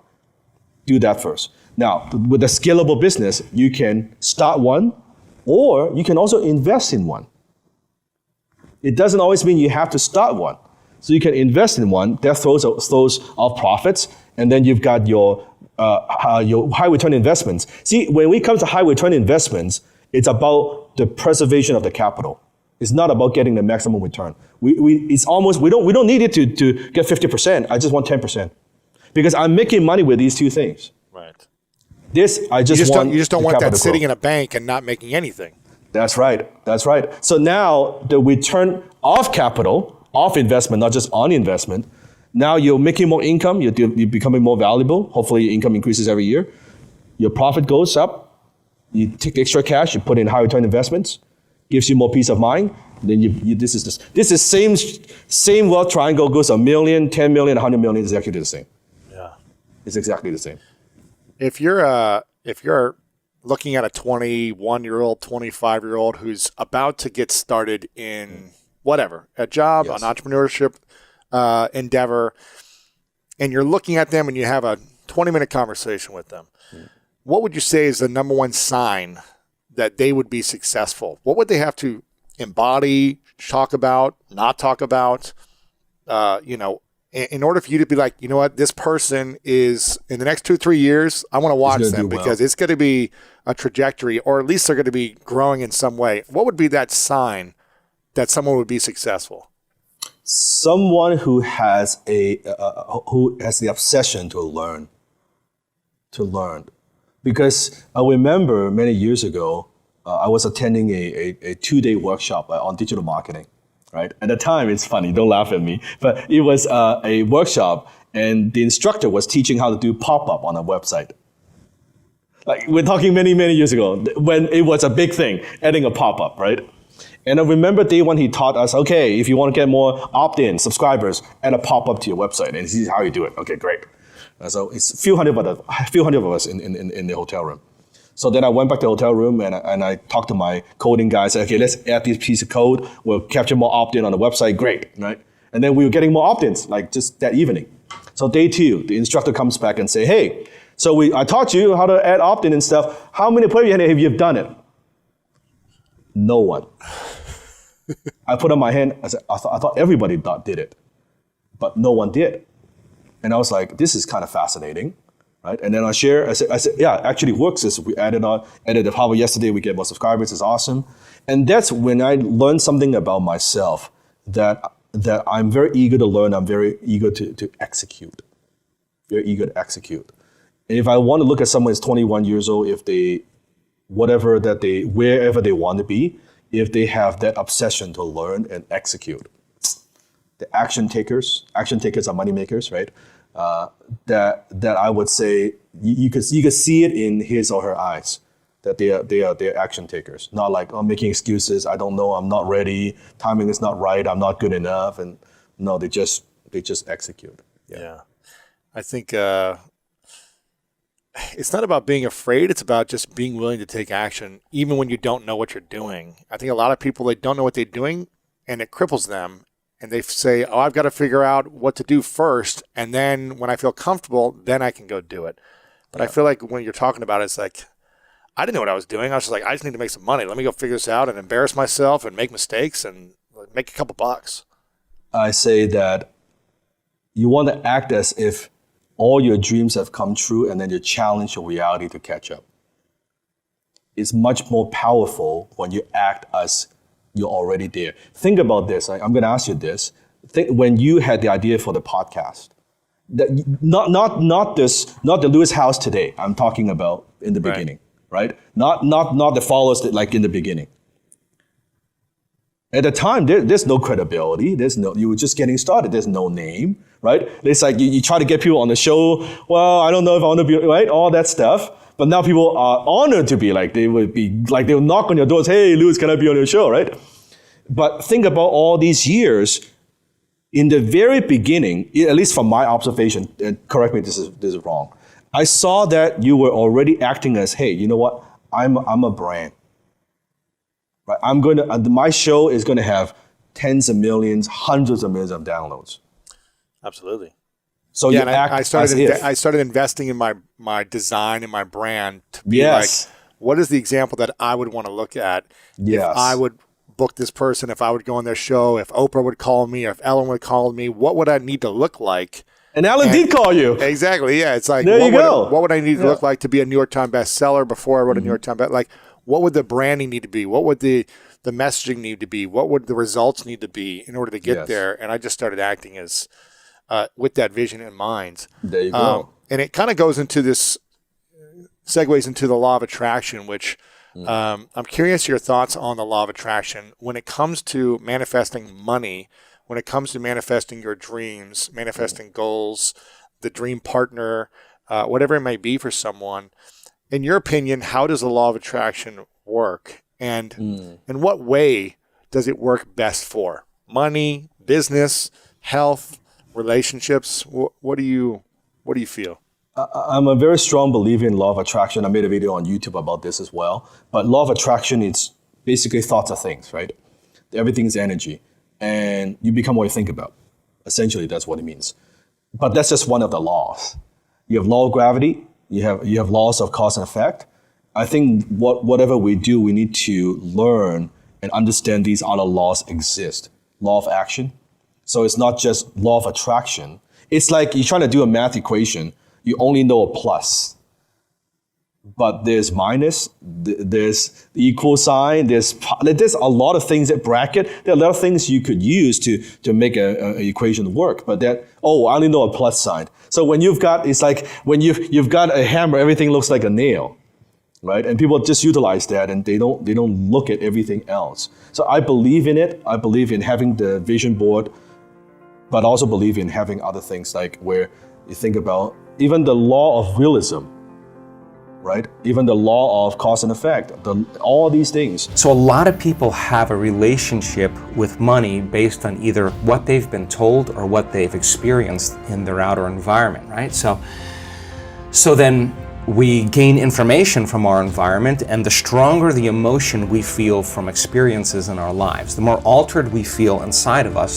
Do that first. Now, with a scalable business, you can start one, or you can also invest in one. It doesn't always mean you have to start one. So you can invest in one that throws off profits, and then you've got your high return investments. See, when we come to high return investments, it's about the preservation of the capital. It's not about getting the maximum return. We don't need it to get 50%. I just want 10%. Because I'm making money with these two things. Right. You just don't want that sitting in a bank and not making anything. That's right. So now the return of capital off investment, not just on investment. Now you're making more income, you're becoming more valuable. Hopefully your income increases every year. Your profit goes up. You take extra cash, you put in high return investments, gives you more peace of mind. Then this is same wealth triangle goes $1 million, 10 million, 100 million is exactly the same. Yeah. It's exactly the same. If you're looking at a 21-year-old, 25-year-old who's about to get started in whatever, a job, Yes. an entrepreneurship endeavor, and you're looking at them and you have a 20-minute conversation with them, what would you say is the number one sign that they would be successful? What would they have to embody, talk about, not talk about, in order for you to be like, you know what, this person is, in the next 2-3 years, I want to watch gonna them do well. because it's going to be a trajectory, or at least they're going to be growing in some way. What would be that sign that someone would be successful? Someone who has who has the obsession to learn. Because I remember many years ago, I was attending a 2-day workshop on digital marketing, right? At the time, it's funny, don't laugh at me, but it was a workshop and the instructor was teaching how to do pop-up on a website. Like we're talking many, many years ago when it was a big thing, adding a pop-up, right? And I remember day one, he taught us, okay, if you want to get more opt-in subscribers, add a pop-up to your website and this is how you do it. Okay, great. So it's a few hundred of us in the hotel room. So then I went back to the hotel room and I talked to my coding guy. I said, okay, let's add this piece of code. We'll capture more opt-in on the website. Great, right? And then we were getting more opt-ins, like just that evening. So day 2, the instructor comes back and say, hey, so I taught you how to add opt-in and stuff. How many players have you done it? No one. I put on my hand. I said, I thought everybody did it, but no one did. And I was like, this is kind of fascinating, right? And then I said, yeah, actually works. We added the power yesterday. We get more subscribers. It's awesome. And that's when I learned something about myself that I'm very eager to learn. I'm very eager to execute. Very eager to execute. And if I want to look at someone who's 21 years old, wherever they want to be, if they have that obsession to learn and execute. The action takers are money makers, right? That I would say you could see it in his or her eyes that they are action takers, not like making excuses. I don't know, I'm not ready, timing is not right, I'm not good enough, and no, they just execute. Yeah. I think it's not about being afraid. It's about just being willing to take action, even when you don't know what you're doing. I think a lot of people, they don't know what they're doing, and it cripples them. And they say, oh, I've got to figure out what to do first. And then when I feel comfortable, then I can go do it. But I feel like when you're talking about it, it's like, I didn't know what I was doing. I was just like, I just need to make some money. Let me go figure this out and embarrass myself and make mistakes and make a couple bucks. I say that you want to act as if all your dreams have come true and then you challenge your reality to catch up. It's much more powerful when you act as you're already there. Think about this. I'm going to ask you this. When you had the idea for the podcast, not the Lewis House today. I'm talking about in the beginning, right? Not the followers like in the beginning. At the time, there's no credibility. You were just getting started. There's no name, right? It's like you try to get people on the show. Well, I don't know if I want to be, right? All that stuff. But now people are honored to be like, they would knock on your doors. Hey, Lewis, can I be on your show, right? But think about all these years. In the very beginning, at least from my observation, and correct me if this is wrong, I saw that you were already acting as, hey, you know what? I'm a brand. Right? My show is going to have tens of millions, hundreds of millions of downloads. Absolutely. So yeah, you act I started investing in my design and my brand to be like, what is the example that I would want to look at if I would book this person, if I would go on their show, if Oprah would call me, or if Ellen would call me, what would I need to look like? And Ellen did call you. Exactly, yeah. It's like, what would I need to look like to be a New York Times bestseller before I wrote a New York Times bestseller? Like, what would the branding need to be? What would the messaging need to be? What would the results need to be in order to get there? And I just started acting as with that vision in mind. There you go. And it kind of goes into this, segues into the law of attraction, which I'm curious your thoughts on the law of attraction when it comes to manifesting money. when it comes to manifesting your dreams, manifesting goals, the dream partner, whatever it might be for someone, in your opinion, how does the law of attraction work? And in what way does it work best for? Money, business, health, relationships? What do you feel? I'm a very strong believer in law of attraction. I made a video on YouTube about this as well. But law of attraction is basically thoughts are things, right? Everything's energy. And you become what you think about. Essentially, that's what it means. But that's just one of the laws. You have law of gravity. You have laws of cause and effect. I think whatever we do, we need to learn and understand these other laws exist. Law of action. So it's not just law of attraction. It's like you're trying to do a math equation. You only know a plus. But there's minus, there's the equal sign, there's a lot of things that bracket. There are a lot of things you could use to make an equation work. But I only know a plus sign. So when it's like when you've got a hammer, everything looks like a nail, right? And people just utilize that and they don't look at everything else. So I believe in it. I believe in having the vision board, but also believe in having other things like where you think about even the law of realism. Right? Even the law of cause and effect, all these things. So a lot of people have a relationship with money based on either what they've been told or what they've experienced in their outer environment, right? So then we gain information from our environment, and the stronger the emotion we feel from experiences in our lives, the more altered we feel inside of us,